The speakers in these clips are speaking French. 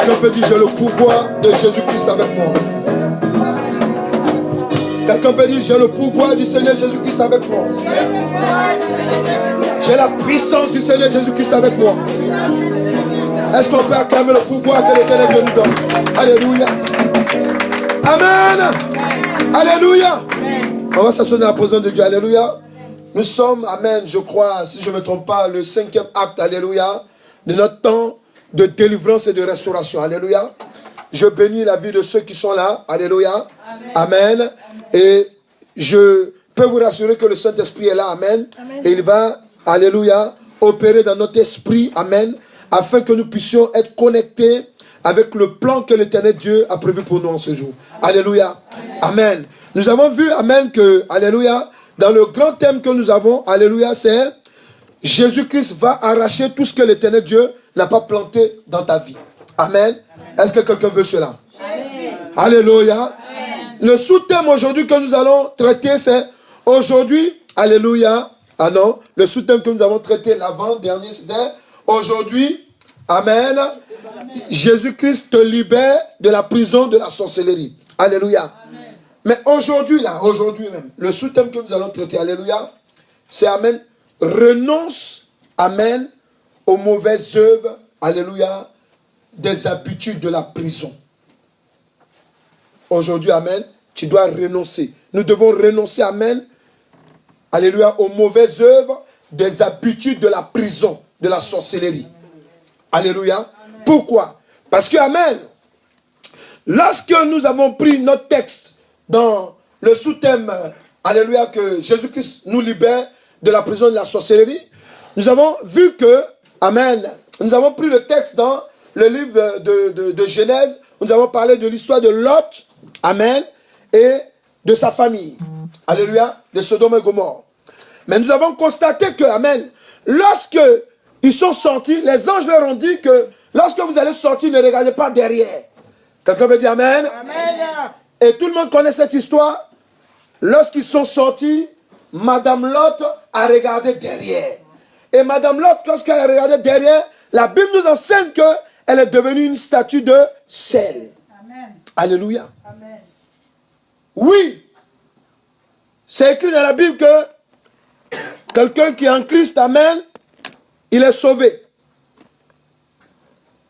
Quelqu'un peut dire, j'ai le pouvoir de Jésus-Christ avec moi. Quelqu'un peut dire, j'ai le pouvoir du Seigneur Jésus-Christ avec moi. J'ai la puissance du Seigneur Jésus-Christ avec moi. Est-ce qu'on peut acclamer le pouvoir que l'Éternel Dieu nous donne? Alléluia. Amen. Alléluia. On va s'asseoir dans la présence de Dieu. Alléluia. Nous sommes, amen, je crois, si je ne me trompe pas, le 5e acte, alléluia, de notre temps de délivrance et de restauration. Alléluia. Je bénis la vie de ceux qui sont là. Alléluia. Amen. Et je peux vous rassurer que le Saint-Esprit est là. Amen. Et il va, alléluia, opérer dans notre esprit. Amen. Afin que nous puissions être connectés avec le plan que l'Éternel Dieu a prévu pour nous en ce jour. Alléluia. Amen. Nous avons vu, amen, que, alléluia, dans le grand thème que nous avons, alléluia, c'est Jésus-Christ va arracher tout ce que l'Éternel Dieu n'a pas planté dans ta vie. Amen. Est-ce que quelqu'un veut cela? Amen. Alléluia. Amen. Le sous-thème aujourd'hui que nous allons traiter, c'est aujourd'hui, alléluia. Ah non, le sous-thème que nous avons traité l'avant-dernier, c'était aujourd'hui, amen. Jésus-Christ te libère de la prison de la sorcellerie. Alléluia. Amen. Mais aujourd'hui, là, aujourd'hui même, le sous-thème que nous allons traiter, alléluia, c'est amen, renonce, amen, aux mauvaises œuvres, alléluia, des habitudes de la prison. Aujourd'hui, amen, tu dois renoncer. Nous devons renoncer, amen, alléluia, aux mauvaises œuvres des habitudes de la prison, de la sorcellerie. Alléluia. Amen. Pourquoi? Parce que, amen, lorsque nous avons pris notre texte dans le sous-thème, alléluia, que Jésus-Christ nous libère de la prison de la sorcellerie, nous avons vu que, amen, nous avons pris le texte dans le livre de Genèse, nous avons parlé de l'histoire de Lot, amen, et de sa famille, alléluia, de Sodome et Gomorrhe. Mais nous avons constaté que, amen, lorsque ils sont sortis, les anges leur ont dit que lorsque vous allez sortir, ne regardez pas derrière. Quelqu'un veut dire amen? Amen. Et tout le monde connaît cette histoire. Lorsqu'ils sont sortis, Madame Lot a regardé derrière. Et Madame Lot, lorsqu'elle a regardé derrière, la Bible nous enseigne qu'elle est devenue une statue de sel. Amen. Alléluia. Amen. Oui, c'est écrit dans la Bible que quelqu'un qui est en Christ, amen, il est sauvé.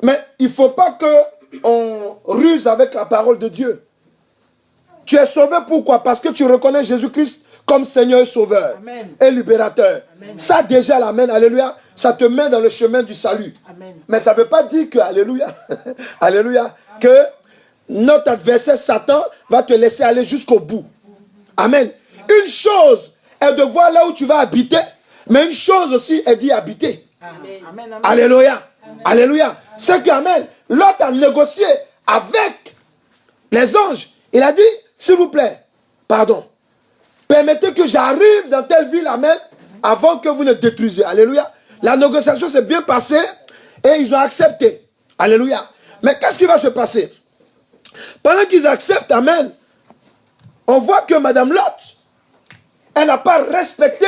Mais il ne faut pas qu'on ruse avec la parole de Dieu. Tu es sauvé pourquoi? Parce que tu reconnais Jésus-Christ comme Seigneur et Sauveur. Amen. Et libérateur. Amen. Ça déjà, l'amen, alléluia, ça te met dans le chemin du salut. Amen. Mais ça ne veut pas dire que, alléluia, alléluia, que notre adversaire Satan va te laisser aller jusqu'au bout. Amen. Une chose est de voir là où tu vas habiter, mais une chose aussi est d'y habiter. Amen. Amen. Alléluia. Amen. Alléluia. C'est qu'amen, Lot a négocié avec les anges. Il a dit, s'il vous plaît, pardon, permettez que j'arrive dans telle ville, amen, avant que vous ne détruisiez. Alléluia. La négociation s'est bien passée et ils ont accepté. Alléluia. Mais qu'est-ce qui va se passer? Pendant qu'ils acceptent, amen, on voit que Madame Lot, elle n'a pas respecté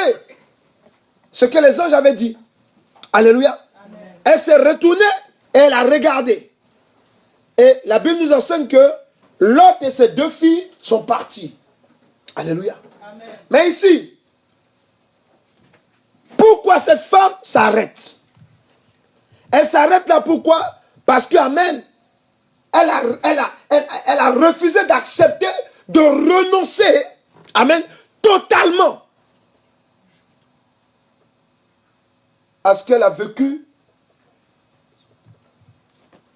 ce que les anges avaient dit. Alléluia. Amen. Elle s'est retournée et elle a regardé. Et la Bible nous enseigne que Lot et ses deux filles sont partis. Alléluia. Amen. Mais ici, pourquoi cette femme s'arrête? Elle s'arrête là pourquoi? Parce que, amen, elle a refusé d'accepter de renoncer, amen, totalement à ce qu'elle a vécu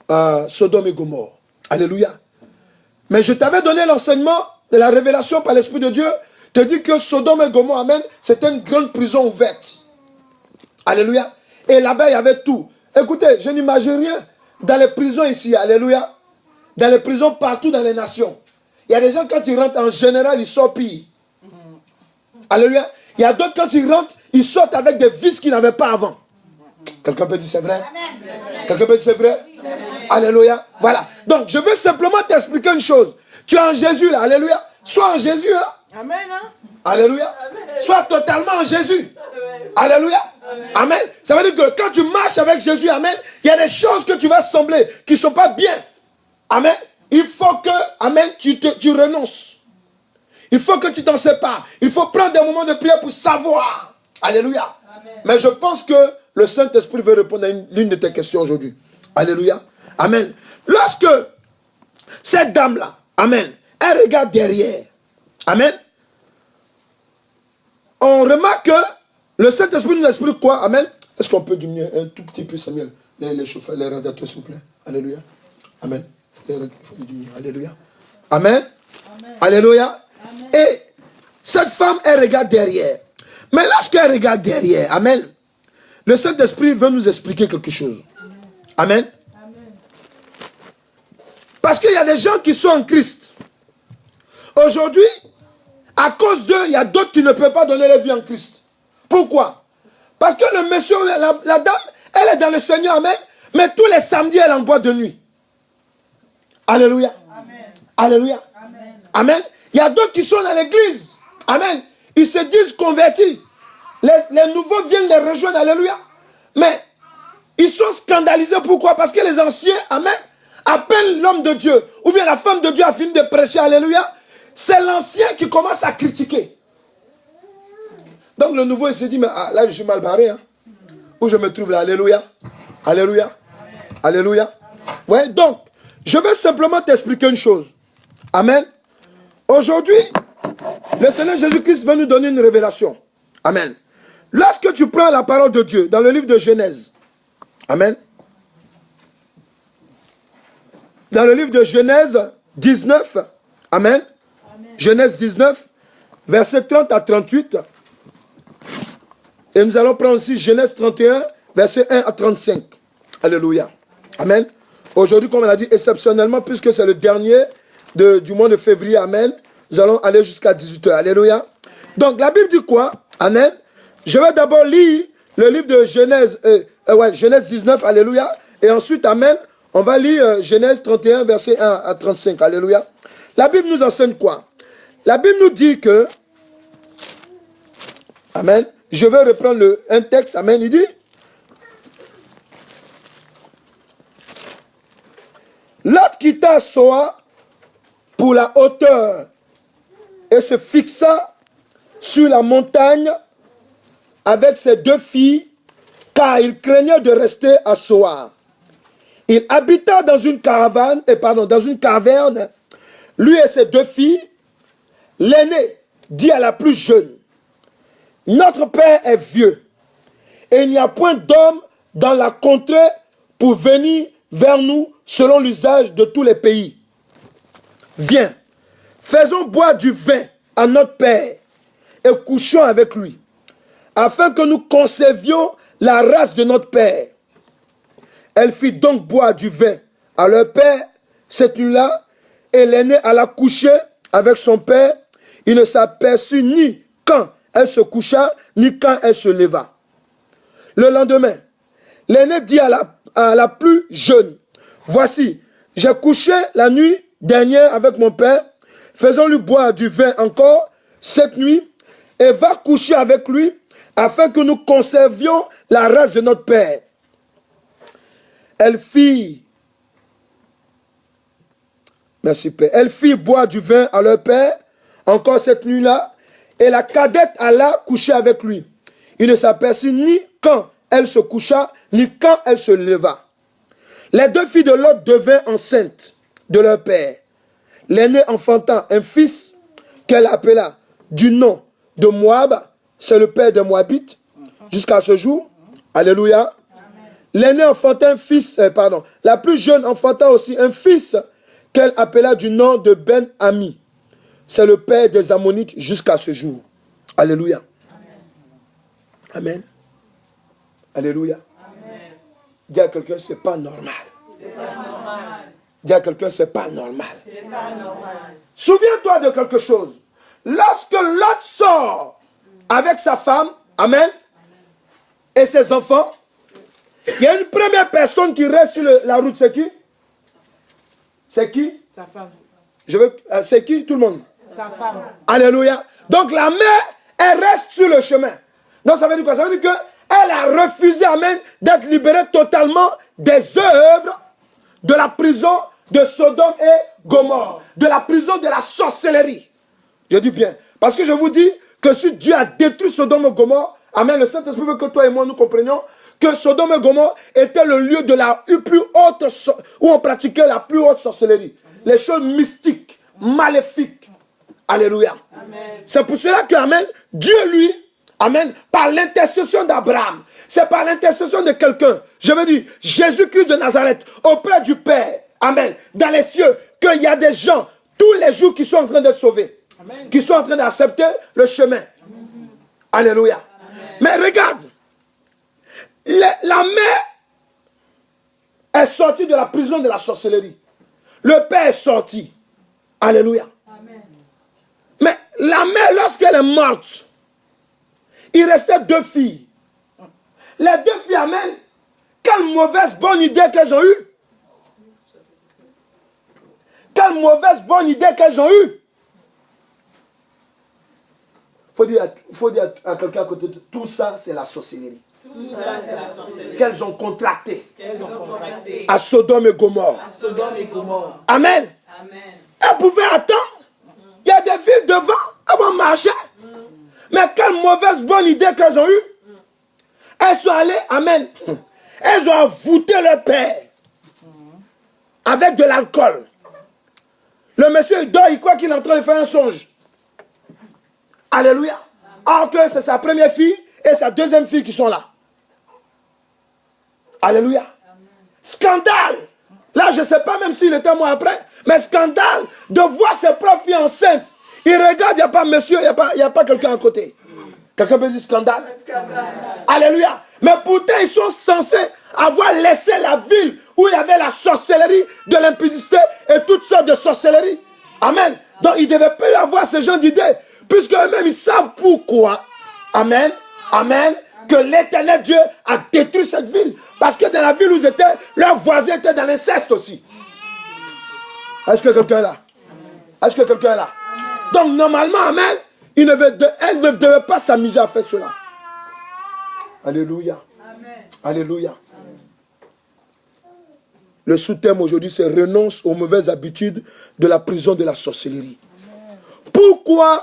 à Sodome et Gomorrhe. Alléluia. Mais je t'avais donné l'enseignement de la révélation par l'Esprit de Dieu, te dit que Sodome et Gomorrhe, amen, c'était une grande prison ouverte. Alléluia. Et là-bas, il y avait tout. Écoutez, je n'imagine rien dans les prisons ici, alléluia. Dans les prisons partout dans les nations. Il y a des gens, quand ils rentrent, en général, ils sortent pire. Alléluia. Il y a d'autres, quand ils rentrent, ils sortent avec des vices qu'ils n'avaient pas avant. Quelqu'un peut dire c'est vrai? Quelqu'un peut dire c'est vrai? Alléluia. Voilà. Donc, je veux simplement t'expliquer une chose. Tu es en Jésus, là. Alléluia. Sois en Jésus, hein. Amen. Hein? Alléluia. Amen. Sois totalement en Jésus. Amen. Alléluia. Amen. Ça veut dire que quand tu marches avec Jésus, amen, il y a des choses que tu vas sembler qui ne sont pas bien. Amen. Il faut que, amen, tu renonces. Il faut que tu t'en sépares. Il faut prendre des moments de prière pour savoir. Alléluia. Amen. Mais je pense que le Saint-Esprit veut répondre à l'une de tes questions aujourd'hui. Alléluia. Amen. Lorsque cette dame-là, amen, elle regarde derrière. Amen. On remarque que le Saint-Esprit nous explique quoi? Amen. Est-ce qu'on peut diminuer un tout petit peu, Samuel, les chauffeurs, les radiateurs, s'il vous plaît? Alléluia. Amen. Il faut les diminuer. Alléluia. Amen. Amen. Alléluia. Amen. Et cette femme, elle regarde derrière. Mais lorsqu'elle regarde derrière, amen, le Saint-Esprit veut nous expliquer quelque chose. Amen. Amen. Parce qu'il y a des gens qui sont en Christ. Aujourd'hui, à cause d'eux, il y a d'autres qui ne peuvent pas donner leur vie en Christ. Pourquoi? Parce que le monsieur, la dame, elle est dans le Seigneur, amen, mais tous les samedis, elle est en boîte de nuit. Alléluia. Amen. Alléluia. Amen. Amen. Il y a d'autres qui sont dans l'église. Amen. Ils se disent convertis. Les nouveaux viennent les rejoindre. Alléluia. Mais ils sont scandalisés. Pourquoi? Parce que les anciens, amen, à peine l'homme de Dieu ou bien la femme de Dieu a fini de prêcher. Alléluia. C'est l'ancien qui commence à critiquer. Donc le nouveau, il se dit, mais là je suis mal barré. Hein. Où je me trouve là? Alléluia. Alléluia. Alléluia. Ouais, donc, je vais simplement t'expliquer une chose. Amen. Aujourd'hui, le Seigneur Jésus-Christ va nous donner une révélation. Amen. Lorsque tu prends la parole de Dieu dans le livre de Genèse, amen. Dans le livre de Genèse 19, amen. Genèse 19, versets 30 à 38. Et nous allons prendre aussi Genèse 31, versets 1 à 35. Alléluia. Amen. Aujourd'hui, comme on a dit, exceptionnellement, puisque c'est le dernier du mois de février, amen, nous allons aller jusqu'à 18h. Alléluia. Donc, la Bible dit quoi? Amen. Je vais d'abord lire le livre de Genèse, Genèse 19, alléluia. Et ensuite, amen, on va lire Genèse 31, verset 1 à 35. Alléluia. La Bible nous enseigne quoi? La Bible nous dit que, amen, je vais reprendre un texte, amen, il dit, Lot quitta Soa pour la hauteur et se fixa sur la montagne avec ses 2 filles, car il craignait de rester à Soa. Il habita dans une caravane, dans une caverne, lui et ses 2 filles. L'aîné dit à la plus jeune, notre père est vieux, et il n'y a point d'homme dans la contrée pour venir vers nous selon l'usage de tous les pays. Viens, faisons boire du vin à notre père et couchons avec lui, afin que nous conservions la race de notre père. Elle fit donc boire du vin à leur père cette nuit-là, et l'aîné alla coucher avec son père. Il ne s'aperçut ni quand elle se coucha, ni quand elle se leva. Le lendemain, l'aîné dit à la plus jeune, voici, j'ai couché la nuit dernière avec mon père, faisons-lui boire du vin encore cette nuit, et va coucher avec lui, afin que nous conservions la race de notre père. Elle fit boire du vin à leur père, encore cette nuit-là, et la cadette alla coucher avec lui. Il ne s'aperçut ni quand elle se coucha, ni quand elle se leva. Les 2 filles de Lot devinrent enceintes de leur père. L'aînée enfanta un fils qu'elle appela du nom de Moab, c'est le père des Moabites, jusqu'à ce jour. Alléluia. L'aînée enfanta un fils, la plus jeune enfanta aussi un fils qu'elle appela du nom de Ben-Ami. C'est le père des Ammonites jusqu'à ce jour. Alléluia. Amen. Alléluia. Amen. Dis à quelqu'un, c'est pas normal. C'est pas normal. Dis à quelqu'un, c'est pas normal. C'est pas normal. Souviens-toi de quelque chose. Lorsque Lot sort avec sa femme, amen, et ses enfants, il y a une première personne qui reste sur la route, c'est qui? C'est qui? Sa femme. C'est qui tout le monde? Sa femme. Alléluia. Donc la mère, elle reste sur le chemin. Donc ça veut dire quoi? Ça veut dire elle a refusé, amen, d'être libérée totalement des œuvres de la prison de Sodome et Gomorrhe, de la prison de la sorcellerie. Je dis bien, parce que je vous dis que si Dieu a détruit Sodome et Gomorre, amen, le Saint-Esprit veut que toi et moi nous comprenions que Sodome et Gomorre était le lieu de la plus haute, où on pratiquait la plus haute sorcellerie. Les choses mystiques, maléfiques. Alléluia. C'est pour cela que, amen, Dieu lui, amen, par l'intercession d'Abraham, c'est par l'intercession de quelqu'un, je veux dire, Jésus-Christ de Nazareth, auprès du Père, amen, dans les cieux, qu'il y a des gens, tous les jours, qui sont en train d'être sauvés, amen, qui sont en train d'accepter le chemin. Amen. Alléluia. Amen. Mais regarde, la mère est sortie de la prison de la sorcellerie. Le Père est sorti. Alléluia. Amen. Mais la mère, lorsqu'elle est morte, il restait 2 filles. Les 2 filles, amen, quelle mauvaise bonne idée qu'elles ont eue. Quelle mauvaise bonne idée qu'elles ont eue. Il faut dire à quelqu'un à côté de tout ça, c'est la sorcellerie. Qu'elles ont contracté à Sodome et Gomorre. Amen. Elles pouvaient attendre. Il y a des villes devant, elles vont marcher. Mais quelle mauvaise bonne idée qu'elles ont eue. Elles sont allées, amen. Elles ont envoûté leur père avec de l'alcool. Le monsieur il dort, il croit qu'il est en train de faire un songe. Alléluia. Alors que c'est sa première fille et sa deuxième fille qui sont là. Alléluia. Scandale. Là, je ne sais pas même s'il était mort après, mais scandale de voir ses propres filles enceintes. Il regarde, il n'y a pas monsieur, il n'y a pas quelqu'un à côté. Quelqu'un peut dire scandale? Alléluia. Mais pourtant, ils sont censés avoir laissé la ville où il y avait la sorcellerie, de l'impudicité et toutes sortes de sorcelleries. Amen. Donc, ils ne devaient pas avoir ce genre d'idées, puisque eux-mêmes, ils savent pourquoi. Amen. Amen. Que l'Éternel Dieu a détruit cette ville. Parce que dans la ville où ils étaient, leurs voisins étaient dans l'inceste aussi. Est-ce que quelqu'un est là? Est-ce que quelqu'un est là? Donc, normalement, amen, elle ne devait pas s'amuser à faire cela. Alléluia. Amen. Alléluia. Amen. Le sous-thème aujourd'hui, c'est renonce aux mauvaises habitudes de la prison de la sorcellerie. Amen. Pourquoi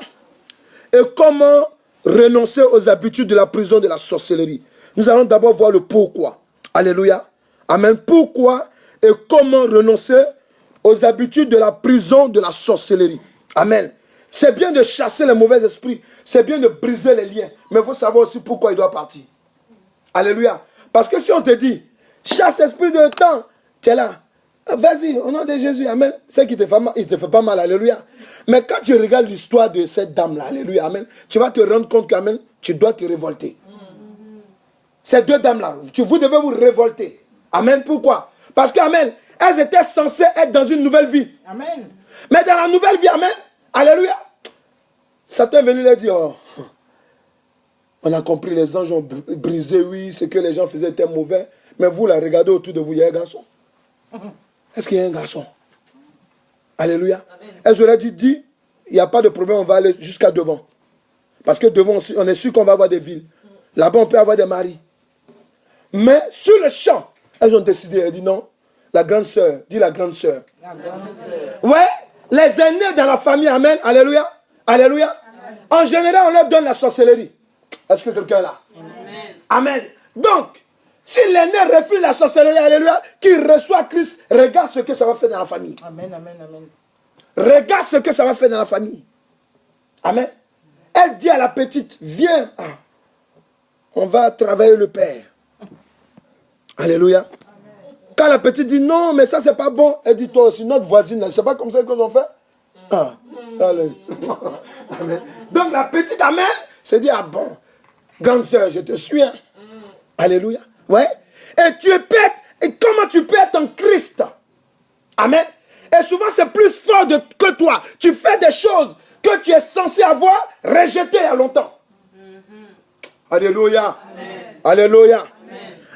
et comment renoncer aux habitudes de la prison de la sorcellerie? Nous allons d'abord voir le pourquoi. Alléluia. Amen. Pourquoi et comment renoncer aux habitudes de la prison de la sorcellerie? Amen. C'est bien de chasser les mauvais esprits. C'est bien de briser les liens. Mais il faut savoir aussi pourquoi il doit partir. Alléluia. Parce que si on te dit, chasse l'esprit de temps, tu es là. Vas-y, au nom de Jésus, amen. C'est qu'il te fait mal, il te fait pas mal, alléluia. Mais quand tu regardes l'histoire de cette dame-là, alléluia, amen, tu vas te rendre compte qu'amen, tu dois te révolter. Ces 2 dames-là, vous devez vous révolter. Amen. Pourquoi? Parce qu'amen, elles étaient censées être dans une nouvelle vie. Amen. Mais dans la nouvelle vie, amen, alléluia, Satan est venu leur dire, oh, on a compris, les anges ont brisé, oui, ce que les gens faisaient était mauvais. Mais vous, là, regardez autour de vous, il y a un garçon. Est-ce qu'il y a un garçon? Alléluia. Amen. Elles auraient dit, il n'y a pas de problème, on va aller jusqu'à devant. Parce que devant, on est sûr qu'on va avoir des villes. Là-bas, on peut avoir des maris. Mais sur le champ, elles ont décidé, elles ont dit non, la grande sœur, dis la grande sœur. La grande sœur. Ouais, les aînés dans la famille, amen, alléluia, alléluia. Amen. En général, on leur donne la sorcellerie. Est-ce que quelqu'un est là? Amen. Amen. Donc, si l'aîné refuse la sorcellerie, alléluia, qu'il reçoit Christ, regarde ce que ça va faire dans la famille. Amen, amen, amen. Regarde ce que ça va faire dans la famille. Amen. Elle dit à la petite, viens, on va travailler le père. Alléluia. Amen. Quand la petite dit, non, mais ça c'est pas bon, elle dit, toi aussi, notre voisine, c'est pas comme ça qu'ils ont fait. Alléluia. Amen. Donc la petite, amen, s'est dit, ah bon, grande sœur, je te suis. Hein. Alléluia. Ouais. Et tu es bête. Et comment tu peux être en Christ? Amen. Et souvent c'est plus fort que toi. Tu fais des choses que tu es censé avoir rejetées il y a longtemps. Alléluia. Amen. Alléluia.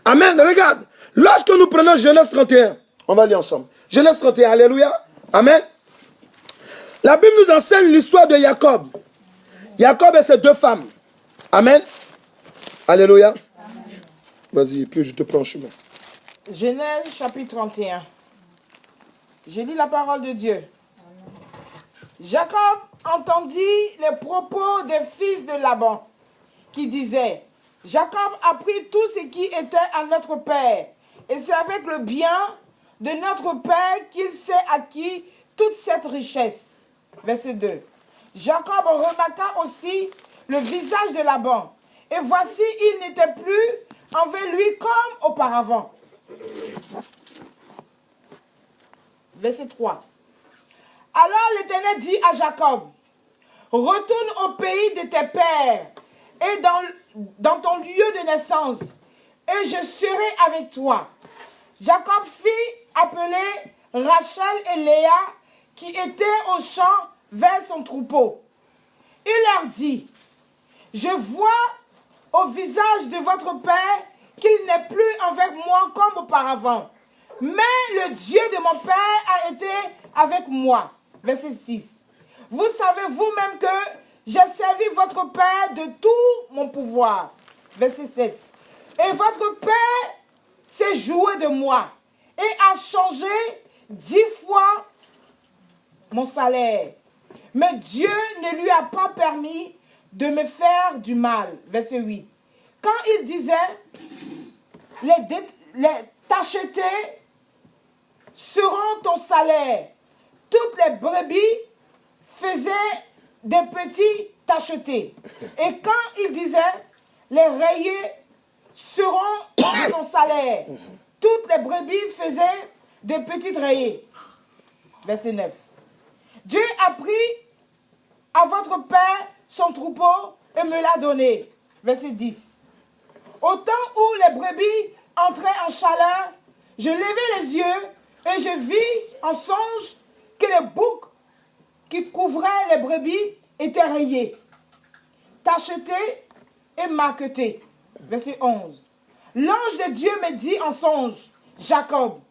Amen. Amen. Regarde. Lorsque nous prenons Genèse 31, on va lire ensemble. Genèse 31. Alléluia. Amen. La Bible nous enseigne l'histoire de Jacob. Jacob et ses 2 femmes. Amen. Alléluia. Amen. Vas-y, et puis je te prends en chemin. Genèse chapitre 31. Je lis la parole de Dieu. Jacob entendit les propos des fils de Laban, qui disaient, Jacob a pris tout ce qui était à notre père, et c'est avec le bien de notre père qu'il s'est acquis toute cette richesse. Verset 2. Jacob remarqua aussi le visage de Laban, et voici, il n'était plus envers lui comme auparavant. Verset 3. Alors l'Éternel dit à Jacob, retourne au pays de tes pères et dans ton lieu de naissance, et je serai avec toi. Jacob fit appeler Rachel et Léa qui étaient au champ vers son troupeau. Il leur dit, je vois au visage de votre père qu'il n'est plus envers moi comme auparavant. Mais le Dieu de mon père a été avec moi. Verset 6. Vous savez vous-même que j'ai servi votre père de tout mon pouvoir. Verset 7. Et votre père s'est joué de moi et a changé 10 fois mon salaire. Mais Dieu ne lui a pas permis de me faire du mal. Verset 8. Quand il disait, les tachetés seront ton salaire. Toutes les brebis faisaient des petits tachetés. Et quand il disait, les rayés seront ton salaire. Toutes les brebis faisaient des petites rayées. Verset 9. Dieu a pris à votre père son troupeau et me l'a donné. Verset 10. Au temps où les brebis entraient en chaleur, je levai les yeux et je vis en songe que les boucs qui couvraient les brebis étaient rayés, tachetés et marquetés. Verset 11. L'ange de Dieu me dit en songe, Jacob.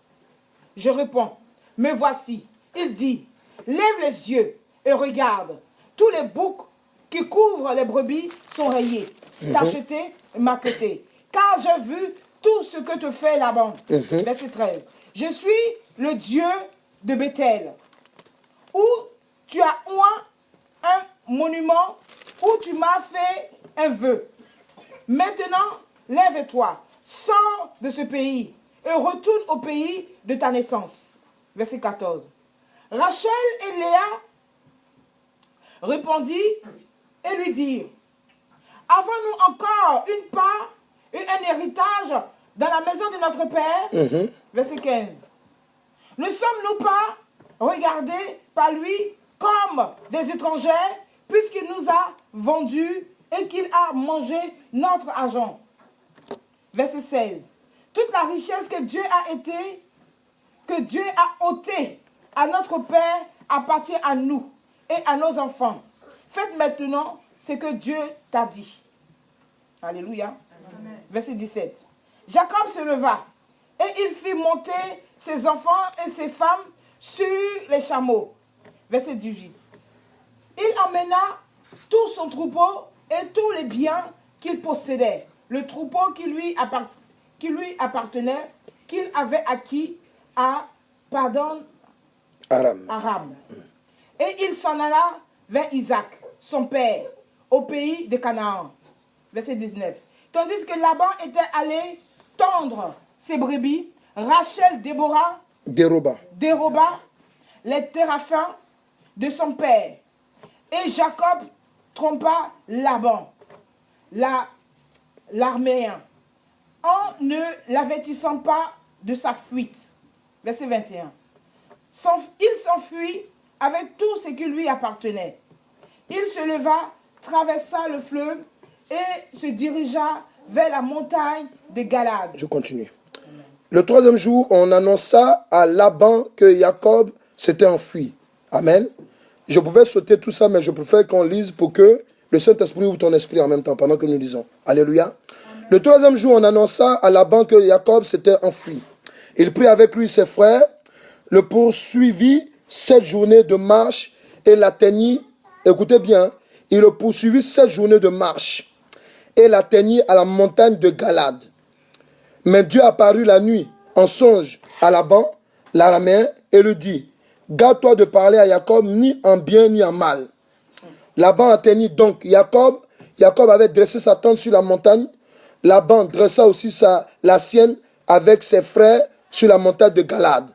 Je réponds, me voici. Il dit, lève les yeux et regarde. Tous les boucs qui couvrent les brebis sont rayés, tachetés et marquetés. Car j'ai vu tout ce que te fait Laban. Verset 13. Je suis le Dieu de Bethel, où tu as oint un monument, où tu m'as fait un vœu. Maintenant, lève-toi, sors de ce pays et retourne au pays de ta naissance. Verset 14. Rachel et Léa répondit et lui dirent, avons-nous encore une part et un héritage dans la maison de notre père? Verset 15. Ne sommes-nous pas regardés par lui comme des étrangers, puisqu'il nous a vendus et qu'il a mangé notre argent? Verset 16. Toute la richesse que Dieu a ôtée à notre Père appartient à nous et à nos enfants. Faites maintenant ce que Dieu t'a dit. Alléluia. Amen. Verset 17. Jacob se leva et il fit monter ses enfants et ses femmes sur les chameaux. Verset 18. Il emmena tout son troupeau et tous les biens qu'il possédait. Le troupeau qui lui appartenait, qu'il avait acquis à Aram. Et il s'en alla vers Isaac, son père, au pays de Canaan. Verset 19. Tandis que Laban était allé tondre ses brebis, Rachel déroba les téraphins de son père. Et Jacob trompa Laban, l'Araméen, en ne l'avertissant pas de sa fuite. Verset 21. Il s'enfuit avec tout ce qui lui appartenait. Il se leva, traversa le fleuve et se dirigea vers la montagne de Galade. Je continue. Le troisième jour, on annonça à Laban que Jacob s'était enfui. Amen. Je pouvais sauter tout ça, mais je préfère qu'on lise pour que le Saint-Esprit ouvre ton esprit en même temps, pendant que nous lisons. Alléluia. Amen. Le troisième jour, on annonça à Laban que Jacob s'était enfui. Il prit avec lui ses frères, le poursuivit 7 journées de marche et l'atteignit. Écoutez bien, il le poursuivit 7 journées de marche et l'atteignit à la montagne de Galade. Mais Dieu apparut la nuit en songe à Laban, l'araméen, et lui dit, garde-toi de parler à Jacob ni en bien ni en mal. Laban atteignit donc Jacob. Jacob avait dressé sa tente sur la montagne. Laban dressa aussi la sienne avec ses frères sur la montagne de Galade.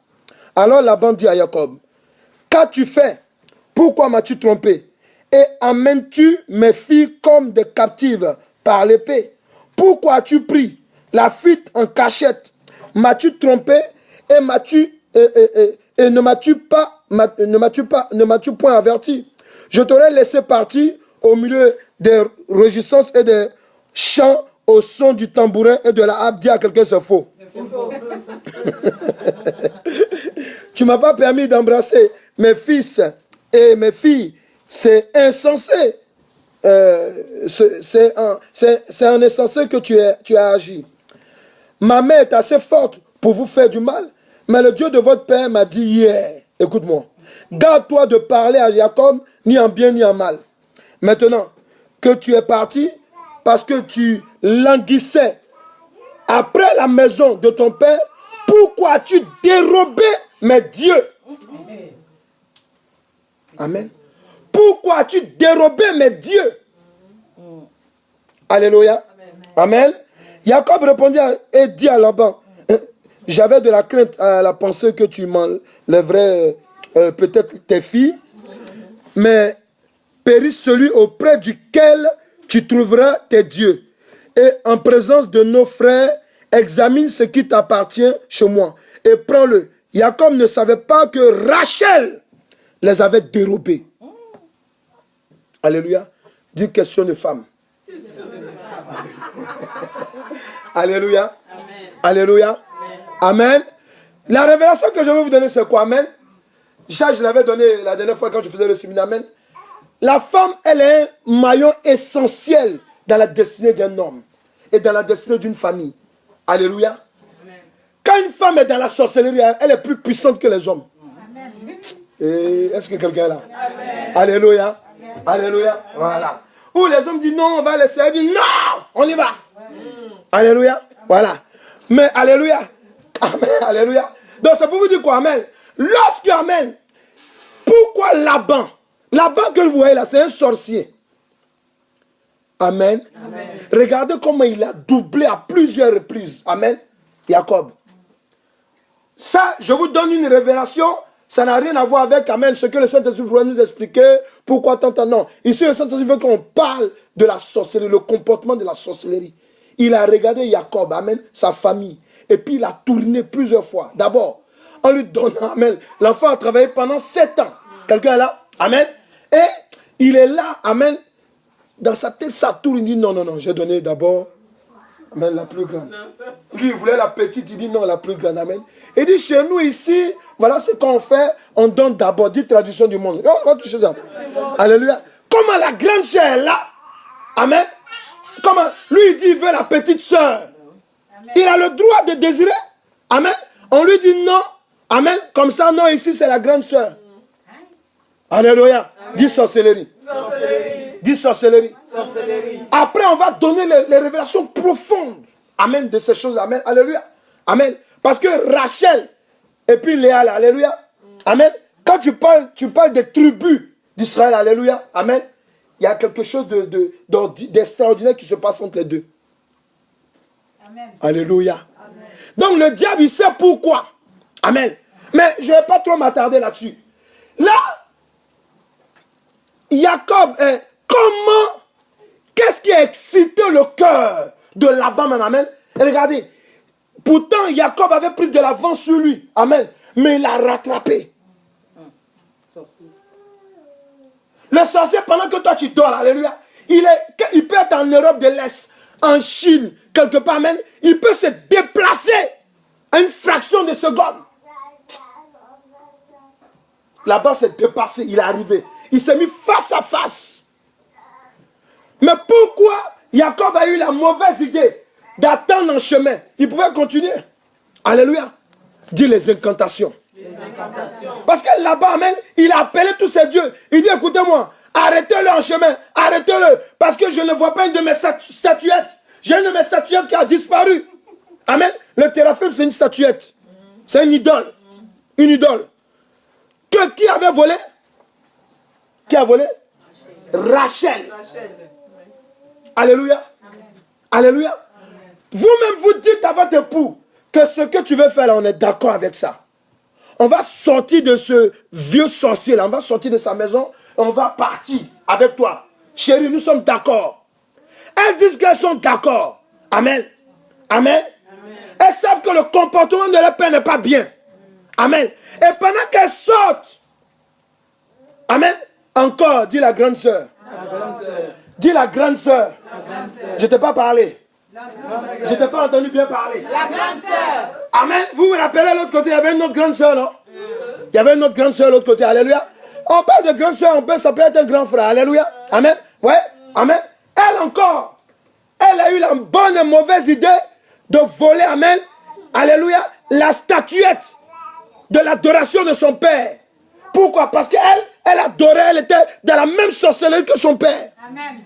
Alors Laban dit à Jacob, qu'as-tu fait? Pourquoi m'as-tu trompé? Et amènes-tu mes filles comme des captives par l'épée? Pourquoi as-tu pris la fuite en cachette? M'as-tu trompé et ne m'as-tu point averti? Je t'aurais laissé partir au milieu des réjouissances et des chants au son du tambourin et de la harpe. Dis à quelqu'un, c'est faux. Tu ne m'as pas permis d'embrasser mes fils et mes filles. C'est insensé. C'est un insensé que tu as agi. Ma main est assez forte pour vous faire du mal, mais le Dieu de votre père m'a dit hier, écoute-moi, garde-toi de parler à Jacob ni en bien ni en mal. Maintenant que tu es parti, parce que tu languissais après la maison de ton père, pourquoi as-tu dérobé mes dieux? Amen. Pourquoi as-tu dérobé mes dieux? Alléluia. Amen. Jacob répondit et dit à Laban, j'avais de la crainte à la pensée que tu m'enlèverais peut-être tes filles, mais périsse celui auprès duquel tu trouveras tes dieux. Et en présence de nos frères, examine ce qui t'appartient chez moi et prends-le. Jacob ne savait pas que Rachel les avait dérobés. Alléluia. Dis question de femme. Alléluia. Amen. Alléluia. Amen. Amen. La révélation que je vais vous donner, c'est quoi? Amen. Ça, je l'avais donné la dernière fois quand je faisais le séminaire. Amen. La femme, elle est un maillon essentiel dans la destinée d'un homme et dans la destinée d'une famille. Alléluia. Amen. Quand une femme est dans la sorcellerie, elle est plus puissante que les hommes. Est-ce que quelqu'un est là? Amen. Alléluia. Amen. Alléluia. Voilà. Ou les hommes disent non, on va laisser. Elle dit non, on y va. Alléluia. Voilà. Mais alléluia. Amen. Alléluia. Donc c'est pour vous dire quoi? Amen. Lorsque, amen. Pourquoi Laban que vous voyez là, c'est un sorcier. Amen. Amen. Regardez comment il a doublé à plusieurs reprises. Amen. Jacob. Ça, je vous donne une révélation. Ça n'a rien à voir avec, amen, ce que le Saint-Esprit pourrait nous expliquer. Pourquoi tant, non. Ici, le Saint-Esprit veut qu'on parle de la sorcellerie, le comportement de la sorcellerie. Il a regardé Jacob, amen, sa famille. Et puis, il a tourné plusieurs fois. D'abord, en lui donnant, amen. L'enfant a travaillé pendant 7 ans. Quelqu'un est là? Amen. Et il est là, amen. Dans sa tête, ça tourne. Il dit non, j'ai donné d'abord, amen, la plus grande. Lui, il voulait la petite. Il dit non, la plus grande, amen. Il dit chez nous ici, voilà ce qu'on fait. On donne d'abord, dit tradition du monde. On va toucher ça. Alléluia. Comment la grande soeur est là? Amen. Comment? Lui, il dit il veut la petite soeur. Il a le droit de désirer. Amen. On lui dit non. Amen. Comme ça, non, ici, c'est la grande soeur. Alléluia. Dis sorcellerie. Dis sorcellerie. Après, on va donner les révélations profondes. Amen. De ces choses. Amen. Alléluia. Amen. Parce que Rachel et puis Léa, alléluia. Amen. Quand tu parles des tribus d'Israël, alléluia. Amen. Il y a quelque chose d'extraordinaire qui se passe entre les deux. Amen. Alléluia. Amen. Donc le diable, il sait pourquoi. Amen. Mais je ne vais pas trop m'attarder là-dessus. Là, Jacob, qu'est-ce qui a excité le cœur de Laban même? Amen. Et regardez, pourtant Jacob avait pris de l'avance sur lui. Amen. Mais il l'a rattrapé. Le sorcier, pendant que toi tu dors, alléluia, il peut être en Europe de l'Est, en Chine, quelque part, amen. Il peut se déplacer à une fraction de seconde. Là-bas, c'est dépassé, il est arrivé. Il s'est mis face à face. Mais pourquoi Jacob a eu la mauvaise idée d'attendre en chemin? Il pouvait continuer. Alléluia. Dis les incantations. Parce que là-bas, amen, il a appelé tous ses dieux. Il dit, écoutez-moi, arrêtez-le en chemin, arrêtez-le. Parce que je ne vois pas une de mes statuettes. J'ai une de mes statuettes qui a disparu. Amen. Le téraphim, c'est une statuette. C'est une idole. Une idole. Qui avait volé? Qui a volé? Rachel. Alléluia. Alléluia. Vous-même, vous dites à votre époux que ce que tu veux faire là, on est d'accord avec ça. On va sortir de ce vieux sorcier là, on va sortir de sa maison, on va partir avec toi. Chérie, nous sommes d'accord. Elles disent qu'elles sont d'accord. Amen. Amen. Elles savent que le comportement de leur père n'est pas bien. Amen. Et pendant qu'elles sortent, amen, encore, dit la grande sœur. Dis la grande sœur. Je ne t'ai pas parlé. Je ne t'ai pas entendu bien parler. La grande sœur. Amen. Vous vous rappelez, à l'autre côté, il y avait une autre grande sœur, non? Il y avait une autre grande sœur à l'autre côté. Alléluia. On parle de grande sœur, ça peut être un grand frère. Alléluia. Amen. Ouais. Amen. Elle encore, elle a eu la bonne et mauvaise idée de voler, amen. Alléluia. La statuette de l'adoration de son père. Pourquoi? Parce qu'elle, elle adorait, elle était dans la même sorcellerie que son père. Amen.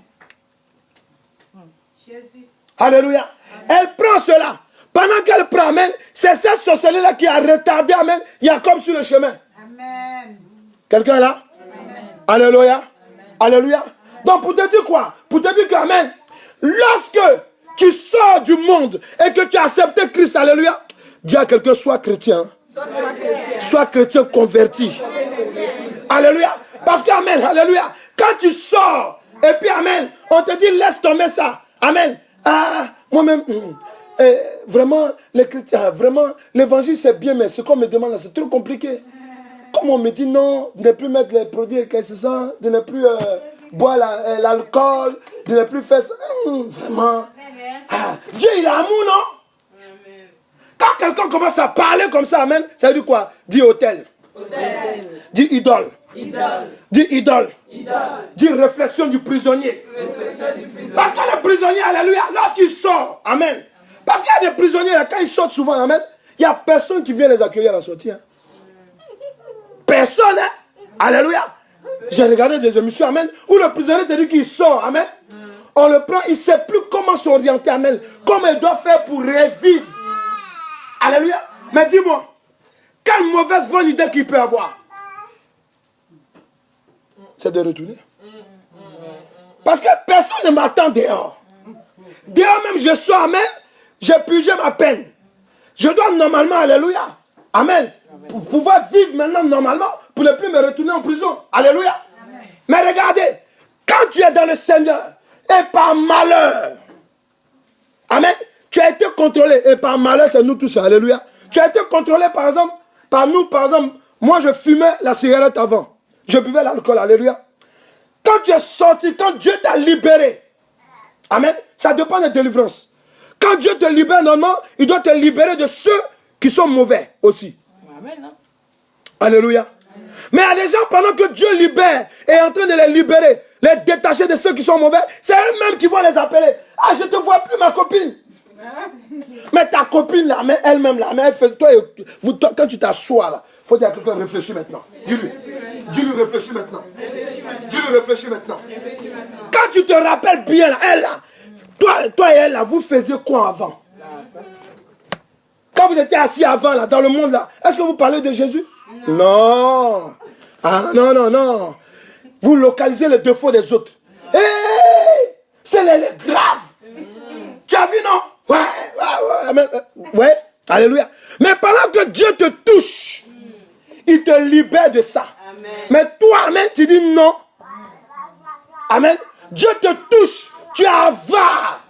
Jésus. Alléluia. Elle prend cela. Pendant qu'elle prend, amen, c'est cette sorcellerie-là qui a retardé, amen, Jacob sur le chemin. Amen. Quelqu'un est là? Amen. Alléluia. Amen. Alléluia. Donc pour te dire quoi? Pour te dire que, amen, lorsque tu sors du monde et que tu as accepté Christ, alléluia, dis à quelqu'un, sois chrétien. Sois chrétien converti. Alléluia. Parce que, amen, alléluia, quand tu sors, et puis, amen, on te dit, laisse tomber ça. Amen. Ah, moi-même, vraiment, les chrétiens, vraiment, l'évangile c'est bien, mais ce qu'on me demande là, c'est trop compliqué. Comme on me dit non, de ne plus mettre les produits éclaircissants, de ne plus boire l'alcool, de ne plus faire ça. Vraiment. Ah, Dieu, il a amour, non? Quand quelqu'un commence à parler comme ça, amen, ça veut dire quoi? Dis hôtel. Dis idole. Dis idole. Dis réflexion du prisonnier. Parce que le prisonnier, alléluia, lorsqu'il sort, amen. Parce qu'il y a des prisonniers, là, quand ils sortent souvent, amen, il n'y a personne qui vient les accueillir à la sortie. Hein. Personne, hein? Alléluia. J'ai regardé des émissions, amen, où le prisonnier te dit qu'il sort, amen. On le prend, il ne sait plus comment s'orienter, amen. Comment il doit faire pour revivre. Alléluia. Mais dis-moi, quelle mauvaise bonne idée qu'il peut avoir? C'est de retourner. Parce que personne ne m'attend dehors. Dehors même, je sors, amen, j'ai purgé ma peine. Je dois normalement, alléluia, amen, pour pouvoir vivre maintenant normalement, pour ne plus me retourner en prison. Alléluia. Amen. Mais regardez, quand tu es dans le Seigneur, et par malheur, amen, tu as été contrôlé, et par malheur, c'est nous tous, alléluia. Tu as été contrôlé, par exemple, par nous, par exemple, moi je fumais la cigarette avant. Je buvais l'alcool, alléluia. Quand tu es sorti, quand Dieu t'a libéré, amen, ça dépend de la délivrance. Quand Dieu te libère, normalement, il doit te libérer de ceux qui sont mauvais aussi. Amen. Alléluia. Amen. Mais il y a des gens, pendant que Dieu libère, et est en train de les libérer, les détacher de ceux qui sont mauvais, c'est eux-mêmes qui vont les appeler. Ah, je ne te vois plus, ma copine. Mais ta copine, là, mais elle-même, là, mais elle fait, toi, quand tu t'assois, là, il faut dire à quelqu'un, réfléchis maintenant. Dis-lui. Dis-lui, réfléchis maintenant. Dis-lui, réfléchis maintenant. Quand tu te rappelles bien, là, elle, là, toi et elle, là, vous faisiez quoi avant? Quand vous étiez assis avant, là, dans le monde, là, est-ce que vous parlez de Jésus? Non. Ah, non, non, non. Vous localisez les défauts des autres. Hey, c'est les graves. Tu as vu, non? Ouais, alléluia. Mais pendant que Dieu te touche, il te libère de ça. Amen. Mais toi, amen, tu dis non. Amen. Dieu te touche, tu es avare.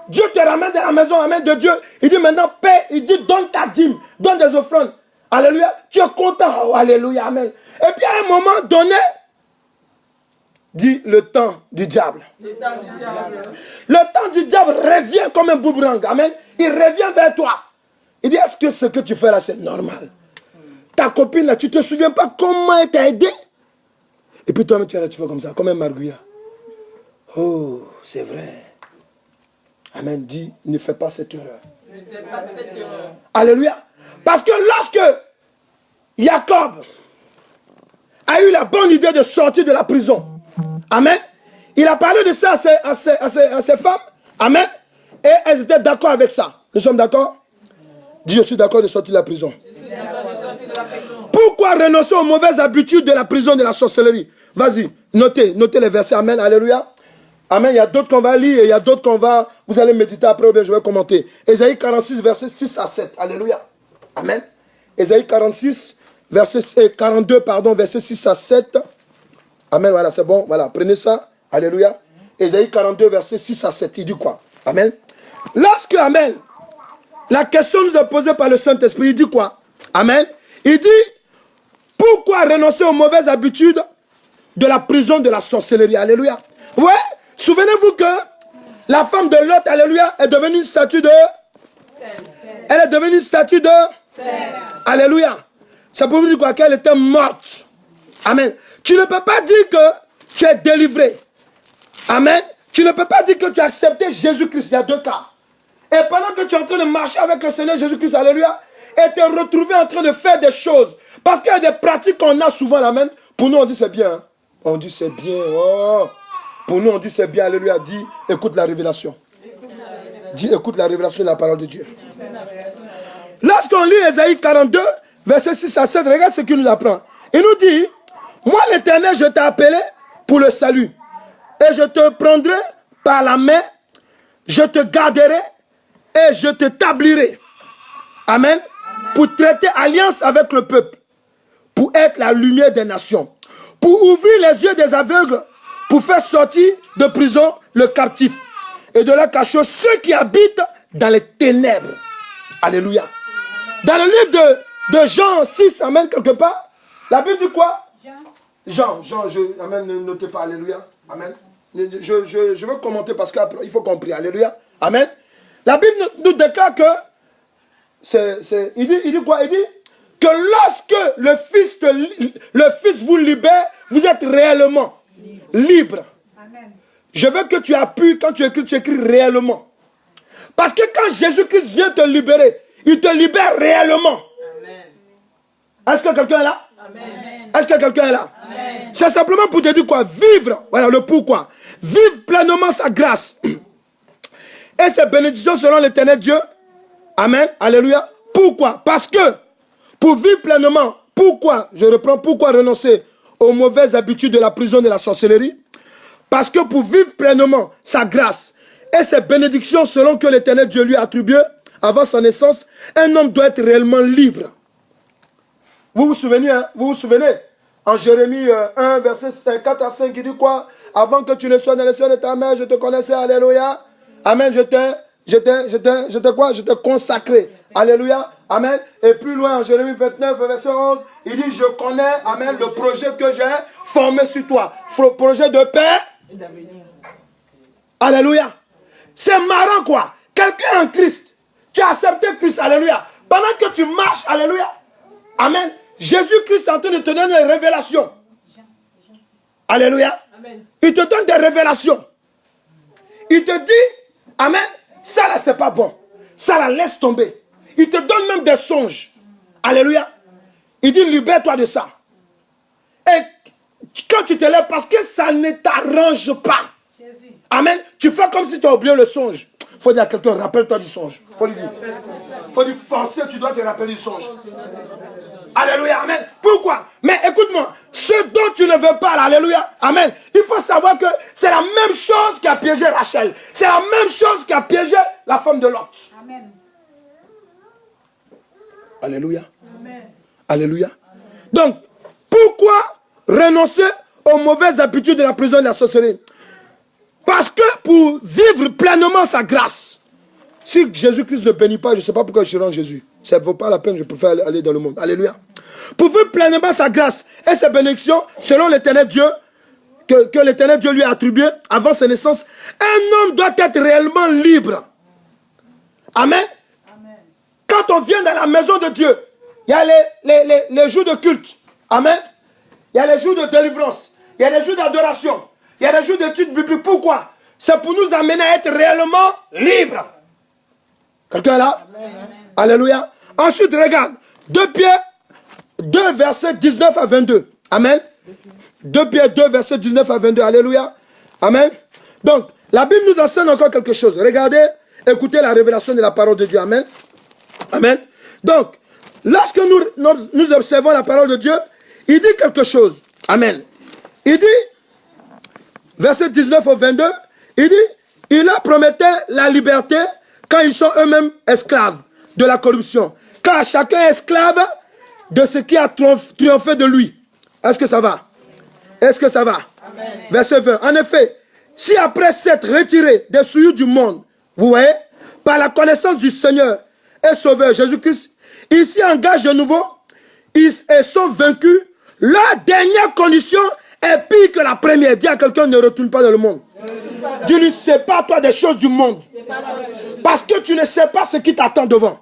Dieu te ramène dans la maison, amen, de Dieu. Il dit maintenant, paix, il dit donne ta dîme, donne des offrandes. Alléluia. Tu es content. Oh, alléluia, amen. Et puis à un moment donné, dit le temps du diable. Le temps du diable. Le temps du diable revient comme un boomerang. Amen. Il revient vers toi. Il dit, est-ce que ce que tu fais là, c'est normal? Ta copine là, tu ne te souviens pas comment elle t'a aidé? Et puis toi-même, tu fais comme ça, comme un margouillat. Oh, c'est vrai. Amen. Dis, ne fais pas cette erreur. Ne fais pas cette erreur. Alléluia. Parce que lorsque Jacob a eu la bonne idée de sortir de la prison, amen, il a parlé de ça à ses femmes, amen, et elles étaient d'accord avec ça. Nous sommes d'accord? Dis, je suis d'accord de sortir de la prison. Pourquoi renoncer aux mauvaises habitudes de la prison de la sorcellerie? Vas-y, notez les versets. Amen, alléluia. Amen, il y a d'autres qu'on va lire et il y a d'autres qu'on va... Vous allez méditer après ou bien je vais commenter. Ésaïe 46, versets 6 à 7. Alléluia. Amen. Ésaïe 46, verset 42, pardon, verset 6 à 7. Amen, voilà, c'est bon. Voilà, prenez ça. Alléluia. Ésaïe 42, verset 6 à 7. Il dit quoi? Amen. Lorsque, amen, la question nous est posée par le Saint-Esprit, il dit quoi? Amen. Il dit, pourquoi renoncer aux mauvaises habitudes de la prison de la sorcellerie? Alléluia. Ouais, souvenez-vous que la femme de Lot, alléluia, est devenue une statue de... Elle est devenue une statue de... Alléluia. Ça peut vous dire quoi? Qu'elle était morte. Amen. Tu ne peux pas dire que tu es délivré. Amen. Tu ne peux pas dire que tu as accepté Jésus-Christ. Il y a deux cas. Et pendant que tu es en train de marcher avec le Seigneur Jésus-Christ, alléluia, et te retrouver en train de faire des choses. Parce qu'il y a des pratiques qu'on a souvent, amen. Pour nous, on dit c'est bien. Hein? On dit c'est bien. Oh. Pour nous, on dit c'est bien, alléluia. Dis, écoute la révélation. Dis, écoute la révélation de la parole de Dieu. Lorsqu'on lit Ésaïe 42, verset 6 à 7, regarde ce qu'il nous apprend. Il nous dit, moi l'Éternel, je t'ai appelé pour le salut. Et je te prendrai par la main, je te garderai et je te tablirai. Amen. Pour traiter alliance avec le peuple, pour être la lumière des nations, pour ouvrir les yeux des aveugles, pour faire sortir de prison le captif et de la cachot ceux qui habitent dans les ténèbres. Alléluia. Dans le livre de Jean 6, amen, quelque part, la Bible dit quoi? Jean, amen, ne notez pas, alléluia. Amen. Je veux commenter parce qu'il faut qu'on prie, alléluia. Amen. La Bible nous déclare que, il dit quoi? Il dit que lorsque le Fils vous libère, vous êtes réellement libre. Amen. Je veux que tu appuies, quand tu écris réellement. Parce que quand Jésus-Christ vient te libérer, il te libère réellement. Est-ce que quelqu'un est là? Amen. Est-ce que quelqu'un est là? C'est simplement pour te dire quoi? Vivre, voilà le pourquoi. Vivre pleinement sa grâce. Et ses bénédictions selon l'Éternel Dieu. Amen. Alléluia. Pourquoi? Parce que pour vivre pleinement, pourquoi? Je reprends, pourquoi renoncer aux mauvaises habitudes de la prison de la sorcellerie? Parce que pour vivre pleinement sa grâce et ses bénédictions selon que l'Éternel Dieu lui a attribué avant sa naissance, un homme doit être réellement libre. Vous vous souvenez, hein? Vous vous souvenez? En Jérémie 1, verset 4 à 5, il dit quoi? Avant que tu ne sois dans les cieux de ta mère, je te connaissais, alléluia. Amen, je t'ai consacré. Alléluia. Amen. Et plus loin, en Jérémie 29, verset 11, il dit, je connais, amen, le projet que j'ai formé sur toi. Projet de paix et d'avenir. Alléluia. C'est marrant quoi. Quelqu'un en Christ, tu as accepté Christ, alléluia. Pendant que tu marches, alléluia. Amen. Jésus-Christ est en train de te donner des révélations. Alléluia. Amen. Il te donne des révélations. Il te dit, amen, ça là c'est pas bon. Ça là laisse tomber. Il te donne même des songes. Alléluia. Il dit, libère-toi de ça. Et quand tu te lèves, parce que ça ne t'arrange pas. Jésus. Amen. Tu fais comme si tu as oublié le songe. Il faut dire à quelqu'un, rappelle-toi du songe. Il faut lui dire. Il faut dire, forcer, tu dois te rappeler du songe. Alléluia, amen. Pourquoi? Mais écoute-moi, ce dont tu ne veux pas, là, alléluia, amen. Il faut savoir que c'est la même chose qui a piégé Rachel. C'est la même chose qui a piégé la femme de Lot. Amen. Alléluia. Amen. Alléluia. Donc, pourquoi renoncer aux mauvaises habitudes de la prison de la sorcellerie? Parce que pour vivre pleinement sa grâce, si Jésus-Christ ne bénit pas, je ne sais pas pourquoi je rends Jésus. Ça ne vaut pas la peine, je préfère aller dans le monde. Alléluia. Pour vivre pleinement sa grâce et ses bénédictions, selon l'Éternel Dieu, que l'Éternel Dieu lui a attribué avant sa naissance, un homme doit être réellement libre. Amen. Amen. Quand on vient dans la maison de Dieu, il y a les jours de culte. Amen. Il y a les jours de délivrance. Il y a les jours d'adoration. Il y a les jours d'études bibliques. Pourquoi? C'est pour nous amener à être réellement libres. Quelqu'un est là? Amen. Alléluia. Ensuite, regarde. 2 Pierre 2, verset 19 à 22. Amen. 2 Pierre 2, verset 19 à 22. Alléluia. Amen. Donc, la Bible nous enseigne encore quelque chose. Regardez, écoutez la révélation de la parole de Dieu. Amen. Amen. Donc, lorsque nous observons la parole de Dieu, il dit quelque chose. Amen. Il dit, verset 19 au 22, il dit, il leur promettait la liberté quand ils sont eux-mêmes esclaves de la corruption. Car chacun est esclave de ce qui a triomphé de lui. Est-ce que ça va? Est-ce que ça va? Amen. Verset 20. En effet, si après s'être retiré des souillures du monde, vous voyez, par la connaissance du Seigneur et Sauveur Jésus-Christ, ils s'y engagent de nouveau, ils sont vaincus, leur dernière condition est pire que la première. Dis à quelqu'un, ne retourne pas dans le monde. Dis-lui, sépare-toi des choses du monde. Parce que tu ne sais pas ce qui t'attend devant.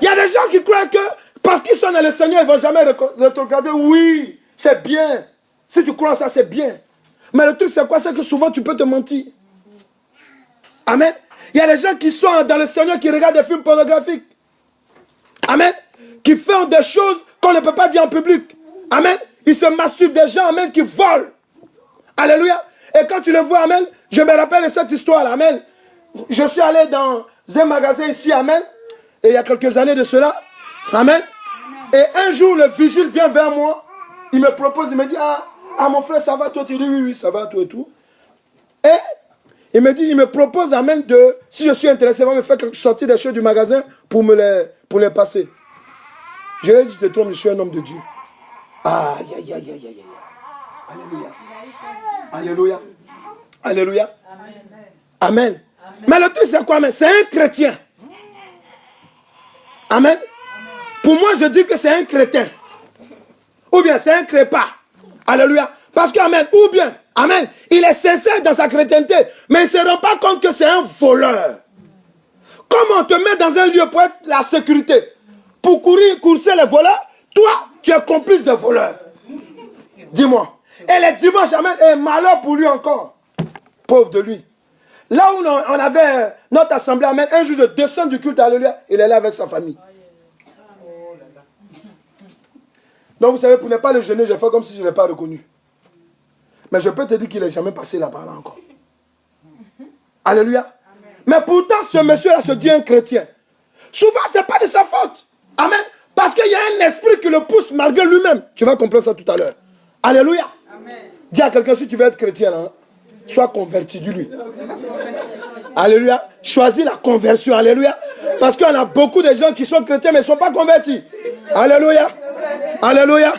Il y a des gens qui croient que parce qu'ils sont dans le Seigneur, ils ne vont jamais regarder. Oui, c'est bien. Si tu crois en ça, c'est bien. Mais le truc, c'est quoi? C'est que souvent, tu peux te mentir. Amen. Il y a des gens qui sont dans le Seigneur qui regardent des films pornographiques. Amen. Qui font des choses qu'on ne peut pas dire en public. Amen. Ils se masturbent des gens, amen, qui volent. Alléluia. Et quand tu le vois, amen, je me rappelle de cette histoire-là, amen. Je suis allé dans un magasin ici, amen, et il y a quelques années de cela, amen. Et un jour, le vigile vient vers moi, il me propose, il me dit, ah mon frère, ça va toi? Tu dis, oui, ça va toi et tout. Et il me dit, il me propose, amen, si je suis intéressé, il va me faire sortir des choses du magasin pour les passer. Je lui ai dit, je te trompe, je suis un homme de Dieu. Aïe. Alléluia. Alléluia. Alléluia. Amen. Mais le truc, c'est quoi? C'est un chrétien. Amen. Pour moi, je dis que c'est un chrétien. Ou bien c'est un crépa. Alléluia. Parce que, amen, ou bien, amen, il est sincère dans sa chrétienté, mais il ne se rend pas compte que c'est un voleur. Comment on te met dans un lieu pour être la sécurité, pour courser les voleurs, toi, tu es complice de voleurs. Dis-moi. Et les dimanches, amen, et malheur pour lui encore. Pauvre de lui. Là où on avait notre assemblée, amen, un jour de descendre du culte, alléluia, il est là avec sa famille. Donc vous savez, pour ne pas le gêner, j'ai fait comme si je ne l'ai pas reconnu. Mais je peux te dire qu'il n'est jamais passé là-bas là encore. Alléluia. Mais pourtant, ce monsieur-là se dit un chrétien. Souvent, ce n'est pas de sa faute. Amen. Parce qu'il y a un esprit qui le pousse malgré lui-même. Tu vas comprendre ça tout à l'heure. Alléluia. Amen. Dis à quelqu'un, si tu veux être chrétien, là, sois converti, dis-lui. Alléluia. Choisis la conversion. Alléluia. Parce qu'il y en a beaucoup de gens qui sont chrétiens, mais ne sont pas convertis. Alléluia. Alléluia.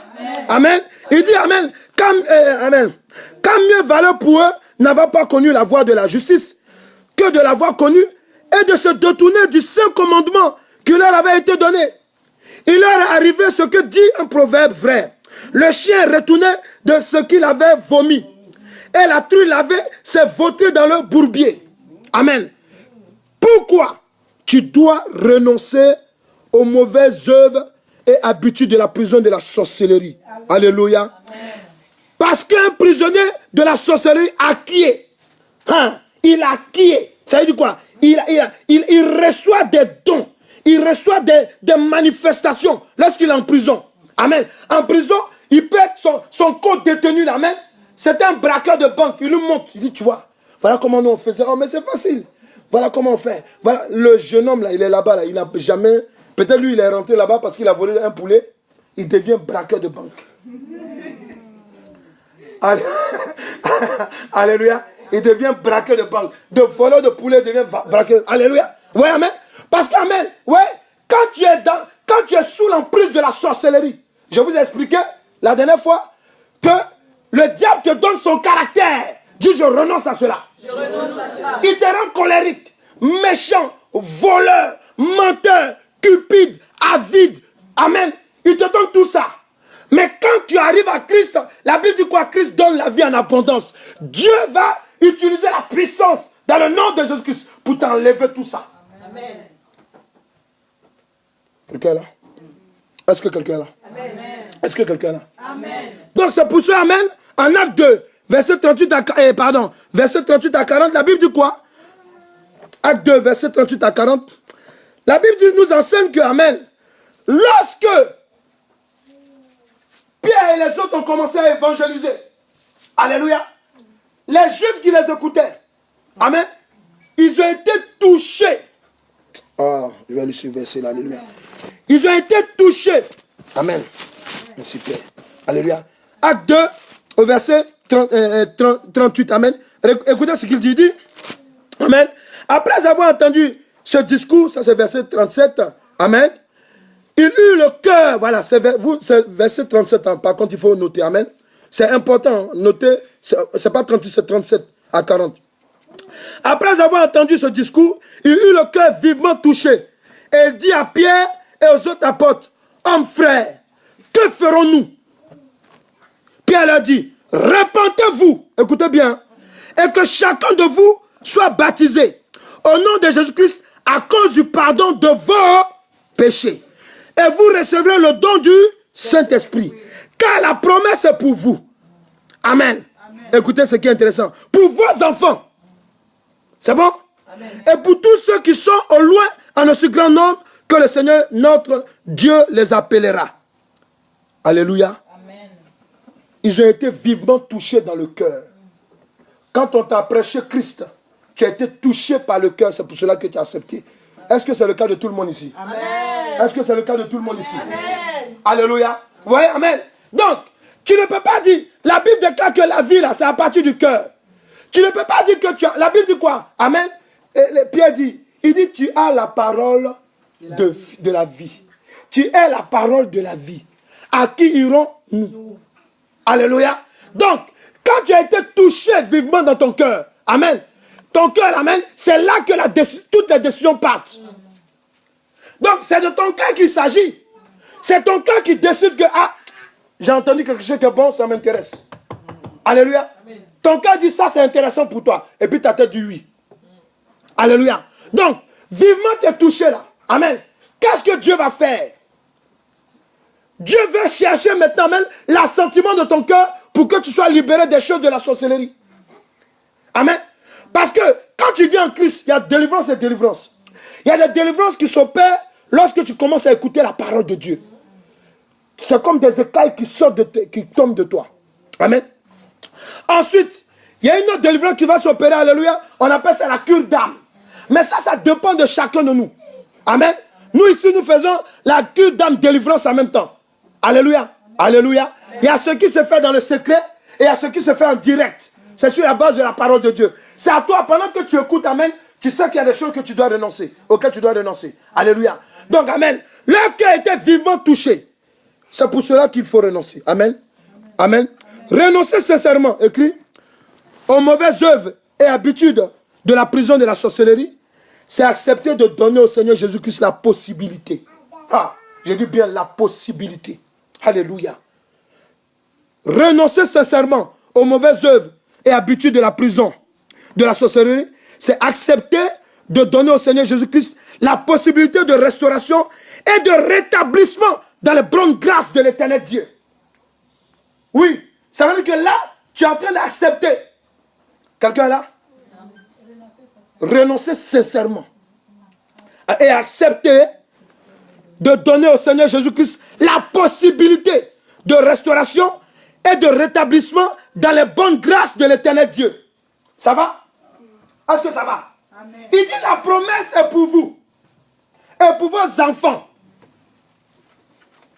Amen. Il dit Amen. Amen. Quand mieux valeur pour eux n'avoir pas connu la voie de la justice que de l'avoir connue et de se détourner du saint commandement qui leur avait été donné. Il leur est arrivé ce que dit un proverbe vrai. Le chien retournait de ce qu'il avait vomi. Et la truie lavée s'est vautrée dans le bourbier. Amen. Pourquoi tu dois renoncer aux mauvaises œuvres et habitudes de la prison de la sorcellerie? Alléluia. Parce qu'un prisonnier de la sorcellerie acquiert. Il acquiert. Ça veut dire quoi? Il reçoit des dons. Il reçoit des manifestations lorsqu'il est en prison. Amen. En prison, il peut être son co-détenu. Amen. C'est un braqueur de banque. Il nous montre. Il dit, tu vois, voilà comment nous on faisait. Oh, mais c'est facile. Voilà comment on fait. Voilà, le jeune homme, là, il est là-bas. Là, il n'a jamais... Peut-être lui, il est rentré là-bas parce qu'il a volé un poulet. Il devient braqueur de banque. Alléluia. Il devient braqueur de banque. De voleur de poulet, il devient braqueur. Alléluia. Oui, amen. Parce que, amen, ouais, quand tu es sous l'emprise de la sorcellerie, je vous ai expliqué la dernière fois que le diable te donne son caractère. Dis, je renonce à cela. Je renonce à cela. Il te rend colérique, méchant, voleur, menteur, cupide, avide. Amen. Il te donne tout ça. Mais quand tu arrives à Christ, la Bible dit quoi? Christ donne la vie en abondance. Dieu va utiliser la puissance dans le nom de Jésus-Christ pour t'enlever tout ça. Amen. Quelqu'un est là? Est-ce que quelqu'un est là? Amen. Est-ce que quelqu'un est là? Amen. Donc c'est pour ça, amen, en acte 2, verset 38 à 40, la Bible dit quoi? Acte 2, verset 38 à 40. La Bible nous enseigne que, amen, lorsque Pierre et les autres ont commencé à évangéliser, alléluia, les Juifs qui les écoutaient, amen, ils ont été touchés. Je vais lui ce verset-là. Alléluia. Ils ont été touchés. Amen. Merci Père. Alléluia. Acte 2, au verset 38. Amen. Écoutez ce qu'il dit. Il dit, amen. Après avoir entendu ce discours, ça c'est verset 37. Amen. Il eut le cœur. Voilà, c'est verset 37. Hein. Par contre, il faut noter. Amen. C'est important. Noter, c'est pas 38, c'est 37 à 40. Après avoir entendu ce discours, il eut le cœur vivement touché. Et il dit à Pierre et aux autres apôtres, hommes frères, que ferons-nous? Pierre leur dit, répentez-vous, écoutez bien, et que chacun de vous soit baptisé au nom de Jésus-Christ à cause du pardon de vos péchés. Et vous recevrez le don du Saint-Esprit. Car la promesse est pour vous. Amen. Amen. Écoutez ce qui est intéressant. Pour vos enfants. C'est bon? Amen. Et pour tous ceux qui sont au loin, en aussi grand nombre, que le Seigneur, notre Dieu, les appellera. Alléluia. Amen. Ils ont été vivement touchés dans le cœur. Quand on t'a prêché Christ, tu as été touché par le cœur, c'est pour cela que tu as accepté. Est-ce que c'est le cas de tout le monde ici? Amen. Est-ce que c'est le cas de tout le monde ici? Amen. Alléluia. Vous voyez? Amen. Donc, tu ne peux pas dire, la Bible déclare que la vie, là, c'est à partir du cœur. Tu ne peux pas dire que tu as... La Bible dit quoi? Amen. Et Pierre dit, il dit, tu as la parole de la vie. Tu es la parole de la vie. À qui irons-nous? Alléluia. Donc, quand tu as été touché vivement dans ton cœur, amen, ton cœur, amen, c'est là que toutes les décisions partent. Donc, c'est de ton cœur qu'il s'agit. C'est ton cœur qui décide que, ah, j'ai entendu quelque chose qui est bon, ça m'intéresse. Alléluia. Amen. Ton cœur dit ça, c'est intéressant pour toi. Et puis ta tête dit oui. Alléluia. Donc, vivement tu es touché là. Amen. Qu'est-ce que Dieu va faire? Dieu veut chercher maintenant même l'assentiment de ton cœur pour que tu sois libéré des choses de la sorcellerie. Amen. Parce que quand tu viens en Christ, il y a délivrance et délivrance. Il y a des délivrances qui s'opèrent lorsque tu commences à écouter la parole de Dieu. C'est comme des écailles qui sortent qui tombent de toi. Amen. Ensuite, il y a une autre délivrance qui va s'opérer. Alléluia. On appelle ça la cure d'âme. Mais ça dépend de chacun de nous. Amen. Nous ici, nous faisons la cure d'âme délivrance en même temps. Alléluia. Alléluia. Il y a ce qui se fait dans le secret et il y a ce qui se fait en direct. C'est sur la base de la parole de Dieu. C'est à toi, pendant que tu écoutes, amen, tu sais qu'il y a des choses que tu dois renoncer, auxquelles tu dois renoncer. Alléluia. Donc, amen. Leur cœur était vivement touché. C'est pour cela qu'il faut renoncer. Amen. Amen. Renoncer sincèrement, écrit, aux mauvaises œuvres et habitudes de la prison de la sorcellerie, c'est accepter de donner au Seigneur Jésus-Christ la possibilité. Ah, je dis bien la possibilité. Alléluia. Renoncer sincèrement aux mauvaises œuvres et habitudes de la prison de la sorcellerie, c'est accepter de donner au Seigneur Jésus-Christ la possibilité de restauration et de rétablissement dans les bonnes grâces de l'Éternel Dieu. Oui, ça veut dire que là, tu es en train d'accepter. Quelqu'un là? Renoncer sincèrement. Et accepter de donner au Seigneur Jésus-Christ la possibilité de restauration et de rétablissement dans les bonnes grâces de l'Éternel Dieu. Ça va? Est-ce que ça va? Amen. Il dit la promesse est pour vous et pour vos enfants.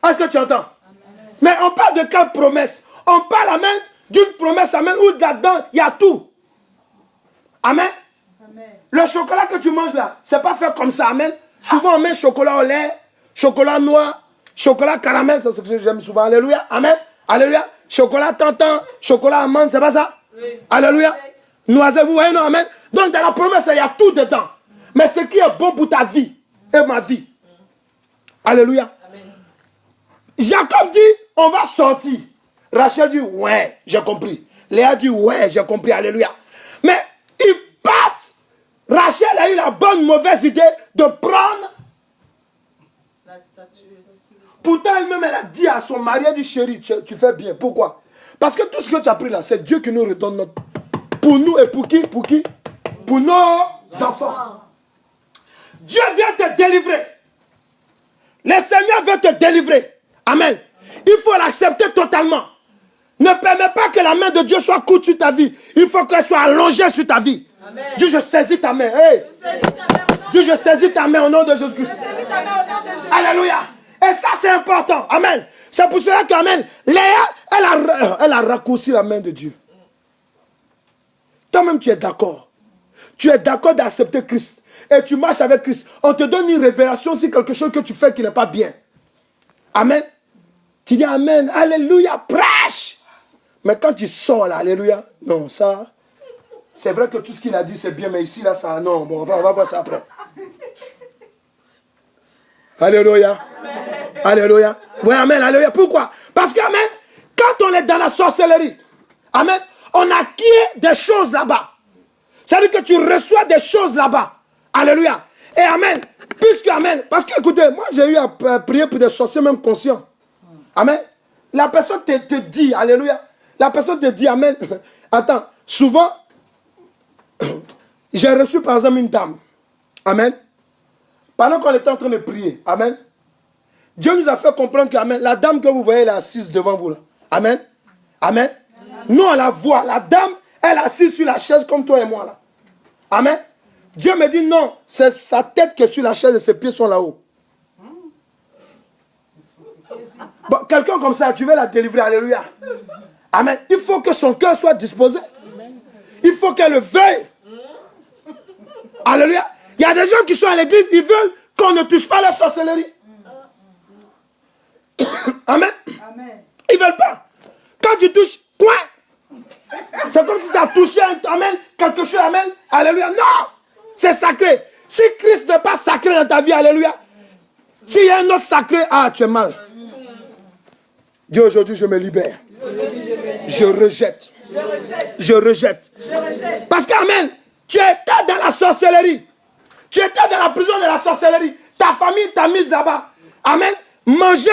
Est-ce que tu entends? Amen. Mais on parle de quelle promesse? On parle, amen, d'une promesse, amen, où là-dedans, il y a tout. Amen. Amen. Le chocolat que tu manges là, c'est pas fait comme ça, amen. Souvent on met chocolat au lait, chocolat noir, chocolat caramel, c'est ce que j'aime souvent. Alléluia. Amen. Alléluia. Chocolat tantan, chocolat amande, c'est pas ça? Oui. Alléluia. Noisette, vous voyez, non, amen. Donc dans la promesse, il y a tout dedans. Mais ce qui est bon pour ta vie et ma vie. Alléluia. Amen. Jacob dit, on va sortir. Rachel dit, ouais, j'ai compris. Léa dit, ouais, j'ai compris. Alléluia. Mais ils partent. Rachel a eu la bonne, mauvaise idée de prendre la statue. Pourtant, elle-même, elle a dit à son mari, elle dit, chérie, tu fais bien. Pourquoi? Parce que tout ce que tu as pris là, c'est Dieu qui nous redonne notre... Pour nous et pour qui? Pour qui? Pour nos enfants. Dieu vient te délivrer. Le Seigneur veut te délivrer. Amen. Il faut l'accepter totalement. Ne permets pas que la main de Dieu soit courte sur ta vie. Il faut qu'elle soit allongée sur ta vie. Amen. Dieu, je saisis ta main. Hey. Je saisis ta main. Dis, je saisis ta main au nom de Jésus-Christ. Alléluia. Et ça, c'est important. Amen. C'est pour cela qu'Amen, Léa, elle a raccourci la main de Dieu. Toi-même, tu es d'accord. Tu es d'accord d'accepter Christ. Et tu marches avec Christ. On te donne une révélation sur quelque chose que tu fais qui n'est pas bien. Amen. Tu dis Amen. Alléluia. Prêche. Mais quand tu sors là, Alléluia. Non, ça. C'est vrai que tout ce qu'il a dit, c'est bien. Mais ici, là, ça. Non, bon, on va voir ça après. Alléluia. Amen. Alléluia. Oui, Amen. Alléluia. Pourquoi? Parce que, Amen, quand on est dans la sorcellerie, Amen, on acquiert des choses là-bas. C'est-à-dire que tu reçois des choses là-bas. Alléluia. Et Amen. Puisque Amen. Parce que écoutez, moi j'ai eu à prier pour des sorciers même conscients. Amen. La personne te dit, Alléluia. La personne te dit, Amen. Attends, souvent, j'ai reçu par exemple une dame. Amen. Pendant qu'on était en train de prier. Amen. Dieu nous a fait comprendre que, Amen, la dame que vous voyez, elle est assise devant vous là. Amen. Amen. Nous on la voit. La dame, elle est assise sur la chaise comme toi et moi là. Amen. Dieu me dit non, c'est sa tête qui est sur la chaise et ses pieds sont là-haut. Bon, quelqu'un comme ça, tu veux la délivrer, alléluia. Amen. Il faut que son cœur soit disposé. Il faut qu'elle le veuille. Alléluia. Il y a des gens qui sont à l'église, ils veulent qu'on ne touche pas la sorcellerie. Amen. Ils ne veulent pas. Quand tu touches, quoi? C'est comme si tu as touché amen, quelque chose, amen. Alléluia. Non! C'est sacré. Si Christ n'est pas sacré dans ta vie, alléluia. S'il y a un autre sacré, ah, tu es mal. Dieu, aujourd'hui, je me libère. Je rejette. Je rejette. Parce qu'amen, tu étais dans la sorcellerie. Tu étais dans la prison de la sorcellerie. Ta famille t'a mise là-bas. Amen. Manger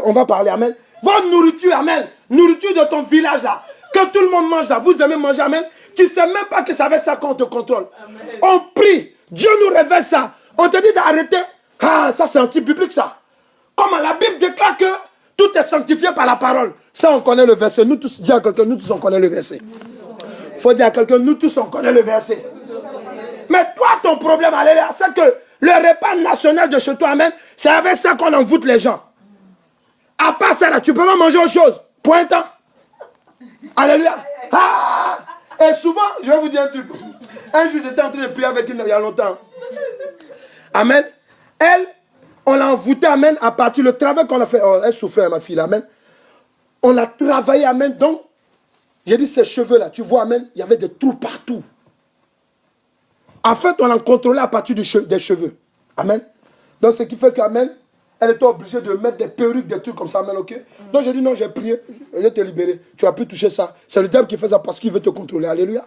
on va parler, amen. Votre nourriture, amen. Nourriture de ton village là. Que tout le monde mange là. Vous aimez manger, amen. Tu ne sais même pas que c'est avec ça qu'on te contrôle. Amen. On prie. Dieu nous révèle ça. On te dit d'arrêter. Ah, ça c'est anti-biblique ça. Comme la Bible déclare que tout est sanctifié par la parole. Ça, on connaît le verset. Nous tous, dis à quelqu'un, nous tous, on connaît le verset. Il faut dire à quelqu'un, nous tous, on connaît le verset. Mais toi, ton problème, alléluia, c'est que le repas national de chez toi, amen, c'est avec ça qu'on envoûte les gens. À part ça, là, tu peux pas manger autre chose. Point temps. Alléluia. Ah! Et souvent, je vais vous dire un truc. Un jour, j'étais en train de prier avec elle il y a longtemps. Amen. Elle, on l'a envoûtée, amen, à partir du travail qu'on a fait. Oh, elle souffrait, ma fille, amen. On l'a travaillé, amen. Donc, j'ai dit, ces cheveux-là, tu vois, amen, il y avait des trous partout. En fait, on l'a contrôlé à partir des cheveux. Amen. Donc, ce qui fait qu'amen, elle était obligée de mettre des perruques, des trucs comme ça, amen, ok. Donc, j'ai dit, non, j'ai prié, je vais te libérer. Tu vas plus toucher ça. C'est le diable qui fait ça parce qu'il veut te contrôler. Alléluia.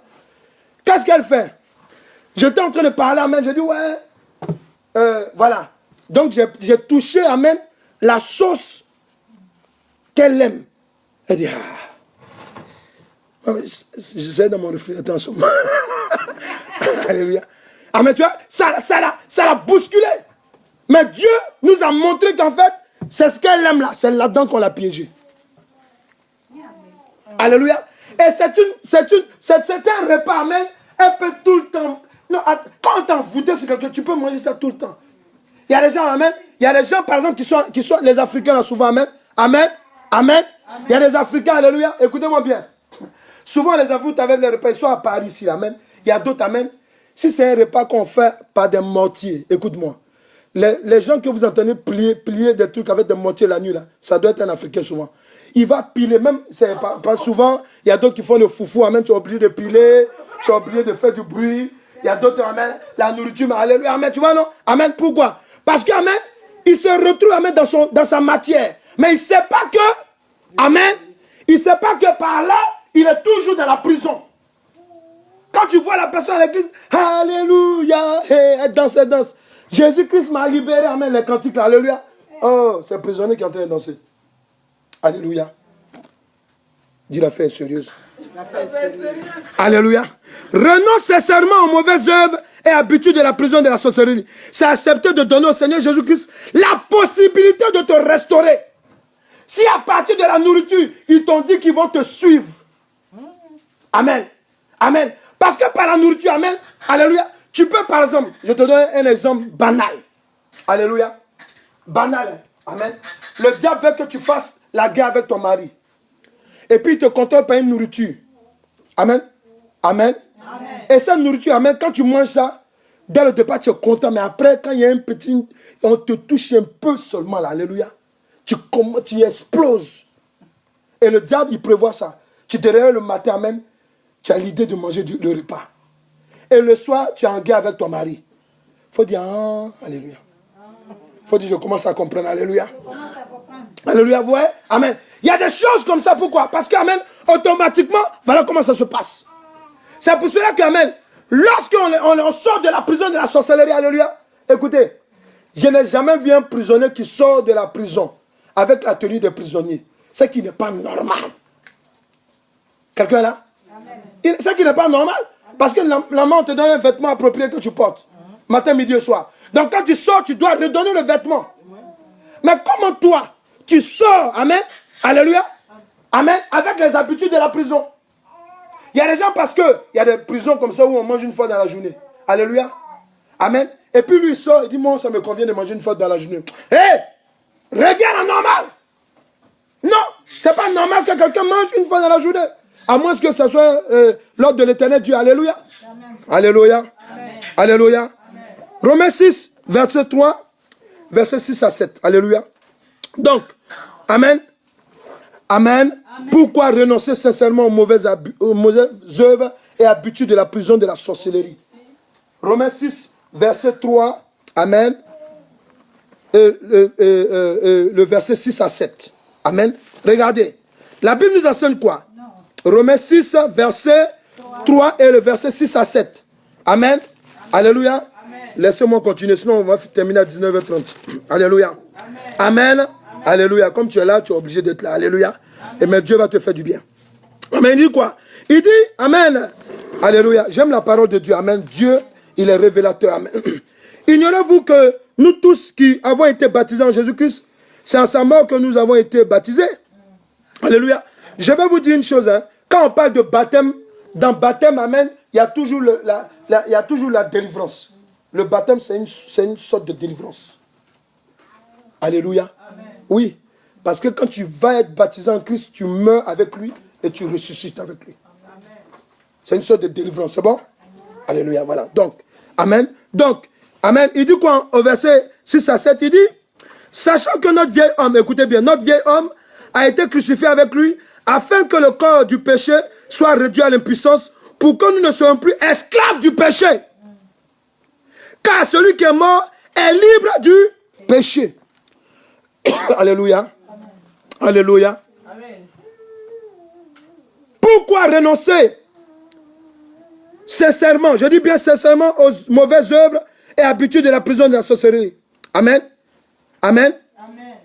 Qu'est-ce qu'elle fait? J'étais en train de parler, amen. J'ai dit, ouais, voilà. Donc, j'ai touché, amen, la sauce qu'elle aime. Elle dit, ah. J'essaie dans mon reflet, attention. Alléluia. Amen, tu vois, ça l'a bousculé. Mais Dieu nous a montré qu'en fait, c'est ce qu'elle aime là. C'est là-dedans qu'on l'a piégé. Alléluia. Et c'est un repas, amen. Elle peut tout le temps. Non, quand t'es envoûté sur quelqu'un, tu peux manger ça tout le temps. Il y a des gens, amen. Il y a des gens, par exemple, qui sont les Africains là, souvent, amen. Amen. Amen. Il y a des Africains, alléluia. Écoutez-moi bien. Souvent, les envoûtes avec les repas, ils sont à Paris ici, amen. Il y a d'autres, amen. Si c'est un repas qu'on fait par des mortiers, écoute-moi. Les gens que vous entendez plier des trucs avec des mortiers la nuit, là, ça doit être un Africain souvent. Il va piler, même, c'est pas souvent, il y a d'autres qui font le foufou, amen, tu es obligé de piler, tu es obligé de faire du bruit. Il y a d'autres, amen, la nourriture, alléluia, amen, tu vois, non? Amen, pourquoi? Parce que, amen, il se retrouve, amen, dans sa matière. Mais il ne sait pas que, amen, il ne sait pas que par là, il est toujours dans la prison. Quand tu vois la personne à l'église, alléluia, elle danse, elle danse. Jésus-Christ m'a libéré, amen, les cantiques, alléluia. Oh, c'est le prisonnier qui est en train de danser. Alléluia. Dis l'affaire est sérieuse. Alléluia. Renonce sincèrement aux mauvaises œuvres et habitudes de la prison de la sorcellerie. C'est accepter de donner au Seigneur Jésus-Christ la possibilité de te restaurer. Si à partir de la nourriture, ils t'ont dit qu'ils vont te suivre. Amen. Amen. Parce que par la nourriture, amen, alléluia, Tu peux, par exemple, je te donne un exemple banal. Alléluia. Banal. Hein. Amen. Le diable veut que tu fasses la guerre avec ton mari. Et puis il te contrôle par une nourriture. Amen. Amen. Amen. Et cette nourriture, amen, quand tu manges ça, dès le départ, tu es content. Mais après, quand il y a un petit... On te touche un peu seulement, là. Alléluia. Tu exploses. Et le diable, il prévoit ça. Tu te réveilles le matin, amen. Tu as l'idée de manger le repas. Et le soir, tu es en guerre avec ton mari. Il faut dire, alléluia. Il faut dire, je commence à comprendre, alléluia. Alléluia, vous voyez? Amen. Il y a des choses comme ça, pourquoi? Parce que, amen, automatiquement, voilà comment ça se passe. C'est pour cela que, amen, lorsqu'on sort de la prison de la sorcellerie, alléluia, écoutez, je n'ai jamais vu un prisonnier qui sort de la prison avec la tenue des prisonniers. C'est qui n'est pas normal. Quelqu'un là? C'est qui n'est pas normal. Parce que la main te donne un vêtement approprié que tu portes. Matin, midi et soir. Donc quand tu sors, tu dois redonner le vêtement. Mais comment toi, tu sors, amen, alléluia, amen, avec les habitudes de la prison? Il y a des gens parce que, il y a des prisons comme ça où on mange une fois dans la journée. Alléluia, amen. Et puis lui il sort, il dit, moi ça me convient de manger une fois dans la journée. Hé, reviens à la normale. Non, c'est pas normal que quelqu'un mange une fois dans la journée. À moins que ce soit l'ordre de l'éternel Dieu. Alléluia. Amen. Alléluia. Amen. Alléluia. Amen. Romains 6, verset 3, verset 6 à 7. Alléluia. Donc, amen. Amen. Amen. Pourquoi renoncer sincèrement aux mauvaises œuvres et habitudes de la prison de la sorcellerie? Romains 6, verset 3. Amen. Le verset 6 à 7. Amen. Regardez. La Bible nous enseigne quoi? Romains 6, verset 3 et le verset 6 à 7. Amen. Alléluia. Laissez-moi continuer, sinon on va terminer à 19h30. Alléluia. Amen. Amen. Alléluia. Comme tu es là, tu es obligé d'être là. Alléluia. Et mais Dieu va te faire du bien. Amen. Il dit quoi? Il dit, Amen. Alléluia. J'aime la parole de Dieu. Amen. Dieu, il est révélateur. Amen. Ignorez-vous que nous tous qui avons été baptisés en Jésus-Christ, c'est en sa mort que nous avons été baptisés. Alléluia. Je vais vous dire une chose. Hein. Quand on parle de baptême, dans baptême, amen, il y a toujours la délivrance. Le baptême, c'est une sorte de délivrance. Alléluia. Amen. Oui. Parce que quand tu vas être baptisé en Christ, tu meurs avec lui et tu ressuscites avec lui. C'est une sorte de délivrance. C'est bon? Amen. Alléluia. Voilà. Donc, amen. Donc, amen. Il dit quoi au verset 6 à 7? Il dit, sachant que notre vieil homme, écoutez bien, notre vieil homme a été crucifié avec lui, afin que le corps du péché soit réduit à l'impuissance, pour que nous ne soyons plus esclaves du péché. Car celui qui est mort est libre du péché. Alléluia. Amen. Alléluia. Amen. Pourquoi renoncer sincèrement, je dis bien sincèrement, aux mauvaises œuvres et habitudes de la prison de la sorcellerie? Amen. Amen. Amen.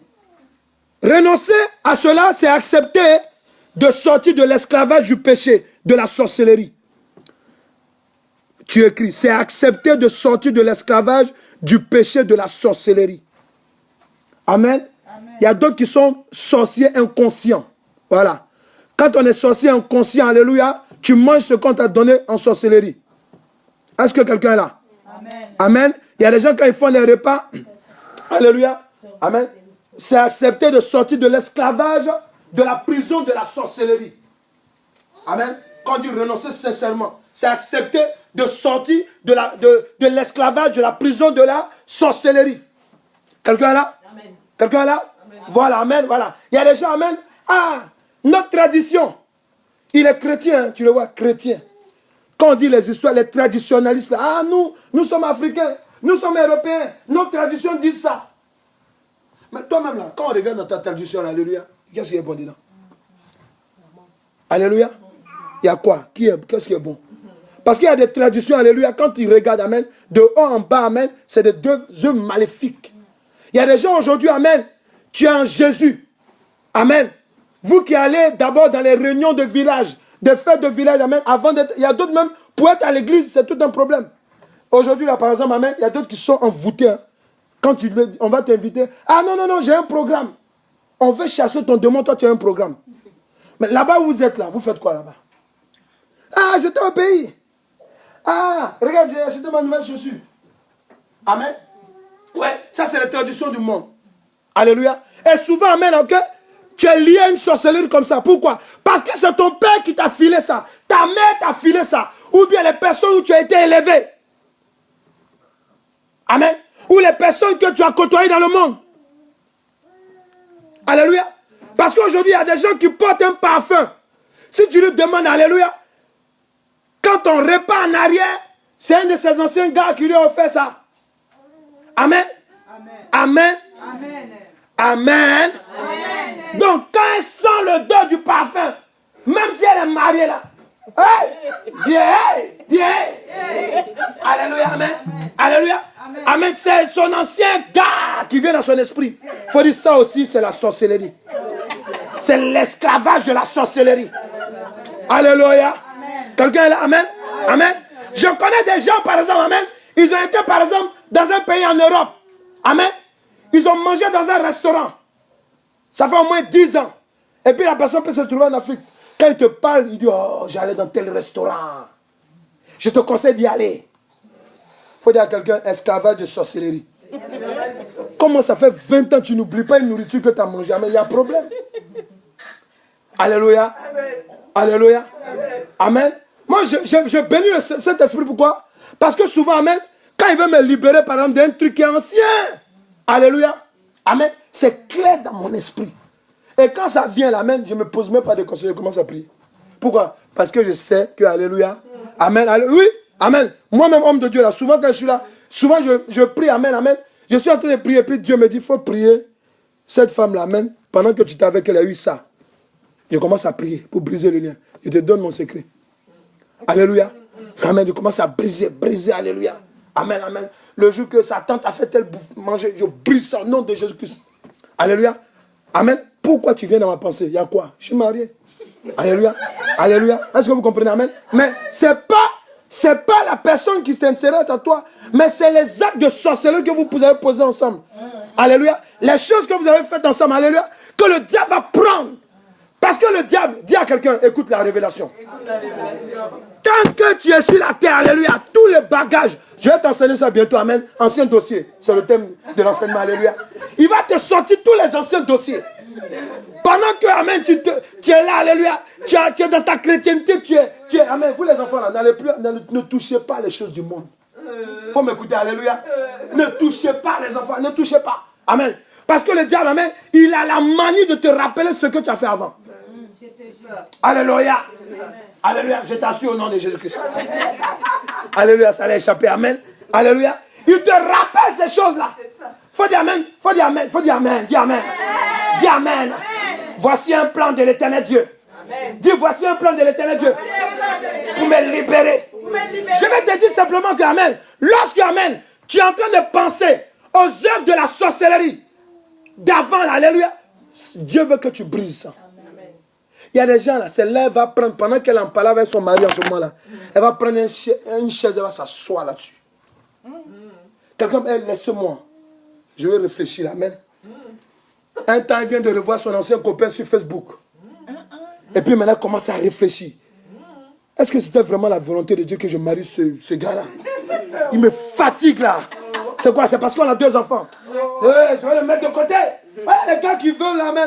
Renoncer à cela, c'est accepter de sortir de l'esclavage du péché, de la sorcellerie. Tu écris, c'est accepter de sortir de l'esclavage du péché, de la sorcellerie. Amen. Amen. Il y a d'autres qui sont sorciers inconscients. Voilà. Quand on est sorcier inconscient, alléluia, tu manges ce qu'on t'a donné en sorcellerie. Est-ce que quelqu'un est là? Amen. Amen. Il y a des gens quand ils font des repas, alléluia, amen, c'est accepter de sortir de l'esclavage, de la prison de la sorcellerie. Amen. Quand on dit renoncer sincèrement, c'est accepter de sortir de l'esclavage, de la prison de la sorcellerie. Quelqu'un est là? Amen. Quelqu'un est là? Amen. Voilà, amen, voilà. Il y a des gens, amen. Ah, notre tradition. Il est chrétien, tu le vois, chrétien. Quand on dit les histoires, les traditionnalistes, là, ah, nous sommes africains, nous sommes européens, nos traditions disent ça. Mais toi-même, là, quand on regarde dans ta tradition, alléluia, qu'est-ce qui est bon dedans? Alléluia. Il y a quoi? Qu'est-ce qui est bon? Parce qu'il y a des traditions, alléluia, quand ils regardent, amen, de haut en bas, amen, c'est des deux œuvres maléfiques. Il y a des gens aujourd'hui, amen, tu es en Jésus. Amen. Vous qui allez d'abord dans les réunions de village, des fêtes de village, amen, avant d'être, il y a d'autres même, pour être à l'église, c'est tout un problème. Aujourd'hui, là, par exemple, amen, il y a d'autres qui sont envoûtés. Hein. Quand on va t'inviter, ah non, j'ai un programme. On veut chasser ton démon, toi tu as un programme. Mais là-bas où vous êtes là, vous faites quoi là-bas? Ah, j'étais au pays. Ah, regarde, j'ai acheté ma nouvelle chaussure. Amen. Ouais, ça c'est la traduction du monde. Alléluia. Et souvent, amen, ok, tu es lié à une sorcellerie comme ça. Pourquoi? Parce que c'est ton père qui t'a filé ça. Ta mère t'a filé ça. Ou bien les personnes où tu as été élevé. Amen. Ou les personnes que tu as côtoyées dans le monde. Alléluia. Parce qu'aujourd'hui, il y a des gens qui portent un parfum. Si tu lui demandes, alléluia, quand ton repas en arrière, c'est un de ces anciens gars qui lui a offert ça. Amen. Amen. Amen. Amen. Amen. Donc, quand elle sent l'odeur du parfum, même si elle est mariée là, alléluia, amen. Alléluia. Amen. C'est son ancien gars qui vient dans son esprit. Il faut dire ça aussi, c'est la sorcellerie. C'est l'esclavage de la sorcellerie. Alléluia. Quelqu'un est là, amen. Amen. Je connais des gens, par exemple, amen. Ils ont été, par exemple, dans un pays en Europe. Amen. Ils ont mangé dans un restaurant. Ça fait au moins 10 ans. Et puis la personne peut se trouver en Afrique. Quand il te parle, il dit, oh, j'allais dans tel restaurant. Je te conseille d'y aller. Il faut dire à quelqu'un, esclavage de sorcellerie. Comment ça fait 20 ans que tu n'oublies pas une nourriture que tu as mangée? Mais il y a un problème. Alléluia. Alléluia. Amen. Moi, je bénis le Saint-Esprit. Pourquoi? Parce que souvent, amen, quand il veut me libérer, par exemple, d'un truc qui est ancien, alléluia, amen, c'est clair dans mon esprit. Et quand ça vient, amen, je ne me pose même pas de conseils, je commence à prier. Pourquoi? Parce que je sais que, alléluia, amen, alléluia, oui, amen. Moi-même, homme de Dieu, là, souvent quand je suis là, souvent je prie, amen, amen. Je suis en train de prier, puis Dieu me dit, il faut prier cette femme-là, amen, pendant que tu étais avec elle, elle a eu ça. Je commence à prier pour briser le lien. Je te donne mon secret. Alléluia. Amen. Je commence à briser, alléluia. Amen, amen. Le jour que sa tante a fait tel manger, je brise ça au nom de Jésus-Christ. Alléluia. Amen. Pourquoi tu viens dans ma pensée? Il y a quoi? Je suis marié. Alléluia. Alléluia. Est-ce que vous comprenez? Amen. Mais c'est pas la personne qui s'intéresse à toi, mais c'est les actes de sorcellerie que vous avez posés ensemble. Alléluia. Les choses que vous avez faites ensemble. Alléluia. Que le diable va prendre. Parce que le diable dit à quelqu'un, écoute la révélation. Tant que tu es sur la terre, alléluia, tous les bagages, je vais t'enseigner ça bientôt, amen, ancien dossier, c'est le thème de l'enseignement, alléluia. Il va te sortir tous les anciens dossiers. Pendant que, amen, tu es là, alléluia, tu es dans ta chrétienté, tu es, amen, vous les enfants là, ne touchez pas les choses du monde. Il faut m'écouter, alléluia. Ne touchez pas les enfants, ne touchez pas, amen. Parce que le diable, amen, il a la manie de te rappeler ce que tu as fait avant. Alléluia. Alléluia. Je t'assure au nom de Jésus-Christ. Alléluia. Ça allait échapper. Amen. Alléluia. Il te rappelle ces choses-là. Faut dire amen. Faut dire amen. Faut dire amen. Dis amen. Dis amen. Voici un plan de l'éternel Dieu. Dis voici un plan de l'éternel Dieu. Pour me libérer. Je vais te dire simplement que amen. Lorsque amen, tu es en train de penser aux œuvres de la sorcellerie d'avant, alléluia, Dieu veut que tu brises ça. Il y a des gens là, celle-là, elle va prendre, pendant qu'elle en parle avec son mari en ce moment là, elle va prendre une chaise, elle va s'asseoir là-dessus. Quelqu'un, laisse-moi. Je vais réfléchir, amen. Un temps, il vient de revoir son ancien copain sur Facebook. Et puis maintenant, elle commence à réfléchir. Est-ce que c'était vraiment la volonté de Dieu que je marie ce gars-là? Il me fatigue là. C'est quoi? C'est parce qu'on a 2 enfants. Je vais le mettre de côté. Voilà les gars qui veulent la main.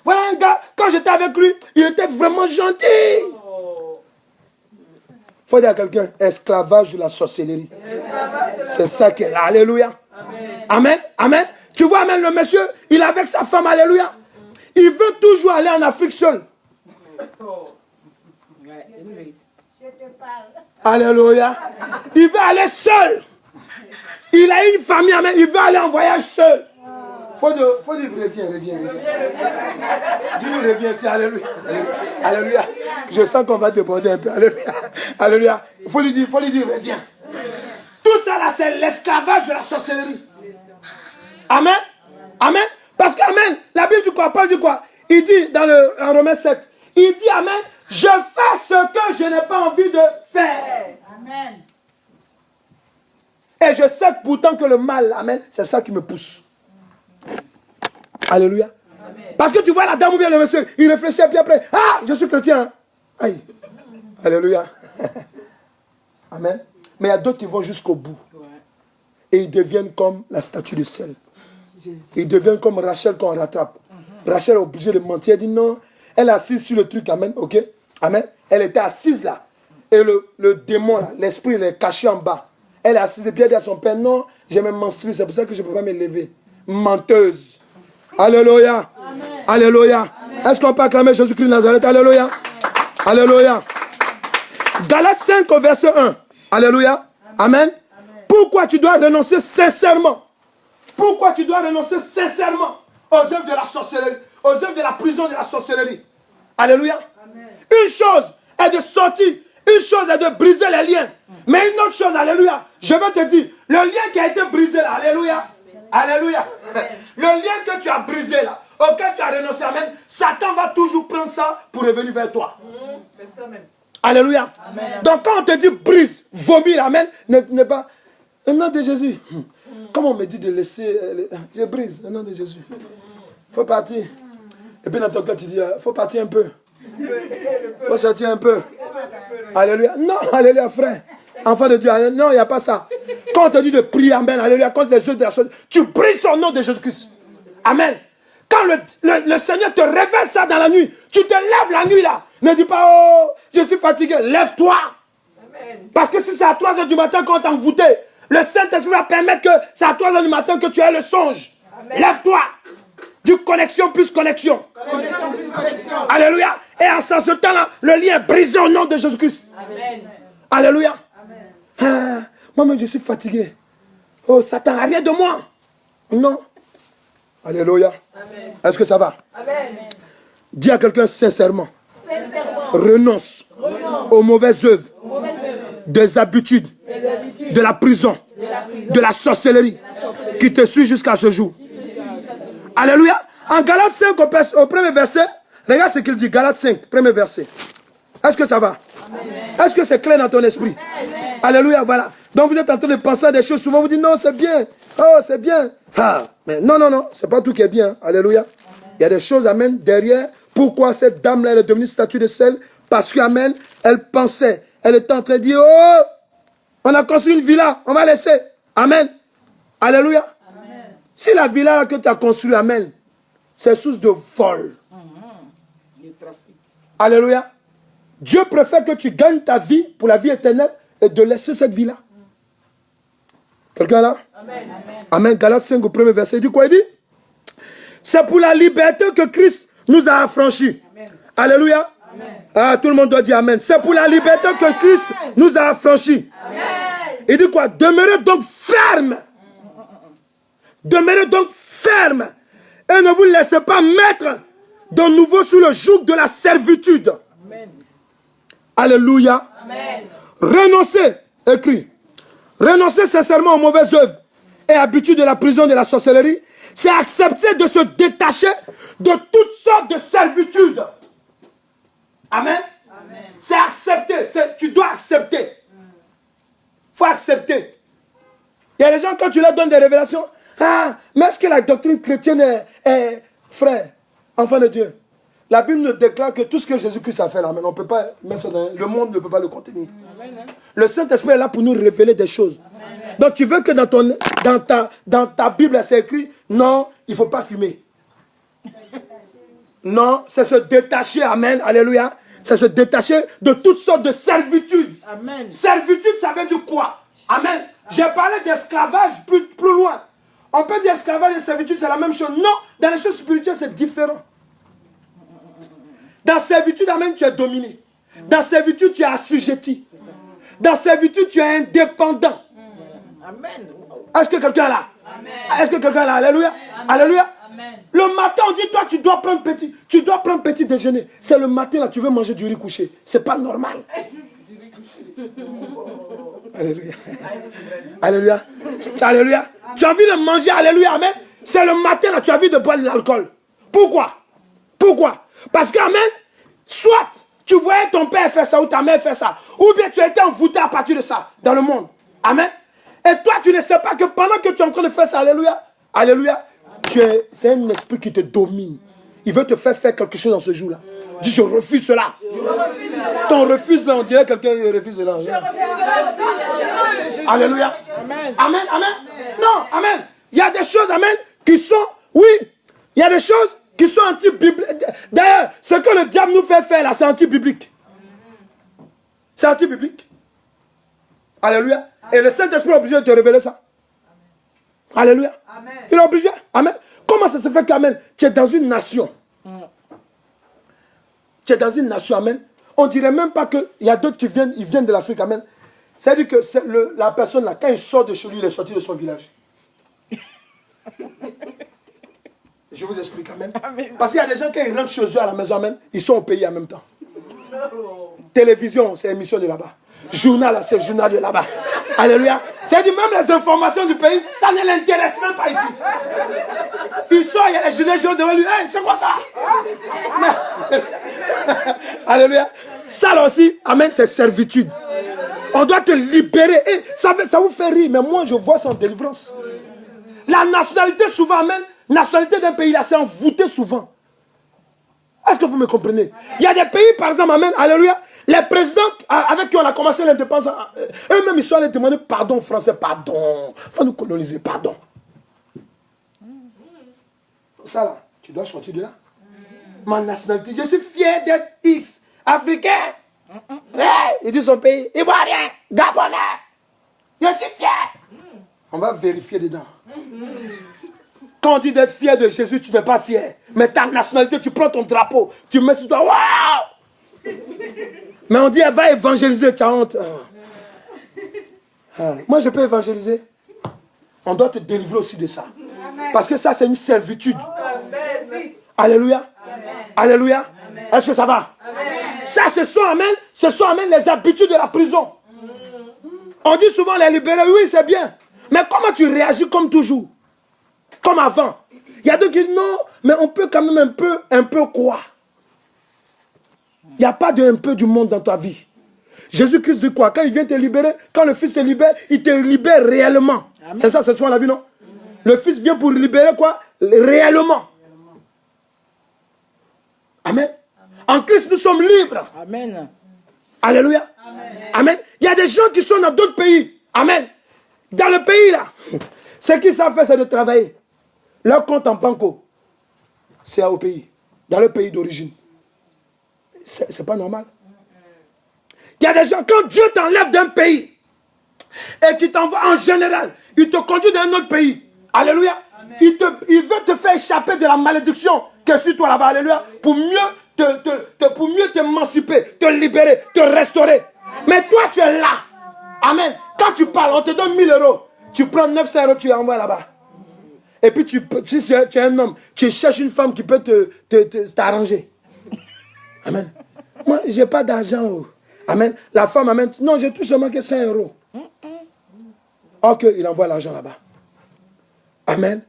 Voilà un gars, quand j'étais avec lui, il était vraiment gentil. Il faut dire à quelqu'un, esclavage de la sorcellerie. C'est ça qui est là. Alléluia. Amen. Amen. Tu vois, amen, le monsieur, il est avec sa femme. Alléluia. Il veut toujours aller en Afrique seul. Alléluia. Il veut aller seul. Il a une famille, amen. Il veut aller en voyage seul. Faut dire, reviens. Dis-lui, reviens ici, alléluia. Alléluia. Je sens qu'on va déborder un peu. Alléluia. Alléluia. Il faut lui dire, reviens. Tout ça là, c'est l'esclavage de la sorcellerie. Amen. Amen. Parce que, amen, la Bible du quoi, parle du quoi? Il dit en Romains 7, il dit, amen, je fais ce que je n'ai pas envie de faire. Amen. Et je sais pourtant que le mal, amen, c'est ça qui me pousse. Alléluia. Amen. Parce que tu vois la dame ou bien le monsieur, il réfléchit et puis après, ah, je suis chrétien. Aïe. Alléluia. Amen. Mais il y a d'autres qui vont jusqu'au bout. Et ils deviennent comme la statue de sel. Ils deviennent comme Rachel qu'on rattrape. Rachel est obligée de mentir. Elle dit non. Elle est assise sur le truc. Amen. Ok. Amen. Elle était assise là. Et le démon, là, l'esprit, il est caché en bas. Elle est assise et puis elle dit à son père, non, j'ai même menstrué. C'est pour ça que je ne peux pas me lever. Menteuse. Alléluia. Amen. Alléluia. Est-ce qu'on peut acclamer Jésus-Christ de Nazareth? Alléluia. Alléluia. Galates 5 au verset 1. Alléluia. Amen. Pourquoi tu dois renoncer sincèrement? Pourquoi tu dois renoncer sincèrement aux œuvres de la sorcellerie, aux œuvres de la prison de la sorcellerie? Alléluia. Amen. Une chose est de sortir, une chose est de briser les liens. Mais une autre chose, alléluia, je vais te dire, le lien qui a été brisé là, alléluia, alléluia, le lien que tu as brisé là, auquel tu as renoncé, amen, Satan va toujours prendre ça pour revenir vers toi. C'est ça même. Alléluia. Amen. Donc quand on te dit brise, vomir, amen, n'est pas, au nom de Jésus. Comment on me dit de laisser, je brise, au nom de Jésus. Il faut partir. Et puis dans ton cœur, tu dis, il faut partir un peu. Il faut sortir un peu. Alléluia. Non, alléluia, frère. Enfant de Dieu, non, il n'y a pas ça. Quand on te dit de prier, amen, alléluia, contre les œuvres de la sorcellerie, tu brises au nom de Jésus-Christ. Amen. Quand le Seigneur te révèle ça dans la nuit, tu te lèves la nuit là. Ne dis pas, oh, je suis fatigué. Lève-toi. Parce que si c'est à 3 h du matin qu'on t'a envoûté, le Saint-Esprit va permettre que c'est à 3 h du matin que tu aies le songe. Lève-toi. Du connexion plus connexion. Connexion plus connexion. Alléluia. Et en ce temps-là, le lien est brisé au nom de Jésus-Christ. Amen. Alléluia. Ah, moi-même, je suis fatigué. Oh, Satan, arrière de moi. Non. Alléluia. Est-ce que ça va? Amen. Dis à quelqu'un sincèrement. Renonce aux mauvaises œuvres, des habitudes, de la prison, de la sorcellerie qui te suit jusqu'à ce jour. Alléluia. En Galates 5 au premier verset, regarde ce qu'il dit. Galates 5, premier verset. Est-ce que ça va? Est-ce que c'est clair dans ton esprit? Amen. Alléluia, voilà. Donc vous êtes en train de penser à des choses. Souvent vous dites non, c'est bien. Oh, c'est bien. Ah, mais non, non, non. C'est pas tout qui est bien. Alléluia. Amen. Il y a des choses, amen, derrière. Pourquoi cette dame-là, elle est devenue statue de sel? Parce que, amen, elle pensait. Elle était en train de dire, oh, on a construit une villa. On va laisser. Amen. Alléluia. Amen. Si la villa que tu as construite, amen, c'est source de vol. Alléluia. Dieu préfère que tu gagnes ta vie pour la vie éternelle et de laisser cette vie-là. Quelqu'un là? Amen. Amen. Galates 5 au premier verset. Il dit quoi? Il dit? C'est pour la liberté que Christ nous a affranchis. Amen. Alléluia. Amen. Ah, tout le monde doit dire Amen. C'est pour la liberté que Christ nous a affranchis. Amen. Il dit quoi? Demeurez donc ferme. Demeurez donc ferme. Et ne vous laissez pas mettre de nouveau sous le joug de la servitude. Amen. Alléluia. Amen. Renoncez, écrit. Renoncez sincèrement aux mauvaises œuvres et habitudes de la prison de la sorcellerie. C'est accepter de se détacher de toutes sortes de servitudes. Amen. Amen. C'est accepter. Tu dois accepter. Il faut accepter. Il y a des gens, quand tu leur donnes des révélations, ah, mais est-ce que la doctrine chrétienne est frère, enfant de Dieu? La Bible nous déclare que tout ce que Jésus-Christ a fait là, on peut pas mettre ça dans, le monde ne peut pas le contenir. Amen. Le Saint-Esprit est là pour nous révéler des choses. Amen. Donc tu veux que dans ta Bible, c'est écrit, non, il ne faut pas fumer. Non, c'est se détacher, amen, alléluia. C'est se détacher de toutes sortes de servitudes. Amen. Servitude, ça veut dire quoi? Amen. J'ai parlé d'esclavage plus loin. On peut dire esclavage et servitude, c'est la même chose. Non, dans les choses spirituelles, c'est différent. Dans servitude, amen, tu es dominé. Dans servitude, tu es assujetti. Dans servitude, tu es indépendant. Amen. Est-ce que quelqu'un est là? Amen. Est-ce que quelqu'un est là? Alléluia. Amen. Alléluia. Amen. Le matin, on dit, toi, tu dois prendre petit déjeuner. C'est le matin, là, tu veux manger du riz couché. C'est pas normal. Alléluia. Alléluia. Alléluia. Tu as envie de manger, alléluia, amen. C'est le matin, là, tu as envie de boire de l'alcool. Pourquoi? Pourquoi? Parce que, amen, soit tu voyais ton père faire ça ou ta mère faire ça, ou bien tu as été envoûté à partir de ça dans le monde. Amen. Et toi, tu ne sais pas que pendant que tu es en train de faire ça, alléluia, alléluia, c'est un esprit qui te domine. Il veut te faire quelque chose dans ce jour-là. Dis, je refuse cela. Je refuse cela. Ton refuse là, on dirait quelqu'un refuse là. Alléluia. Amen. Amen, amen. Non, amen. Il y a des choses, amen, qui sont, oui, il y a des choses qui sont anti-bibliques. D'ailleurs, ce que le diable nous fait faire là, c'est anti-biblique. C'est anti-biblique. Alléluia. Et le Saint-Esprit est obligé de te révéler ça. Alléluia. Amen. Il est obligé. Amen. Comment ça se fait qu'amen, tu es dans une nation. Tu es dans une nation, amen. On dirait même pas qu'il y a d'autres qui viennent, ils viennent de l'Afrique, amen. C'est-à-dire que la personne là, quand il sort de chez lui, il est sorti de son village. Je vous explique, amen. Parce qu'il y a des gens, quand ils rentrent chez eux à la maison, amen, ils sont au pays en même temps. Télévision, c'est émission de là-bas. Journal, c'est journal de là-bas. Alléluia. C'est-à-dire même les informations du pays, ça ne l'intéresse même pas ici. Il sort, il y a les gilets jaunes devant lui. Hey, c'est quoi ça? Alléluia. Ça là aussi, amen, c'est servitude. On doit te libérer. Et ça vous fait rire, mais moi je vois ça en délivrance. La nationalité souvent, amen, nationalité d'un pays là, c'est envoûté souvent. Est-ce que vous me comprenez? Il y a des pays, par exemple, amen, alléluia, les présidents avec qui on a commencé l'indépendance, eux-mêmes ils sont allés demander pardon aux Français, pardon, il faut nous coloniser, pardon. Ça là, tu dois sortir de là. Ma nationalité, je suis fier d'être X, africain. Il dit son pays, ivoirien, gabonais. Je suis fier. On va vérifier dedans. Quand on dit d'être fier de Jésus, tu n'es pas fier. Mais ta nationalité, tu prends ton drapeau, tu mets sur toi, waouh! Mais on dit, elle va évangéliser, tu as honte. Moi, je peux évangéliser. On doit te délivrer aussi de ça. Parce que ça, c'est une servitude. Alléluia. Alléluia. Est-ce que ça va? Ça, ce sont, amen, les habitudes de la prison. On dit souvent les libérer, oui, c'est bien. Mais comment tu réagis comme toujours? Comme avant. Il y a d'autres qui disent non, mais on peut quand même un peu quoi? Il n'y a pas de un peu du monde dans ta vie. Jésus-Christ dit quoi? Quand il vient te libérer, quand le Fils te libère, il te libère réellement. C'est ça, c'est ce qu'on a vu, non? Le Fils vient pour libérer quoi? Réellement. Amen. En Christ, nous sommes libres. Amen. Alléluia. Amen. Amen. Il y a des gens qui sont dans d'autres pays. Amen. Dans le pays là, ce qu'ils savent faire, c'est de travailler. Leur compte en banco, c'est au pays. Dans le pays d'origine. C'est pas normal. Il y a des gens, quand Dieu t'enlève d'un pays et qu'il t'envoie en général, il te conduit dans un autre pays. Alléluia. Il veut te faire échapper de la malédiction que est sur toi là-bas. Alléluia. Pour mieux t'émanciper, te libérer, te restaurer. Mais toi, tu es là. Amen. Quand tu parles, on te donne 1000 euros. Tu prends 900 euros, tu envoies là-bas. Et puis, si tu es un homme, tu cherches une femme qui peut t'arranger. Amen. Moi, je n'ai pas d'argent. Oh. Amen. La femme, amen. Non, je touche seulement que 5 euros. Ok, il envoie l'argent là-bas. Amen.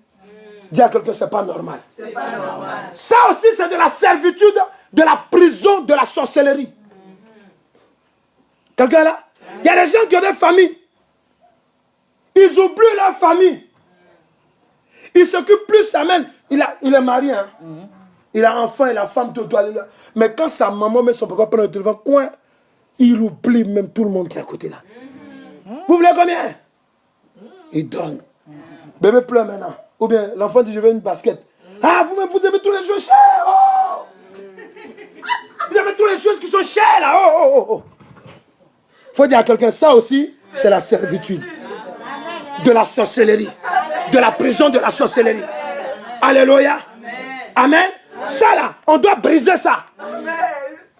Dis à quelqu'un, c'est pas normal. C'est pas normal. Ça aussi, c'est de la servitude, de la prison, de la sorcellerie. Quelqu'un là? Il y a des gens qui ont des familles. Ils oublient leur famille. Ils s'occupent plus, amen. Il est marié, hein. Il a un enfant et la femme tout doit aller là. Mais quand sa maman met son papa prendre le téléphone, coin, il oublie même tout le monde qui est à côté là. Vous voulez combien? Il donne. Bébé pleure maintenant. Ou bien l'enfant dit je veux une basket. Ah, vous aimez tous les choses chères. Oh. Vous aimez toutes les choses qui sont chères là. Oh. Faut dire à quelqu'un, ça aussi, c'est la servitude. De la sorcellerie. De la prison de la sorcellerie. Alléluia. Amen. Ça là, on doit briser ça.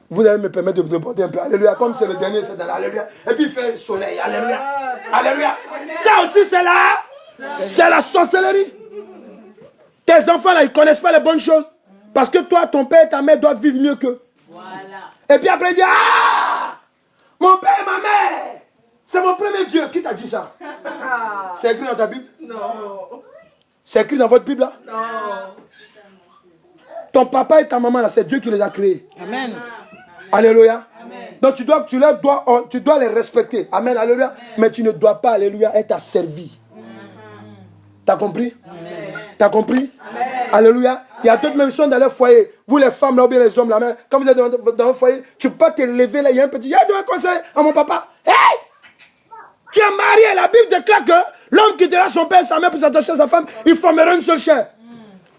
Vous allez me permettre de porter un peu. Alléluia. Comme c'est le dernier, c'est dans l'Alléluia. Et puis il fait soleil. Alléluia. Alléluia. Ça aussi, c'est la sorcellerie. Tes enfants là, ils ne connaissent pas les bonnes choses. Parce que toi, ton père et ta mère doivent vivre mieux qu'eux. Voilà. Et puis après, il dit, ah, mon père et ma mère, c'est mon premier Dieu. Qui t'a dit ça? C'est écrit dans ta Bible? Non. C'est écrit dans votre Bible là? Non. Ton papa et ta maman là, c'est Dieu qui les a créés. Amen. Alléluia. Amen. Donc tu dois les respecter. Amen. Alléluia. Amen. Mais tu ne dois pas, alléluia, être asservi. T'as compris? T'as compris? Amen. Alléluia. Il y a d'autres même qui sont dans leur foyer. Vous les femmes là ou bien les hommes là, mais quand vous êtes dans un foyer, tu peux pas te lever là, il y a un petit, il y a un conseil à mon papa. Hey! Tu es marié, la Bible déclare que l'homme quittera son père et sa mère pour s'attacher à sa femme, il formera une seule chair.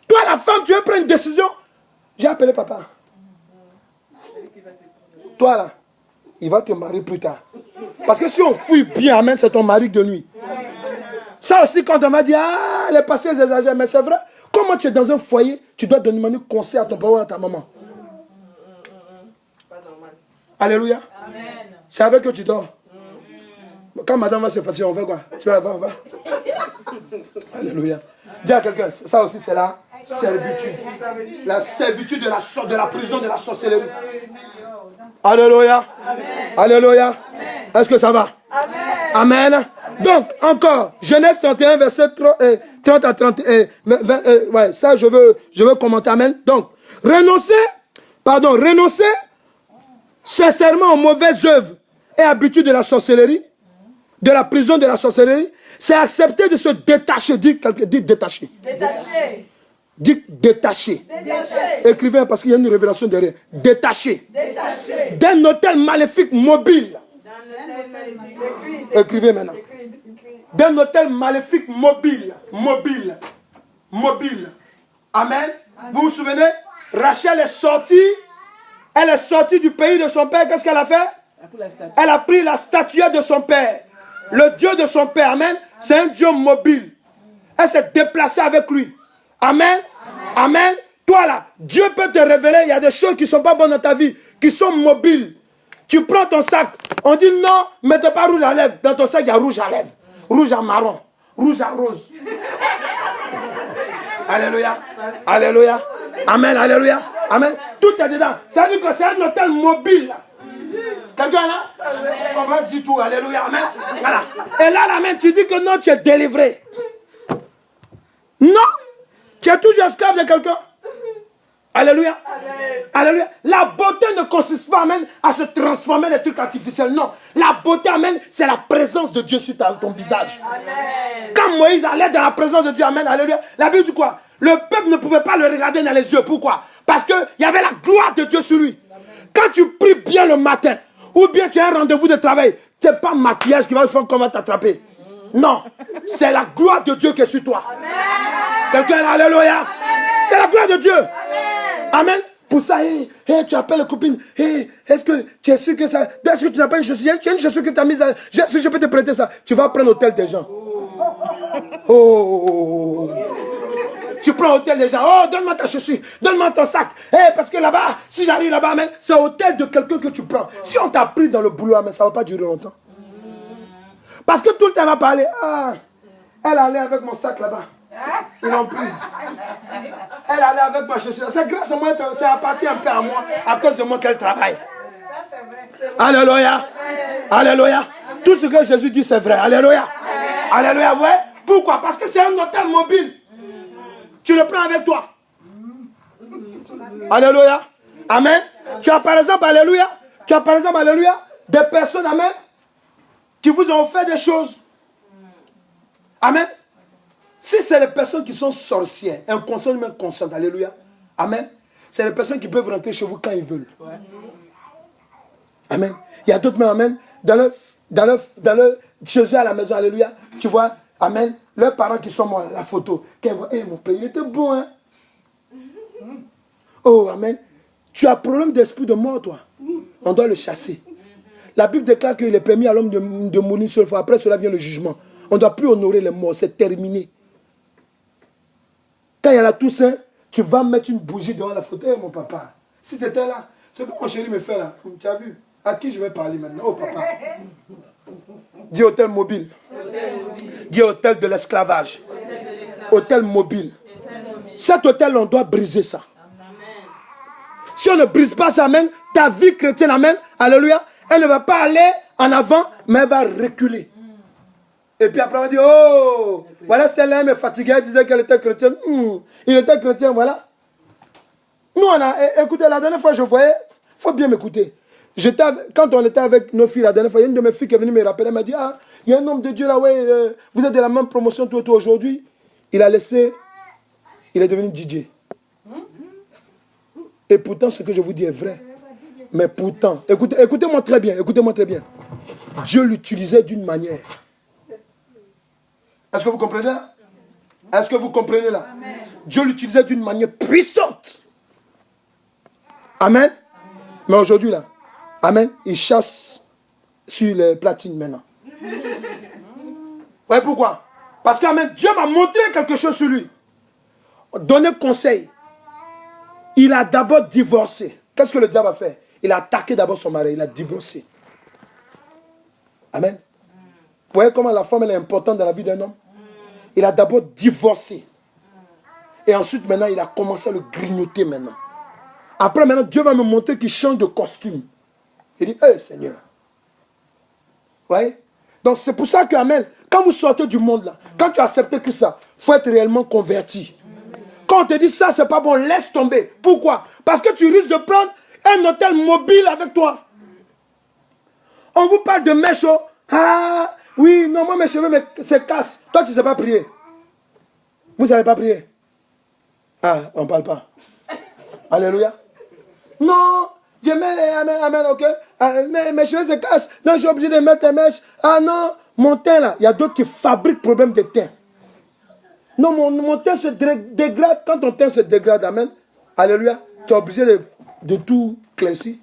Toi la femme, tu veux prendre une décision. J'ai appelé papa. Toi là, il va te marier plus tard. Parce que si on fouille bien, amen, c'est ton mari de nuit. Ça aussi, quand on m'a dit, ah, les pasteurs exagèrent, mais c'est vrai. Comment tu es dans un foyer, tu dois demander conseil à ton papa ou à ta maman. Alléluia. C'est avec que tu dors. Quand madame va se fatiguer, on fait quoi? Tu vas, va. Alléluia. Dis à quelqu'un, ça aussi c'est la servitude. La servitude de la prison de la sorcellerie. Alléluia. Alléluia. Est-ce que ça va? Amen. Donc, encore, Genèse 31, verset 30 à 30. Ouais, ça, je veux commenter. Amen. Donc, renoncer sincèrement aux mauvaises œuvres et habitudes de la sorcellerie, de la prison de la sorcellerie, c'est accepter de se détacher. Dites détacher. Dites détacher. Écrivez parce qu'il y a une révélation derrière. Détacher. D'un hôtel maléfique mobile. Écrivez maintenant. D'un hôtel maléfique mobile. Amen. Vous vous souvenez? Rachel est sortie. Elle est sortie du pays de son père. Qu'est-ce qu'elle a fait? Elle a pris la statuette de son père. Le Dieu de son père. Amen. C'est un Dieu mobile. Elle s'est déplacée avec lui. Amen. Amen. Toi là, Dieu peut te révéler. Il y a des choses qui ne sont pas bonnes dans ta vie, qui sont mobiles. Tu prends ton sac. On dit non, mettez pas rouge à lèvres. Dans ton sac, il y a rouge à lèvres, rouge à marron, rouge à rose. Alléluia. Alléluia. Amen. Alléluia. Amen. Tout est dedans. Ça veut dire que c'est un hôtel mobile. Quelqu'un là? On va dire tout. Alléluia. Amen. Voilà. Et là, amen, tu dis que non, tu es délivré. Non. Tu es toujours esclave de quelqu'un. Alléluia. Alléluia. La beauté ne consiste pas, amen, à se transformer en des trucs artificiels. Non. La beauté, amen, c'est la présence de Dieu sur ton visage. Amen. Quand Moïse allait dans la présence de Dieu, amen, alléluia, la Bible dit quoi? Le peuple ne pouvait pas le regarder dans les yeux. Pourquoi? Parce qu'il y avait la gloire de Dieu sur lui. Quand tu pries bien le matin, ou bien tu as un rendez-vous de travail, ce n'est pas maquillage qui va faire comment t'attraper. Non. C'est la gloire de Dieu qui est sur toi. Quelqu'un là, alléluia. C'est la gloire de Dieu. Amen. Pour ça, tu appelles la copine. Est-ce que tu es sûr que ça... Est-ce que tu n'as pas une chaussure? Tu as une chaussure que tu as mise à... Si je peux te prêter ça, tu vas prendre l'hôtel des gens. Oh. Tu prends l'hôtel des gens. Oh, donne-moi ta chaussure. Donne-moi ton sac. Parce que là-bas, si j'arrive là-bas, c'est l'hôtel de quelqu'un que tu prends. Si on t'a pris dans le boulot, ça ne va pas durer longtemps. Parce que tout le temps, elle va parler. Ah, elle allait avec mon sac là-bas. Ils l'ont prise. Elle allait avec ma chaussure. C'est grâce à moi, ça appartient un peu à moi, à cause de moi qu'elle travaille. Alléluia. Alléluia. Tout ce que Jésus dit, c'est vrai. Alléluia. Alléluia. Ouais. Pourquoi? Parce que c'est un hôtel mobile. Tu le prends avec toi. Alléluia. Amen. Tu as par exemple, alléluia. Tu as par exemple, alléluia, des personnes, amen, qui vous ont fait des choses. Amen. Si c'est les personnes qui sont sorcières, inconscientes, même conscientes, alléluia, amen, c'est les personnes qui peuvent rentrer chez vous quand ils veulent. Amen. Il y a d'autres, mais amen, dans le chez eux à la maison, alléluia, tu vois, amen, leurs parents qui sont morts, la photo, quand ils voient, mon père, il était bon, hein. Oh, amen. Tu as problème d'esprit de mort, toi. On doit le chasser. La Bible déclare qu'il est permis à l'homme de mourir une seule fois. Après cela vient le jugement. On ne doit plus honorer les morts, c'est terminé. Quand il y a la Toussaint, tu vas mettre une bougie devant la photo. Mon papa, si tu étais là, ce que mon chéri me fait là, tu as vu? À qui je vais parler maintenant? Oh papa. Dis hôtel mobile. Dis hôtel de l'esclavage. Hôtel mobile. Cet hôtel, on doit briser ça. Si on ne brise pas ça, amen, ta vie chrétienne, amen, alléluia, elle ne va pas aller en avant, mais elle va reculer. Et puis après, on va dire, oh, voilà, celle-là est fatiguée, elle disait qu'elle était chrétienne. Il était chrétien, voilà. Nous, on a, écoutez, la dernière fois, je voyais, il faut bien m'écouter. Quand on était avec nos filles, la dernière fois, il y a une de mes filles qui est venue me rappeler, elle m'a dit, ah, il y a un homme de Dieu là, ouais, vous êtes de la même promotion, tout aujourd'hui. Il a laissé, il est devenu DJ. Et pourtant, ce que je vous dis est vrai. Mais pourtant, écoutez-moi très bien, écoutez-moi très bien. Dieu l'utilisait d'une manière. Est-ce que vous comprenez là? Est-ce que vous comprenez là? Amen. Dieu l'utilisait d'une manière puissante. Amen. Mais aujourd'hui là, amen, il chasse sur les platines maintenant. Vous voyez pourquoi? Parce que amen, Dieu m'a montré quelque chose sur lui. Donner conseil. Il a d'abord divorcé. Qu'est-ce que le diable a fait? Il a attaqué d'abord son mari, il a divorcé. Amen. Vous voyez comment la femme elle est importante dans la vie d'un homme? Il a d'abord divorcé. Et ensuite maintenant il a commencé à le grignoter maintenant. Après maintenant Dieu va me montrer qu'il change de costume. Il dit, hey Seigneur. Vous voyez? Donc c'est pour ça que, amen, quand vous sortez du monde là, quand tu as accepté que ça, il faut être réellement converti. Quand on te dit ça, c'est pas bon, laisse tomber. Pourquoi? Parce que tu risques de prendre un hôtel mobile avec toi. On vous parle de mèche. Ah, oui, non, moi mes cheveux se cassent. Toi, tu ne sais pas prier. Vous ne savez pas prier? Ah, on ne parle pas. Alléluia. Non, je mets, amen, ok. Mes cheveux se cassent. Non, je suis obligé de mettre des mèches. Ah non, mon teint là. Il y a d'autres qui fabriquent problème de teint. Non, mon teint se dégrade. Quand ton teint se dégrade, amen. Alléluia. Tu es obligé de tout classer.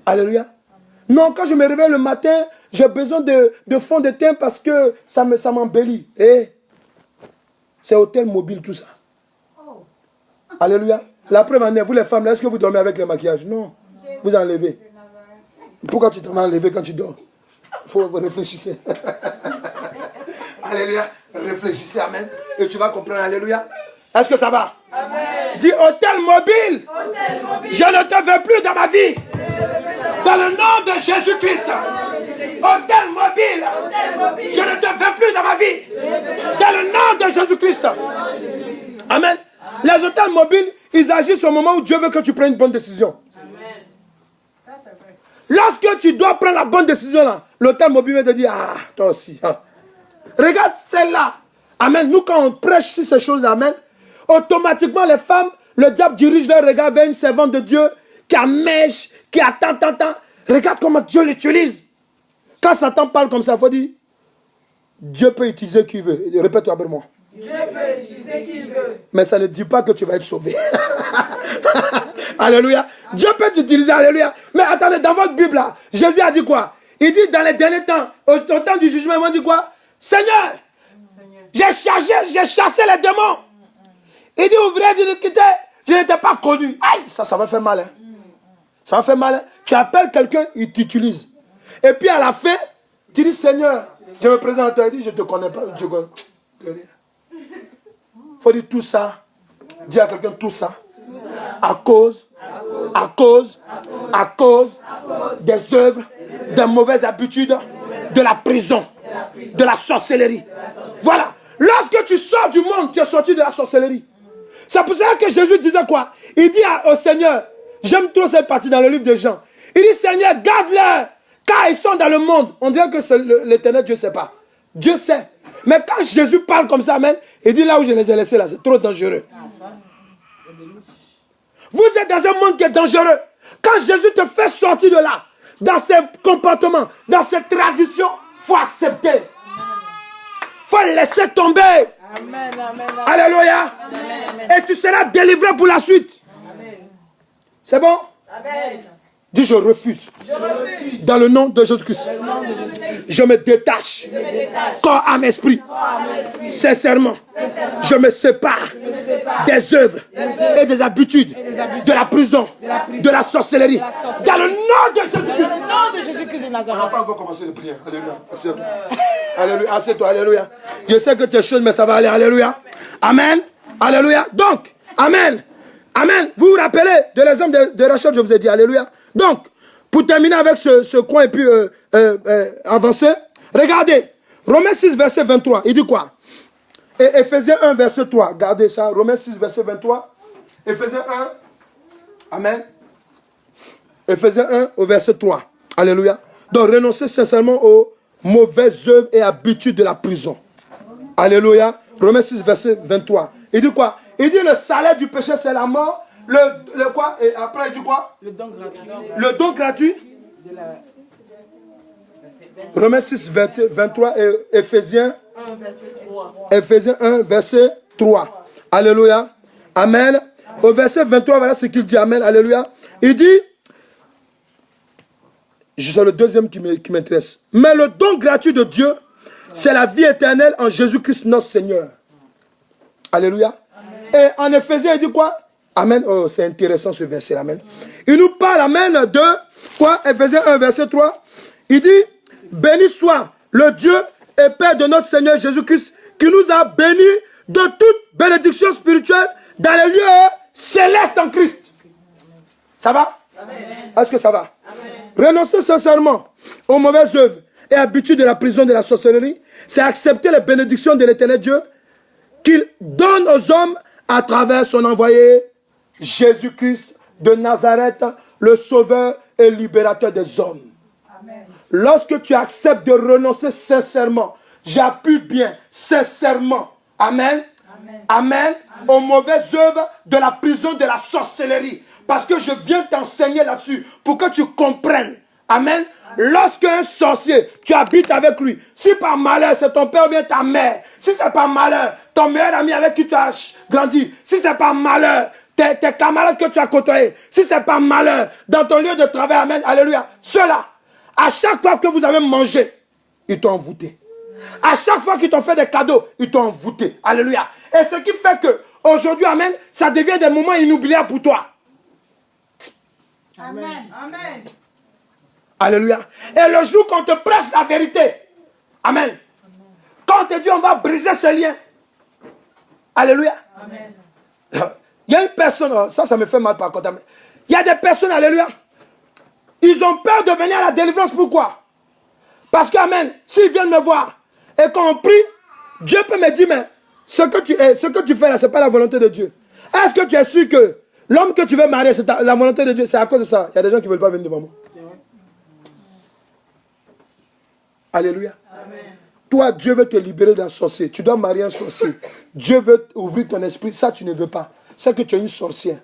Alléluia. Non, quand je me réveille le matin, j'ai besoin de fond de teint parce que ça m'embellit. Eh, c'est hôtel mobile, tout ça. Oh. Alléluia. La preuve en est, vous les femmes, est-ce que vous dormez avec le maquillage? Non. Vous enlevez. Pourquoi tu t'en as enlevé quand tu dors? Il faut réfléchir. Alléluia. Réfléchissez, amen. Et tu vas comprendre, alléluia. Est-ce que ça va? Amen. Dis hôtel mobile. Hôtel mobile. Je ne te veux plus dans ma vie. Dans le nom de Jésus-Christ. Hôtel mobile. Je ne te veux plus dans ma vie. Dans le nom de Jésus-Christ. Amen. Les hôtels mobiles, ils agissent au moment où Dieu veut que tu prennes une bonne décision. Amen. Ça, c'est vrai. Lorsque tu dois prendre la bonne décision, là, l'hôtel mobile va te dire, ah, toi aussi. Ah. Regarde celle-là. Amen. Nous, quand on prêche sur ces choses, amen, automatiquement, les femmes, le diable dirige leur regard vers une servante de Dieu qui a mèche, qui a tant. Regarde comment Dieu l'utilise. Quand Satan parle comme ça, il faut dire, Dieu peut utiliser qui veut. Répète-toi après moi. Dieu peut utiliser qui veut. Mais ça ne dit pas que tu vas être sauvé. Alléluia. Dieu peut t'utiliser, alléluia. Mais attendez, dans votre Bible, là, Jésus a dit quoi? Il dit dans les derniers temps, au temps du jugement, il m'a dit quoi? Seigneur, j'ai chassé les démons. Il dit, ouvrier, dit, quitter, je n'étais pas connu. Aïe, ça va faire mal. Hein. Ça va faire mal. Hein. Tu appelles quelqu'un, il t'utilise. Et puis à la fin, tu dis, Seigneur, je me présente à toi, il dit, je ne te connais pas. Il faut dire tout ça. Dis à quelqu'un tout ça. À cause des œuvres, des mauvaises habitudes, de la prison, de la sorcellerie. Voilà. Lorsque tu sors du monde, tu es sorti de la sorcellerie. C'est pour ça que Jésus disait quoi? Il dit au Seigneur, j'aime trop cette partie dans le livre de Jean. Il dit, Seigneur, garde-les, car ils sont dans le monde. On dirait que l'éternel Dieu ne sait pas. Dieu sait. Mais quand Jésus parle comme ça, amen, il dit là où je les ai laissés, là, c'est trop dangereux. Vous êtes dans un monde qui est dangereux. Quand Jésus te fait sortir de là, dans ses comportements, dans ses traditions, il faut accepter. Il faut laisser tomber. Amen, amen, amen. Alléluia. Amen. Et tu seras délivré pour la suite. C'est bon? Amen. Dis, je refuse. Dans le nom de Jésus-Christ. Je me détache. Corps, âme, esprit. Sincèrement. Je me sépare des œuvres et des habitudes de la prison, de la sorcellerie. Dans le nom de Jésus-Christ. On n'a pas encore commencé de prier. Alléluia. Assieds-toi. Alléluia. Assieds-toi. Alléluia. Je sais que tu es chaud, mais ça va aller. Alléluia. Amen. Alléluia. Donc, amen. Amen. Vous vous rappelez de l'exemple de Rachel, je vous ai dit. Alléluia. Donc, pour terminer avec ce coin et puis avancer, regardez, Romains 6, verset 23, il dit quoi? Et Ephésiens 1, verset 3, regardez ça, Romains 6, verset 23, Ephésiens 1, amen, Ephésiens 1 au verset 3, alléluia. Donc, renoncez sincèrement aux mauvaises œuvres et habitudes de la prison. Alléluia. Romains 6, verset 23, il dit quoi? Il dit le salaire du péché, c'est la mort. Le quoi? Et après, il dit quoi? Le don gratuit. Le don gratuit. De la... Romains 6, 23 et Éphésiens 1, verset 3. Éphésiens 1, verset 3. Alléluia. Amen. Au verset 23, voilà ce qu'il dit. Amen. Alléluia. Il dit, c'est le deuxième qui m'intéresse. Mais le don gratuit de Dieu, c'est la vie éternelle en Jésus-Christ notre Seigneur. Alléluia. Amen. Et en Éphésiens, il dit quoi? Amen. Oh, c'est intéressant ce verset. Amen. Il nous parle, amen, de quoi? Éphésiens 1, verset 3. Il dit, béni soit le Dieu et Père de notre Seigneur Jésus-Christ, qui nous a bénis de toute bénédiction spirituelle dans les lieux célestes en Christ. Ça va? Est-ce que ça va? Amen. Renoncer sincèrement aux mauvaises œuvres et habitudes de la prison de la sorcellerie, c'est accepter les bénédictions de l'Éternel Dieu qu'il donne aux hommes à travers son envoyé Jésus-Christ de Nazareth, le sauveur et libérateur des hommes. Amen. Lorsque tu acceptes de renoncer sincèrement, j'appuie bien, sincèrement, amen, amen, amen, aux mauvaises œuvres de la prison de la sorcellerie. Parce que je viens t'enseigner là-dessus pour que tu comprennes. Amen. Lorsqu'un sorcier, tu habites avec lui, si par malheur c'est ton père ou bien ta mère, si c'est par malheur ton meilleur ami avec qui tu as grandi, si c'est par malheur tes camarades que tu as côtoyés, si c'est par malheur dans ton lieu de travail, amen, alléluia, ceux-là, à chaque fois que vous avez mangé, ils t'ont envoûté. À chaque fois qu'ils t'ont fait des cadeaux, ils t'ont envoûté. Alléluia. Et ce qui fait que aujourd'hui, amen, ça devient des moments inoubliables pour toi. Amen. Amen. Alléluia. Et le jour qu'on te prêche la vérité, amen. Quand on te dit on va briser ce lien, alléluia. Amen. Il y a une personne, ça me fait mal par contre. Il y a des personnes, alléluia, ils ont peur de venir à la délivrance. Pourquoi? Parce que, amen, s'ils viennent me voir et qu'on prie, Dieu peut me dire, mais ce que tu fais là, ce n'est pas la volonté de Dieu. Est-ce que tu es sûr que l'homme que tu veux marier, c'est la volonté de Dieu? C'est à cause de ça. Il y a des gens qui ne veulent pas venir devant moi. Alléluia. Amen. Toi, Dieu veut te libérer d'un sorcier. Tu dois marier un sorcier. Dieu veut ouvrir ton esprit. Ça, tu ne veux pas. C'est que tu es une sorcière.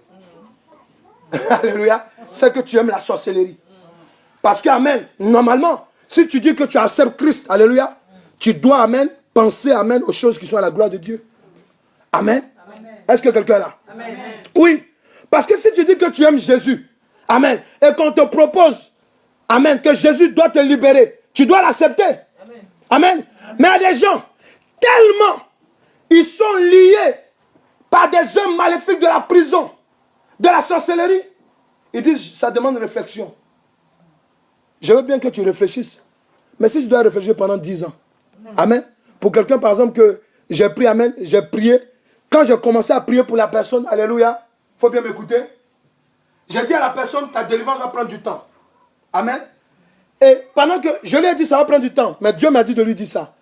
Alléluia. C'est que tu aimes la sorcellerie. Parce que, amen, normalement, si tu dis que tu acceptes Christ, alléluia, tu dois, amen, penser, amen, aux choses qui sont à la gloire de Dieu. Amen. Amen. Est-ce que quelqu'un est là? Amen. Oui. Parce que si tu dis que tu aimes Jésus, amen, et qu'on te propose, amen, que Jésus doit te libérer, tu dois l'accepter. Amen. Amen. Mais il y a des gens, tellement, ils sont liés par des hommes maléfiques de la prison, de la sorcellerie. Ils disent, ça demande réflexion. Je veux bien que tu réfléchisses. Mais si tu dois réfléchir pendant 10 ans. Amen. Pour quelqu'un, par exemple, que j'ai pris, amen, j'ai prié. Quand j'ai commencé à prier pour la personne, alléluia, il faut bien m'écouter. J'ai dit à la personne, ta délivrance va prendre du temps. Amen. Et pendant que je lui ai dit, ça va prendre du temps. Mais Dieu m'a dit de lui dire ça.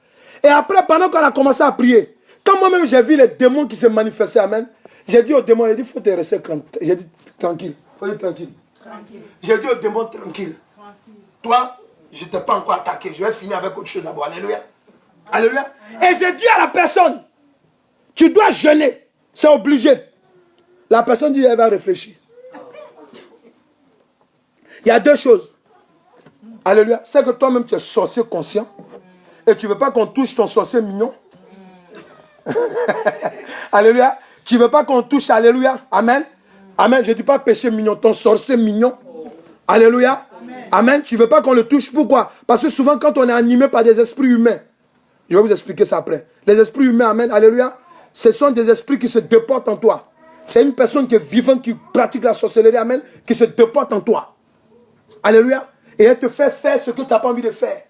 Et après, pendant qu'on a commencé à prier, quand moi-même j'ai vu les démons qui se manifestaient, amen, j'ai dit aux démons, il faut te rester j'ai dit tranquille. Il faut dire tranquille. J'ai dit aux démons, tranquille. Toi, je ne t'ai pas encore attaqué. Je vais finir avec autre chose d'abord. Alléluia. Alléluia. Et j'ai dit à la personne, tu dois jeûner. C'est obligé. La personne dit, elle va réfléchir. Il y a deux choses. Alléluia. C'est que toi-même, tu es sorcier conscient. Et tu ne veux pas qu'on touche ton sorcier mignon. Alléluia. Tu ne veux pas qu'on touche, alléluia. Amen. Amen. Je ne dis pas péché mignon, ton sorcier mignon. Alléluia. Amen. Amen. Tu ne veux pas qu'on le touche. Pourquoi? Parce que souvent, quand on est animé par des esprits humains, je vais vous expliquer ça après. Les esprits humains, amen, alléluia, ce sont des esprits qui se déportent en toi. C'est une personne qui est vivante, qui pratique la sorcellerie, amen, qui se déporte en toi. Alléluia. Et elle te fait faire ce que tu n'as pas envie de faire.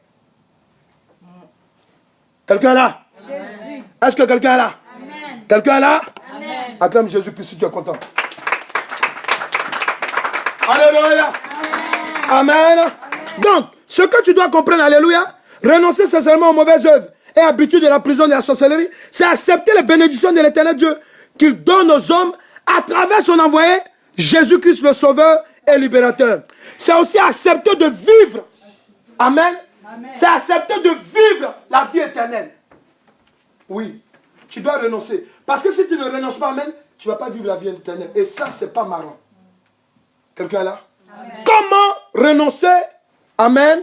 Quelqu'un est là? Jésus. Est-ce que quelqu'un est là? Amen. Quelqu'un est là? Amen. Acclame Jésus-Christ si tu es content. Alléluia. Amen. Amen. Donc, ce que tu dois comprendre, alléluia, renoncer sincèrement aux mauvaises œuvres et habitudes de la prison de la sorcellerie, c'est accepter les bénédictions de l'Éternel Dieu qu'il donne aux hommes à travers son envoyé, Jésus-Christ le Sauveur et Libérateur. C'est aussi accepter de vivre. Amen. Amen. C'est accepter de vivre la vie éternelle. Oui, tu dois renoncer. Parce que si tu ne renonces pas, amen, tu ne vas pas vivre la vie éternelle. Et ça, ce n'est pas marrant. Quelqu'un est là? Amen. Comment renoncer? Amen.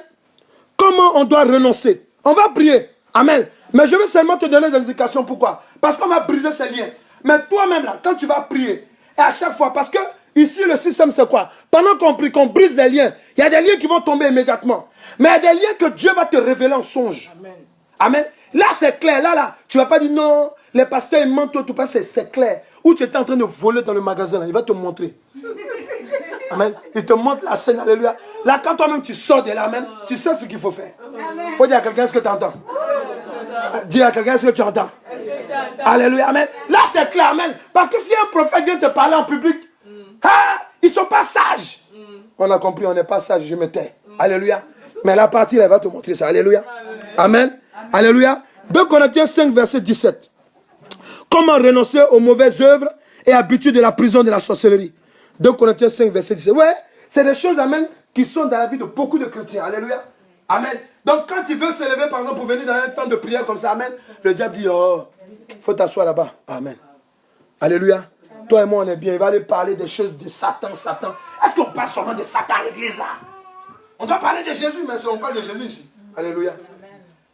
Comment on doit renoncer? On va prier. Amen. Mais je veux seulement te donner des indications. Pourquoi? Parce qu'on va briser ces liens. Mais toi-même, là, quand tu vas prier, et à chaque fois, parce que ici, le système, c'est quoi? Pendant qu'on prie, qu'on brise des liens, il y a des liens qui vont tomber immédiatement. Mais il y a des liens que Dieu va te révéler en songe. Amen. Amen. Là, c'est clair. Là, tu ne vas pas dire non, les pasteurs, ils mentent tout. C'est clair. Ou tu étais en train de voler dans le magasin, là, il va te montrer. Amen. Il te montre la scène, alléluia. Là, quand toi-même tu sors de là, amen, tu sais ce qu'il faut faire. Il faut dire à quelqu'un ce que tu entends. Dis à quelqu'un ce que tu entends. Alléluia, amen. Là, c'est clair, amen. Parce que si un prophète vient te parler en public, ils ne sont pas sages. On a compris, on n'est pas sages, je me tais. Alléluia. Mais la partie, là, elle va te montrer ça. Alléluia. Amen. Alléluia. 2 Corinthiens 5, verset 17. Comment renoncer aux mauvaises œuvres et habitudes de la prison de la sorcellerie. 2 Corinthiens 5, verset 17. Ouais, c'est des choses, amen, qui sont dans la vie de beaucoup de chrétiens. Alléluia. Amen. Donc, quand ils veulent se lever, par exemple, pour venir dans un temps de prière comme ça, amen, le diable dit, oh, il faut t'asseoir là-bas. Amen. Alléluia. Toi et moi, on est bien. Il va aller parler des choses de Satan, Satan. Est-ce qu'on parle seulement de Satan à l'église là? On doit parler de Jésus, mais on parle de Jésus ici. Alléluia.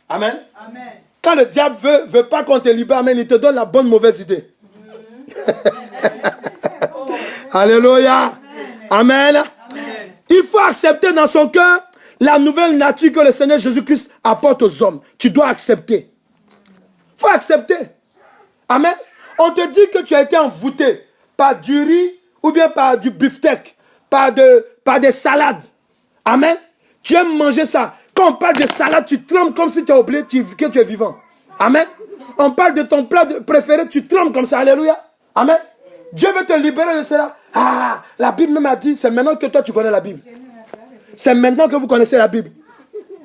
Amen. Amen. Quand le diable veut pas qu'on te libère, amen, il te donne la bonne mauvaise idée. Alléluia. Amen. Amen. Il faut accepter dans son cœur la nouvelle nature que le Seigneur Jésus-Christ apporte aux hommes. Tu dois accepter. Il faut accepter. Amen. On te dit que tu as été envoûté par du riz ou bien par du beefsteak, par des salades. Amen. Tu aimes manger ça. Quand on parle de salade, tu trembles comme si tu as oublié que tu es vivant. Amen. On parle de ton plat préféré, tu trembles comme ça. Alléluia. Amen. Dieu veut te libérer de cela. Ah, la Bible même a dit, c'est maintenant que toi tu connais la Bible. C'est maintenant que vous connaissez la Bible.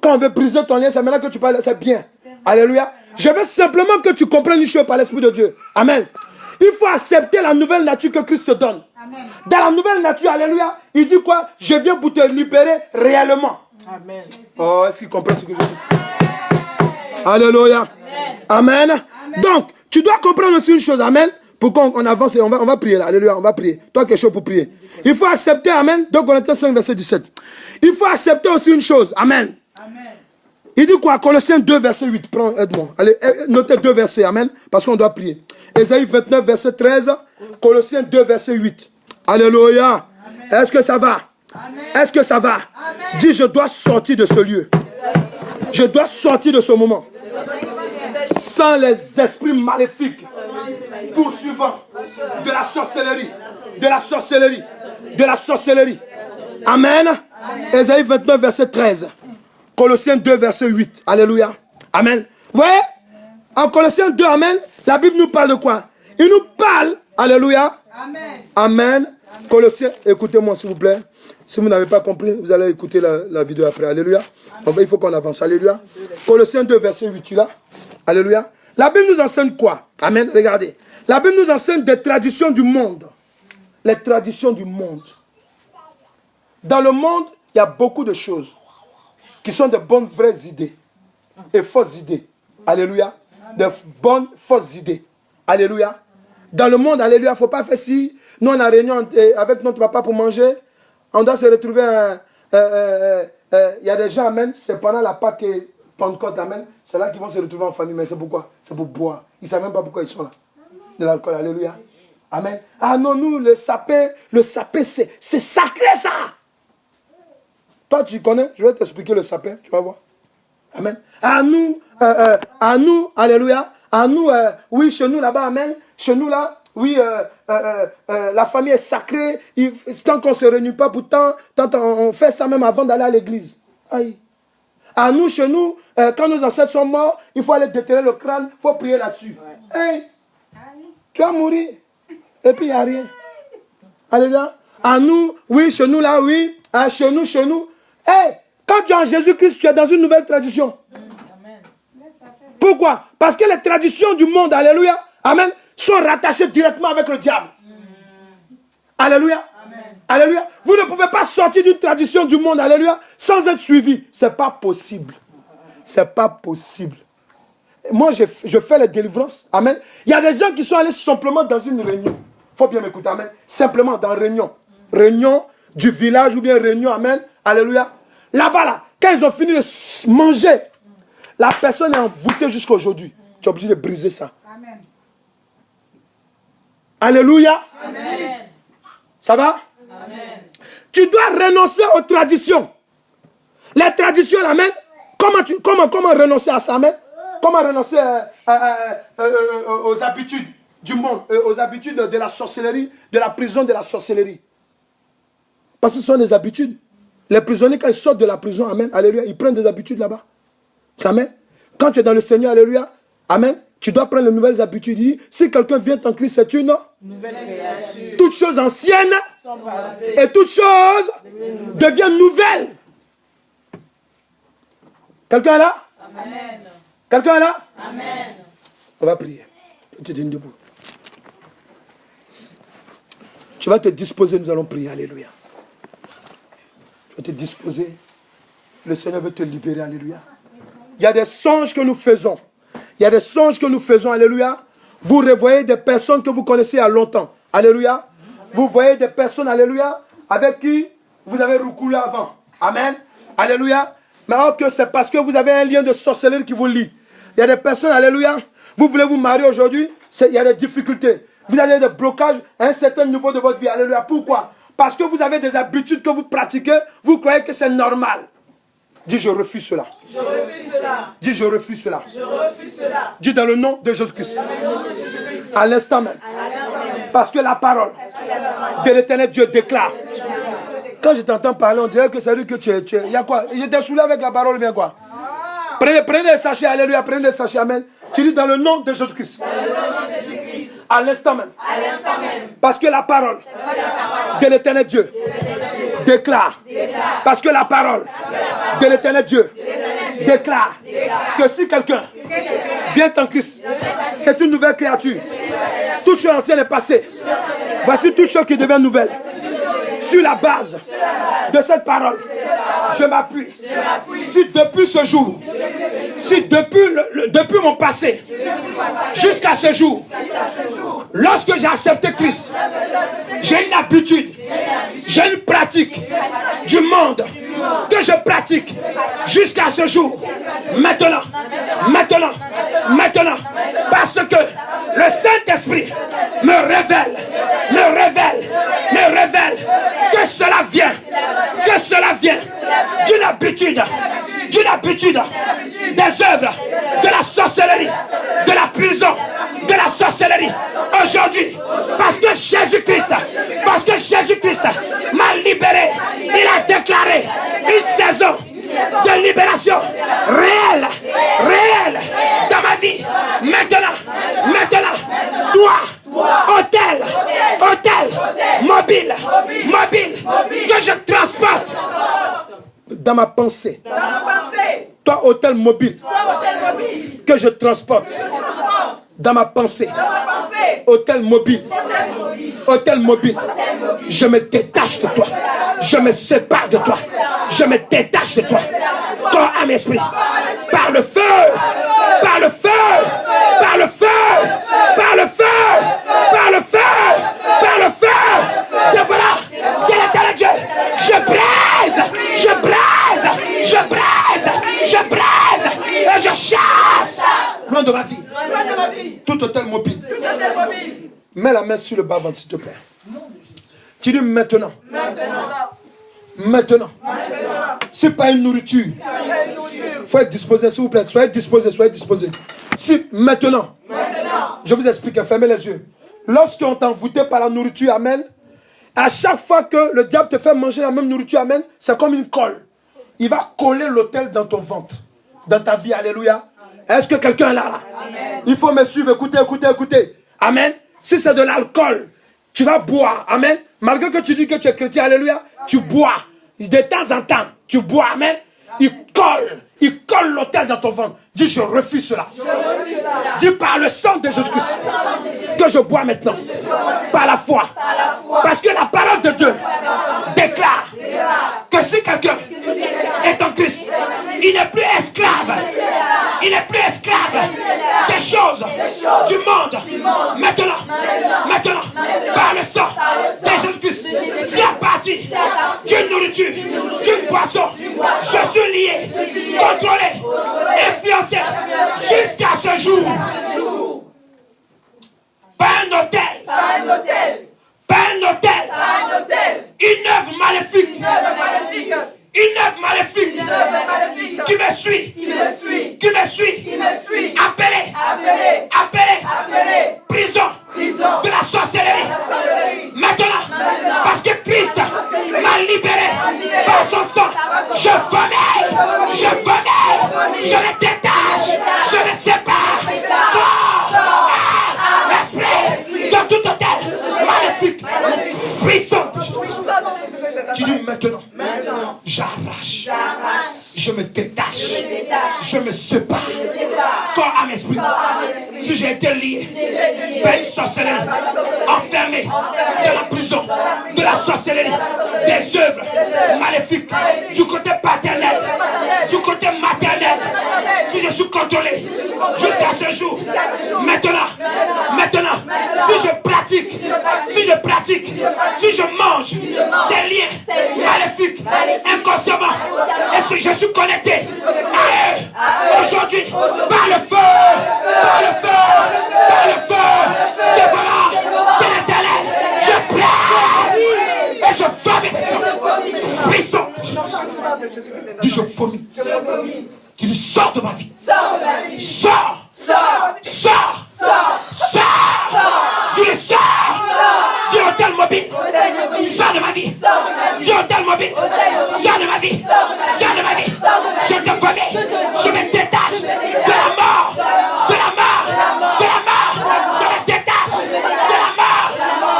Quand on veut briser ton lien, c'est maintenant que tu parles, c'est bien. Alléluia. Je veux simplement que tu comprennes une chose par l'Esprit de Dieu. Amen. Il faut accepter la nouvelle nature que Christ te donne. Amen. Dans la nouvelle nature, alléluia, il dit quoi? Je viens pour te libérer réellement. Amen. Oh, est-ce qu'il comprend ce que je dis? Alléluia. Amen. Amen. Donc, tu dois comprendre aussi une chose. Amen. Pour qu'on avance et on va prier là. Alléluia, on va prier. Toi, quelque chose pour prier. Il faut accepter, amen. 2 Corinthiens 5, verset 17. Il faut accepter aussi une chose. Amen. Amen. Il dit quoi? Colossiens 2, verset 8. Prends, aide-moi. Allez, notez 2 versets. Amen. Parce qu'on doit prier. Ésaïe 29, verset 13. Colossiens 2, verset 8. Alléluia. Est-ce que ça va? Amen. Est-ce que ça va? Amen. Dis, je dois sortir de ce lieu. Je dois sortir de ce moment. Sans les esprits maléfiques poursuivants de la sorcellerie. De la sorcellerie. De la sorcellerie. Amen. Ésaïe 29, verset 13. Colossiens 2, verset 8. Alléluia. Amen. Vous voyez? En Colossiens 2, amen. La Bible nous parle de quoi? Il nous parle. Alléluia. Amen. Amen. Colossiens, écoutez-moi s'il vous plaît. Si vous n'avez pas compris, vous allez écouter la vidéo après. Alléluia. Il faut qu'on avance. Alléluia. Colossiens 2, verset 8. Tu l'as? Alléluia. La Bible nous enseigne quoi? Amen. Regardez. La Bible nous enseigne des traditions du monde. Les traditions du monde. Dans le monde, il y a beaucoup de choses qui sont de bonnes vraies idées et fausses idées. Alléluia. De bonnes fausses idées. Alléluia. Dans le monde, alléluia, il ne faut pas faire si nous on a réunion avec notre papa pour manger, on doit se retrouver, il y a des gens, amen, c'est pendant la Pâque et Pentecôte, amen, c'est là qu'ils vont se retrouver en famille, mais c'est pourquoi? C'est pour boire. Ils ne savent même pas pourquoi ils sont là. De l'alcool, alléluia. Amen. Ah non, nous, le sapin, c'est sacré ça. Toi, tu connais, je vais t'expliquer le sapin, tu vas voir. Amen. À nous, alléluia. À nous, oui, chez nous là-bas, amen. Chez nous là, oui, la famille est sacrée. Tant qu'on ne se réunit pas, pourtant, on fait ça même avant d'aller à l'église. Aïe. À nous, chez nous, quand nos ancêtres sont morts, il faut aller déterrer le crâne, il faut prier là-dessus. Ouais. Hey, tu vas mourir. Et puis il n'y a rien. Alléluia. À nous, oui, chez nous là, oui. À chez nous. Hey, quand tu es en Jésus-Christ, tu es dans une nouvelle tradition. Amen. Pourquoi? Parce que les traditions du monde, alléluia, amen, sont rattachées directement avec le diable. Alléluia. Amen. Alléluia. Vous ne pouvez pas sortir d'une tradition du monde, alléluia, sans être suivi. Ce n'est pas possible. C'est pas possible. Moi, je fais les délivrances. Amen. Il y a des gens qui sont allés simplement dans une réunion. faut bien m'écouter, amen. Simplement dans réunion. Réunion du village ou bien réunion, amen. Alléluia. Là-bas, là, quand ils ont fini de manger, la personne est envoûtée jusqu'à aujourd'hui. Tu es obligé de briser ça. Amen. Alléluia. Amen. Ça va? Amen. Tu dois renoncer aux traditions. Les traditions, amen. Comment renoncer à ça, amen? Comment renoncer aux habitudes du monde, aux habitudes de la sorcellerie, de la prison de la sorcellerie? Parce que ce sont des habitudes. Les prisonniers, quand ils sortent de la prison, amen, alléluia, ils prennent des habitudes là-bas. Amen. Quand tu es dans le Seigneur, alléluia, amen, tu dois prendre les nouvelles habitudes. Si quelqu'un vient en Christ, c'est une nouvelle créature. Toutes choses anciennes et toutes choses deviennent nouvelles. Quelqu'un est là? Amen. Quelqu'un est là? Amen. On va prier. Tu es debout. Tu vas te disposer, nous allons prier, alléluia. Tu vas te disposer. Le Seigneur veut te libérer, alléluia. Il y a des songes que nous faisons. Il y a des songes que nous faisons, alléluia. Vous revoyez des personnes que vous connaissez il y a longtemps, alléluia. Vous voyez des personnes, alléluia, avec qui vous avez recouru avant. Amen. Alléluia. Mais alors que c'est parce que vous avez un lien de sorcellerie qui vous lie. Il y a des personnes, alléluia, vous voulez vous marier aujourd'hui, il y a des difficultés. Vous avez des blocages à un certain niveau de votre vie, alléluia. Pourquoi? Parce que vous avez des habitudes que vous pratiquez, vous croyez que c'est normal. Dis, je refuse cela. Je refuse cela. Dis, je refuse cela. Je refuse cela. Dis dans le nom de Jésus-Christ. À l'instant même. Parce que la parole de l'Éternel Dieu déclare. Quand je t'entends parler, on dirait que c'est lui que tu es. Il y a quoi? J'étais saoulé avec la parole, bien quoi? Prenez les sachets, alléluia, prenez les sachets, amen. Tu dis dans le nom de Jésus-Christ. À l'instant même. Parce que la parole de l'Éternel Dieu déclare. Parce que la parole de l'Éternel Dieu déclare que si quelqu'un vient en Christ, c'est une nouvelle créature. Toute chose ancienne est passée. Voici toute chose qui devient nouvelle. Sur la base de cette parole, je m'appuie. Si depuis ce jour, si depuis mon passé, jusqu'à ce jour, lorsque j'ai accepté Christ, j'ai une habitude, j'ai une pratique du monde que je pratique jusqu'à ce jour. Maintenant, parce que le Saint-Esprit me révèle que cela vient d'une habitude des œuvres de la sorcellerie, de la prison, de la sorcellerie. Aujourd'hui, parce que Jésus-Christ m'a libéré, il a déclaré une saison de libération réelle dans ma vie. Maintenant, toi, hôtel, mobile, que je transporte dans ma pensée. Toi, hôtel mobile, que je transporte dans ma pensée. Hôtel mobile, je me détache de toi. Je me sépare de toi. Je me détache de toi. Corps, âme, esprit. Par le feu. Et voilà, quel est Dieu? Je braise et je chasse. Loin de ma vie. Tout hôtel mobile. Mets la main sur le bas-ventre, s'il te plaît. Tu dis maintenant. C'est pas une nourriture. Il faut être disposé, s'il vous plaît. Soyez disposé. Si maintenant, je vous explique, fermez les yeux. Lorsqu'on t'a envoûté par la nourriture, amen, à chaque fois que le diable te fait manger la même nourriture, amen, c'est comme une colle. Il va coller l'autel dans ton ventre, dans ta vie, alléluia. Est-ce que quelqu'un est là? Amen. Il faut me suivre, écoutez. Amen. Si c'est de l'alcool, tu vas boire, amen. Malgré que tu dis que tu es chrétien, alléluia, tu bois. De temps en temps, tu bois, amen. Il colle l'autel dans ton ventre. Dis, je refuse cela. Dis, par le sang de Jésus-Christ, que je bois maintenant. Par la foi. Parce que la parole de Dieu déclare que si quelqu'un est en Christ, il n'est plus esclave. Des choses du monde. Maintenant, par partie d'une nourriture, d'une boisson. Je suis lié, contrôlé, influencé jusqu'à ce jour. Pas un hôtel. Pas un hôtel. Une œuvre maléfique. Une œuvre maléfique qui me suit. Appelé. Prison de la sorcellerie. Maintenant, parce que Christ m'a libéré par son sang, je vomis, je le détache, je le sépare. L'esprit de tout hôtel maléfique, puissant. Tu dis maintenant, j'arrache, je me détache, je me sépare, corps à esprit. Si j'ai été lié par une sorcellerie, enfermé dans la prison de la sorcellerie, des œuvres maléfiques, du côté paternel, du côté maternel, si je suis contrôlé jusqu'à ce jour, maintenant, si je pratique, si je mange ces liens maléfiques, inconsciemment, et si je suis connecté à eux, aujourd'hui, par le feu, dévorant de l'éternel, je plaide et je vomis, puissant. Dis je vomis. Tu dis sors de ma vie. Sors. Tu le sors. Du hôtel mobile. Sors de ma vie. Du hôtel mobile. Sors de ma vie. Je te vomis. Je me détache de la mort. Je me détache de la mort.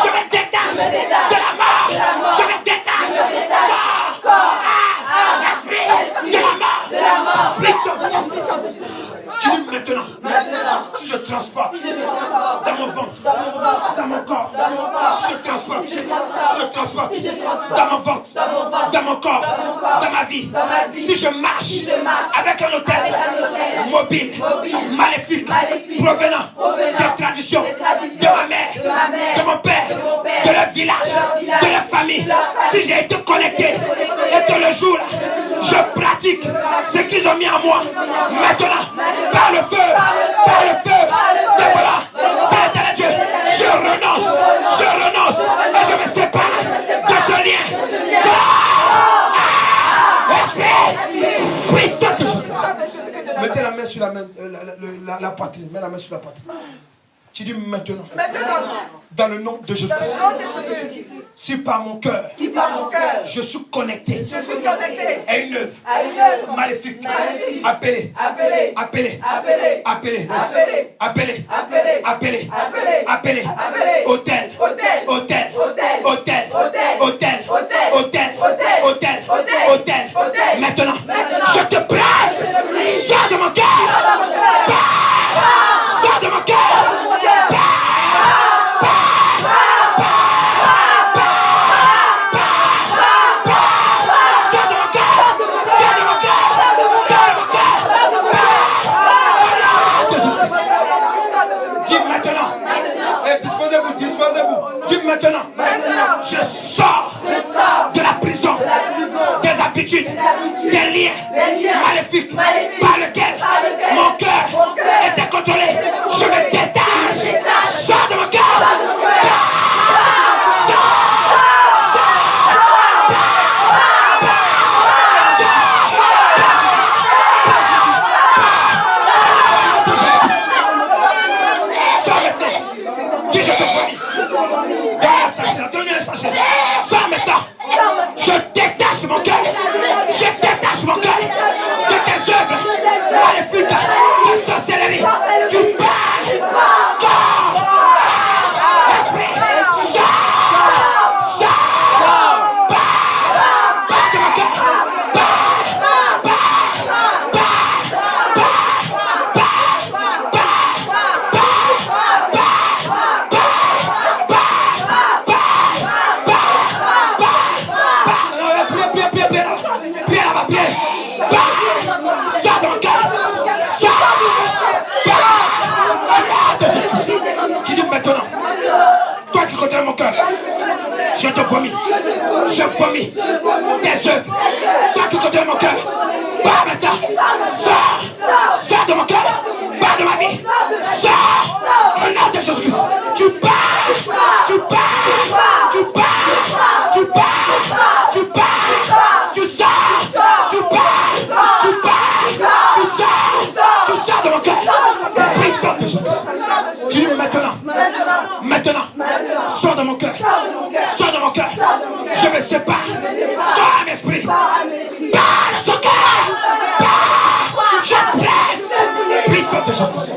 Je me détache de la mort. Je me détache. Esprit de la mort. Puissant. Tu dis maintenant, si je transporte dans mon ventre, dans mon corps, si je transporte dans mon ventre, dans mon corps, dans ma vie, si je marche avec un hôtel mobile, maléfique, provenant des traditions de ma mère, de mon père, de leur village, de leur famille, si j'ai été connecté et que le jour là, je pratique ce qu'ils ont mis en moi, maintenant, par le feu, de voilà, de l'éternel Dieu, je renonce, et je me sépare de ce lien. Esprit, puissant de Jésus. Mettez la main sur la poitrine, mets la main sur la poitrine. Tu dis maintenant, dans le nom de Jésus-Christ, si par mon cœur, je suis connecté à une œuvre maléfique, appelée, hôtel, maintenant, je te presse, sors de mon cœur, sors de mon cœur. Disposez-vous. Dis maintenant, je sors de la prison, des habitudes, des liens maléfiques par lesquels mon cœur était contrôlé. Je me détache. Sors de mon cœur. Sors maintenant. Je détache mon cœur. Mon cœur de tes œuvres maléfiques, de sorcellerie. Tu pars. Esprit, sors de mon cœur. Tu dis maintenant, toi qui connais mon cœur, je te vomis. Je vomis tes œuvres. Toi qui contrôles mon cœur, pars maintenant. Sors de mon cœur, pars de ma vie. Sors au nom de Jésus-Christ. Tu pars, tu pars, tu pars, tu pars, tu pars, tu sors, tu pars, tu pars, tu sors de mon cœur. Puissant de Jésus. Tu dis maintenant, sors de mon cœur, sors de mon cœur. Je me sépare. Toi, esprit, pars de son cœur. Je presse. Puissant de Jésus.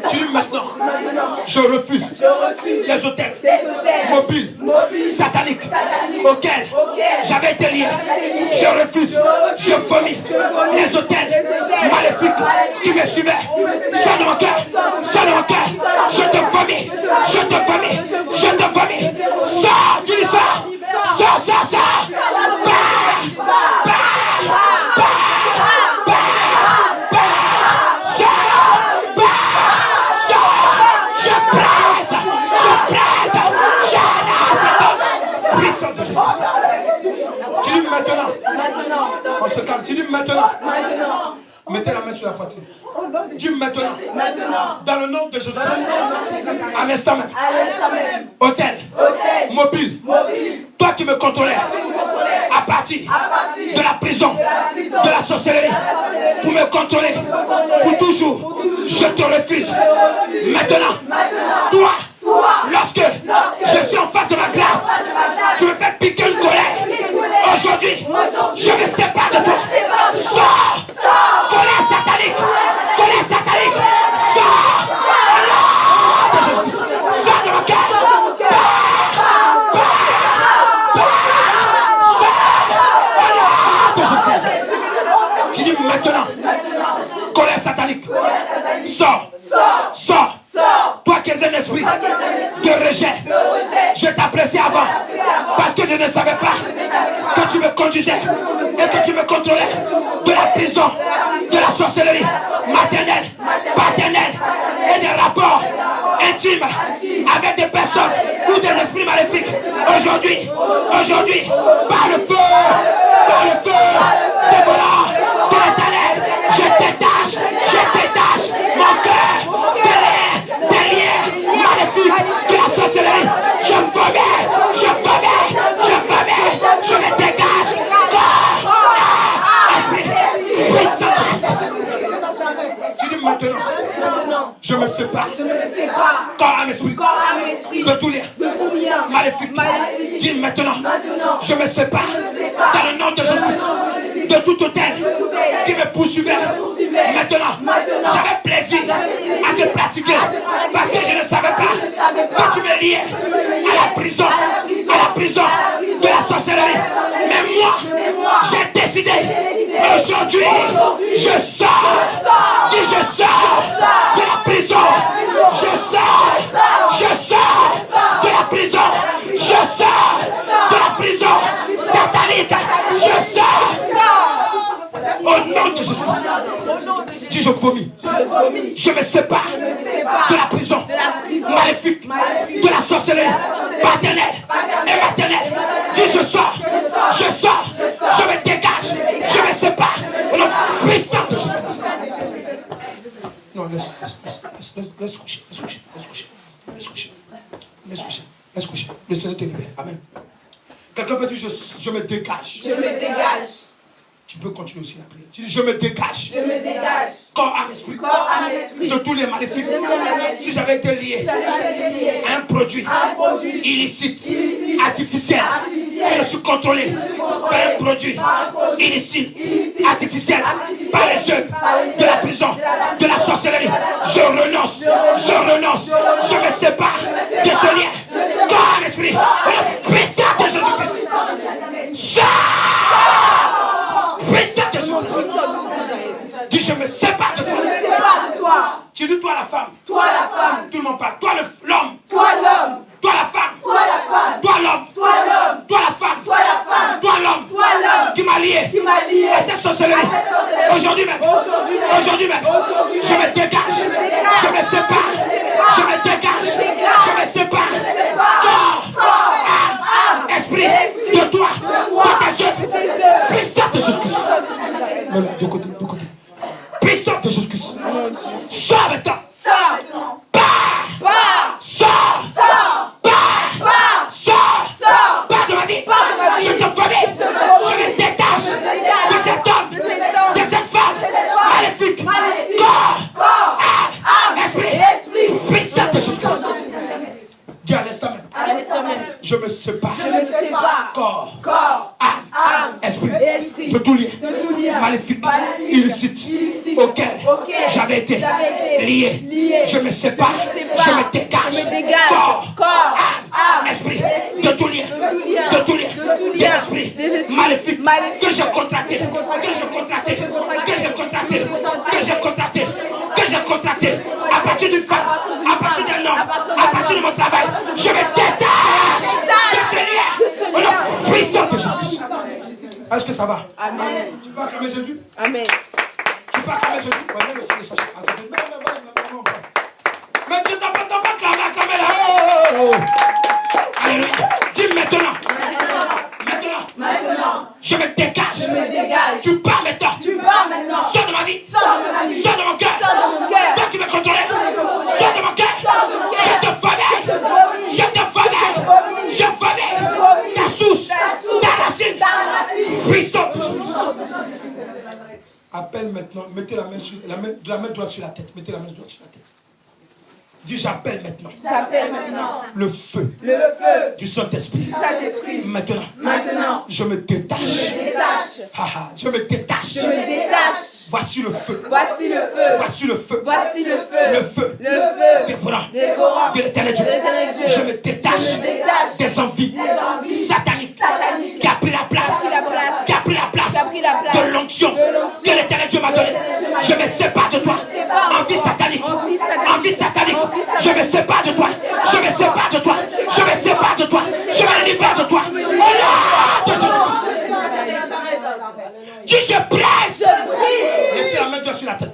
Tu dis maintenant, je refuse les hôtels mobiles, sataniques, auxquels j'avais été lié. Je refuse, je vomis les hôtels maléfiques qui me suivaient. Sors de mon cœur, sors de mon cœur. Je te vomis, je te vomis, je te vomis. Sors, dis-lui sors, sors, sors, sors. Tu dis maintenant. On se calme. Tu dis maintenant. Mettez la main sur la poitrine. Dis maintenant. Dans le nom de Jésus. À l'instant même. Hôtel. Mobile. Toi qui me contrôlais. À partir de la prison. De la sorcellerie. Pour me contrôler. Pour toujours. Je te refuse. Maintenant. Toi. Lorsque je suis en face de ma classe, je me fais piquer une colère. Aujourd'hui, je me sépare de toi. Sors! Colère satanique! Colère satanique! Sors! Au nom de Jésus-Christ! Sors de mon cœur! Tu dis maintenant, colère satanique, sors, sors. Toi qui es un esprit de rejet, je t'apprécie avant parce que je ne savais pas que tu me conduisais et que tu me contrôlais de la prison, de la sorcellerie maternelle, paternelle et des rapports intimes avec des personnes ou des esprits maléfiques. Aujourd'hui, par le feu dévorant de l'éternel, je détache mon cœur des liens maléfiques de la sorcellerie. Je vomis, je me dégage. Esprit puissant. Tu dis maintenant, je me sépare. Corps à esprit de tout lien maléfique. Dis maintenant, je me sépare dans le nom de Jésus de tout hôtel qui me poursuivait. Maintenant, j'avais plaisir à te pratiquer parce que je ne savais pas que tu me liais à la prison de la sorcellerie. Mais moi, j'ai décidé aujourd'hui, je sors. Dis je sors de la prison. Je sors de la prison. Je sors de la prison satanique. Je sors. Au nom de Jésus. Dis je vomis. Je me sépare de la prison maléfique, de la sorcellerie paternelle et maternelle. Dis je sors. Je me dégage. Je me sépare. Au nom puissant de Jésus. Non, laisse coucher. Le Seigneur te libère. Amen. Quelqu'un peut dire je me dégage. Tu peux continuer aussi la prière. Tu dis je me dégage. Corps, âme, esprit. De tous les maléfiques. Si j'avais été lié à un produit illicite, artificiel, si je suis contrôlé par un produit illicite, artificiel, par les œuvres de la prison, de la sorcellerie, je renonce, je me sépare de ce lien. Corps, âme, esprit. Le puissant de Jésus-Christ. Puissant de Jésus-Christ. Dis je me sépare de toi. Tu dis toi la femme. Tout le monde parle. Toi l'homme. Toi la femme. Toi l'homme. Toi la femme. Toi l'homme. Qui m'a lié à cette sorcellerie. Aujourd'hui même. Je me dégage. Je me sépare. Je me sépare. Corps, âme, esprit de toi. de Jésus-Christ. Dis à l'instant même. Je me sépare. Corps, âme, esprit. De tout lien. Maléfique. Illicite. Auquel j'avais été lié. Je me sépare. Je me dégage. Corps, âme, esprit. De tout lien. Des esprits maléfiques que j'ai contractés. À partir d'une femme, à partir d'un homme, à partir de mon travail, je me détache de ce lien. Au nom puissant de Jésus. Est-ce que ça va? Amen. Tu peux acclamer Jésus? Amen. Tu peux acclamer Jésus? Mais tu t'as pas acclamé là. Alléluia. Dis maintenant. Je me dégage. Tu pars maintenant. Sors de ma vie. Sors de mon cœur. Toi qui me contrôles. Sors de mon cœur. Je te vomis. Ta source. Ta racine. Puissante. Appelle maintenant. Mettez la main droite sur la tête. Mettez la main droite sur la tête. Dis j'appelle maintenant. Le feu du Saint-Esprit. Maintenant. Je me détache. Je me détache. Voici le feu. Le feu. Dévorant de l'éternel Dieu. Je me détache des envies sataniques qui a pris la place de l'onction que l'éternel Dieu m'a donnée. Je me sépare de toi. Envie satanique. Je me sépare de toi. Je me libère de toi. Oh là, de Jésus-Christ. Dis je brise. Laissez la main sur la tête.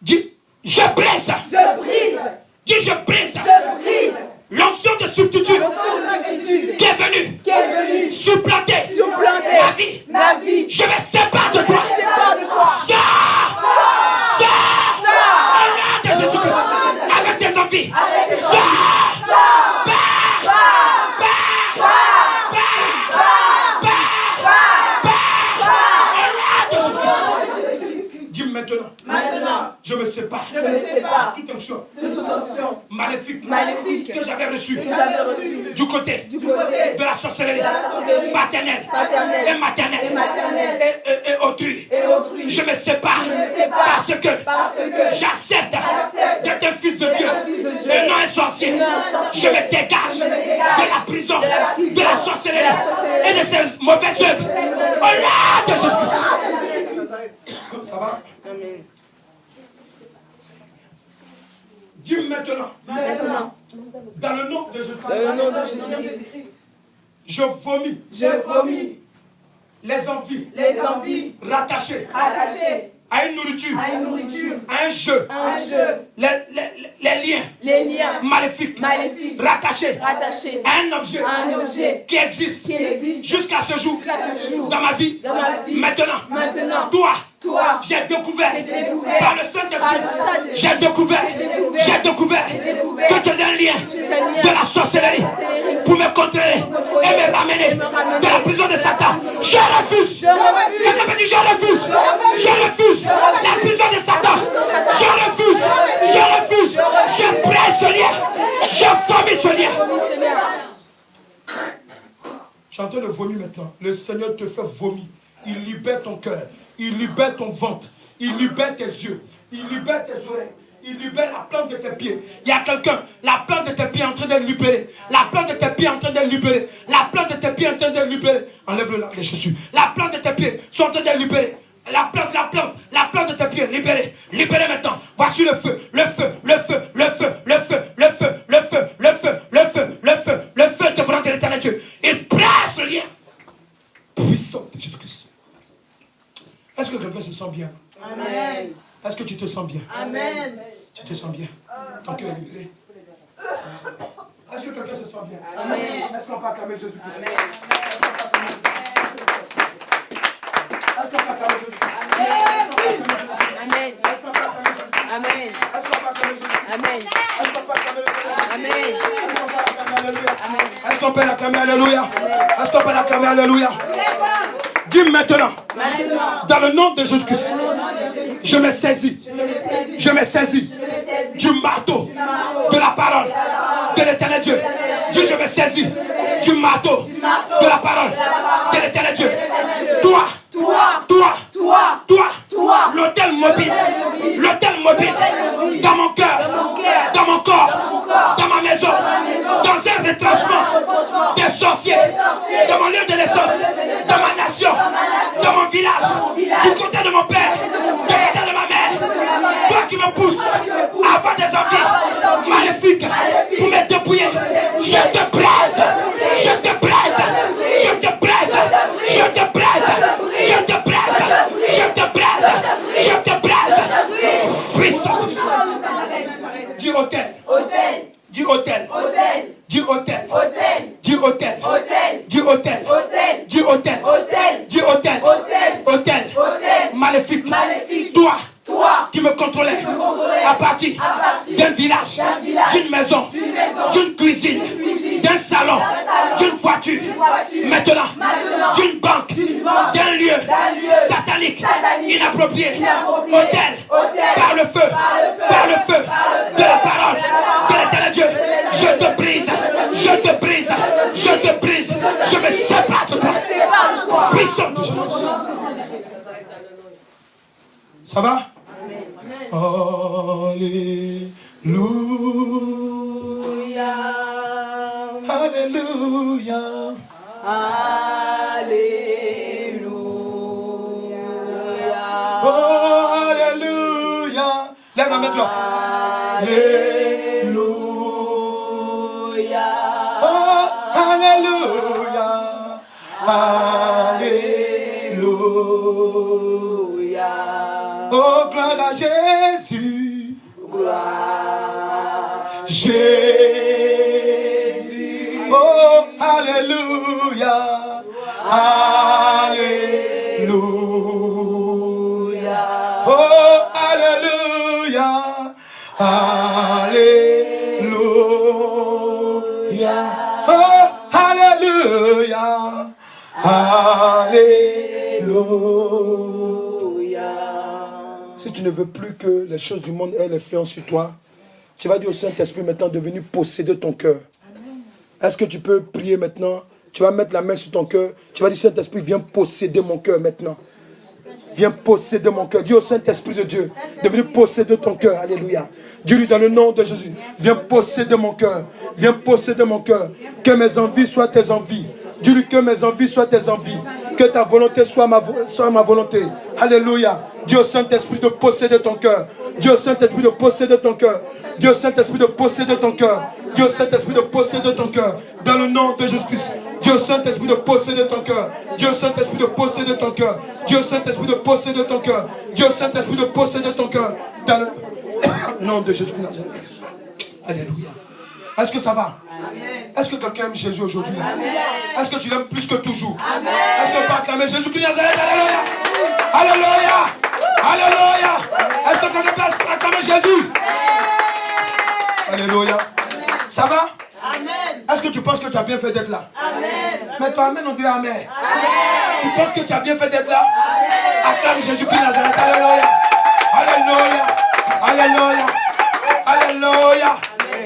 Dis je brise. Dis je brise. L'onction de substitut qui est venue supplanter ma vie. Je me sépare de toi. Sors. Au nom de Jésus-Christ. Avec tes envies. Maintenant, je me sépare de toute onction maléfique que j'avais reçue du côté de la sorcellerie paternelle et maternelle et autrui. Je me sépare parce que j'accepte d'être un fils de Dieu et non un sorcier. Je me dégage de la prison, de la sorcellerie et de ces mauvaises œuvres. Au nom de Jésus. Ça va? Amen. Dis maintenant, dans le nom de Jésus-Christ, je vomis les envies rattachées à une nourriture, à un jeu, les liens maléfiques rattachés à un objet qui existe jusqu'à ce jour dans ma vie. Maintenant, toi, j'ai découvert par le Saint-Esprit, j'ai découvert que tu es un lien de la sorcellerie pour me contrôler et me ramener de la prison de Satan. Je refuse. Quelqu'un me dit je refuse la prison de Satan. Je refuse. Je brise ce lien. Je vomis ce lien. Je suis en train de vomir maintenant. Le Seigneur te fait vomir. Il libère ton cœur. Il libère ton ventre. Il libère tes yeux. Il libère tes oreilles. Il libère la plante de tes pieds. Il y a quelqu'un, la plante de tes pieds est en train d'être libérée. La plante de tes pieds est en train d'être libérée. La plante de tes pieds est en train d'être libérée. Enlève-le là, les chaussures. La plante de tes pieds sont en train d'être libérée. La plante de tes pieds, libérée. Libérée maintenant. Voici le feu devant l'éternel Dieu. Il presse le lien puissant de Jésus-Christ. Est-ce que quelqu'un se sent bien? Amen. Est-ce que tu te sens bien? Amen. Tu te sens bien? Ton cœur est libéré. Est-ce que quelqu'un se sent bien? Amen. Est-ce qu'on peut acclamer Jésus-Christ? Amen. Est-ce qu'on peut acclamer Jésus-Christ? Amen. Est-ce qu'on peut acclamer Jésus-Christ? Amen. Est-ce qu'on peut acclamer Jésus-Christ? Amen. Est-ce qu'on peut acclamer Jésus-Christ? Amen. Est-ce qu'on peut l'acclamer Alléluia? Est-ce qu'on peut l'acclamer Alléluia? Dis maintenant, dans le nom de Jésus-Christ, je me saisis du marteau marteau de la parole de l'éternel Dieu. Toi, l'autel mobile dans mon cœur, dans mon corps, dans ma maison, dans un retranchement des sorciers, dans mon lieu de naissance, dans ma nation, dans mon village, du côté de mon père, du côté de ma mère, toi qui me pousses à avoir des envies maléfiques pour me dépouiller, je te braise, je te braise, je te braise, je te braise, je te braise, je te braise, je te braise. Puissant. Dis hôtel. Dis hôtel. Dis hôtel. Dis hôtel. Dis hôtel. Dis hôtel. Dis hôtel. Hôtel. Maléfique. Toi qui me contrôlais à partir d'un village, d'une maison, d'une cuisine, d'un salon, d'une voiture, maintenant d'une banque, d'un lieu satanique, inapproprié, hôtel, par le feu de la parole de l'éternel Dieu. Je te brise, je te brise, je te brise, je me sépare de toi. Puissant de Jésus. Ça va? Alléluia. Alléluia. Oh, alléluia. Lève la main de l'autre. Alléluia. Oh, alléluia. Alléluia. Oh, gloire à Jésus. Gloire. Jésus. Oh, alléluia. Alléluia. Oh, alléluia. Alléluia. Oh, alléluia. Alléluia. Si tu ne veux plus que les choses du monde aient l'influence sur toi, tu vas dire au Saint-Esprit maintenant de venir posséder ton cœur. Est-ce que tu peux prier maintenant? Tu vas mettre la main sur ton cœur. Tu vas dire Saint-Esprit, viens posséder mon cœur maintenant. Viens posséder mon cœur. Dis au Saint-Esprit de Dieu de venir posséder ton cœur. Alléluia. Dis-lui dans le nom de Jésus. Viens posséder mon cœur. Viens posséder mon cœur. Que mes envies soient tes envies. Dis-lui que mes envies soient tes envies. Que ta volonté soit ma volonté. Alléluia. Dis au Saint-Esprit de posséder ton cœur. Dis au Saint-Esprit de posséder ton cœur. Dis au Saint-Esprit de posséder ton cœur. Dis au Saint-Esprit de posséder ton cœur. Dans le nom de Jésus-Christ. Dis au Saint-Esprit de posséder ton cœur. Dis au Saint-Esprit de posséder ton cœur. Dis au Saint-Esprit de posséder ton cœur. Dis au Saint-Esprit de posséder ton cœur. Dans le nom de Jésus-Christ. Alléluia. Est-ce que ça va? Est-ce que quelqu'un aime Jésus aujourd'hui? Est-ce que tu l'aimes plus que toujours? Est-ce qu'on peut acclamer Jésus-Christ Nazareth? Alléluia! Alléluia! Alléluia! Est-ce que quelqu'un peut acclamer Jésus? Alléluia! Ça va? Amen. Est-ce que tu penses que tu as bien fait d'être là? Amen. Mais toi, Amen, on dirait Amen. Amen. Tu penses que tu as bien fait d'être là? Amen. Acclame Jésus-Christ Nazareth. Alléluia! Alléluia! Alléluia! Alléluia!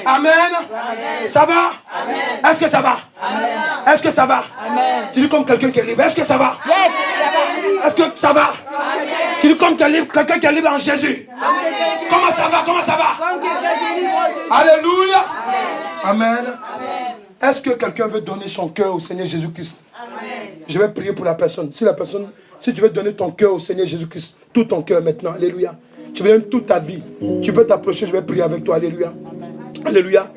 Amen. Amen. Ça va? Amen. Est-ce que ça va? Amen. Est-ce que ça va? Amen. Tu dis comme quelqu'un qui est libre. Est-ce que ça va? Yes, ça va. Est-ce que ça va? Amen. Tu dis comme quelqu'un qui est libre en Jésus. Amen. Comment ça va? Comment ça va? Alléluia. Amen. Amen. Est-ce que quelqu'un veut donner son cœur au Seigneur Jésus-Christ? Amen. Je vais prier pour la personne. Si tu veux donner ton cœur au Seigneur Jésus-Christ, tout ton cœur maintenant. Alléluia. Tu veux donner toute ta vie. Tu peux t'approcher, je vais prier avec toi. Alléluia. Alléluia.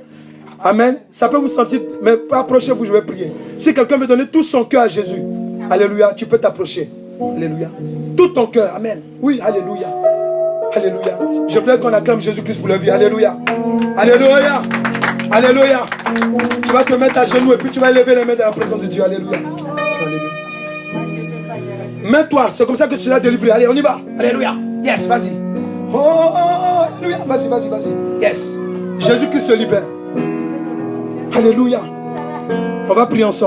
Amen. Ça peut vous sentir, mais approchez-vous, je vais prier. Si quelqu'un veut donner tout son cœur à Jésus, alléluia, tu peux t'approcher. Alléluia. Tout ton cœur, amen. Oui, alléluia. Alléluia. Je voudrais qu'on acclame Jésus-Christ pour la vie. Alléluia. Alléluia. Alléluia. Tu vas te mettre à genoux et puis tu vas élever les mains dans la présence de Dieu. Alléluia. Alléluia. Mets-toi, c'est comme ça que tu seras délivré. Allez, on y va. Alléluia. Yes, vas-y. Oh, alléluia. Vas-y, vas-y, vas-y. Yes. Jésus-Christ te libère. Alléluia. On va prier ensemble.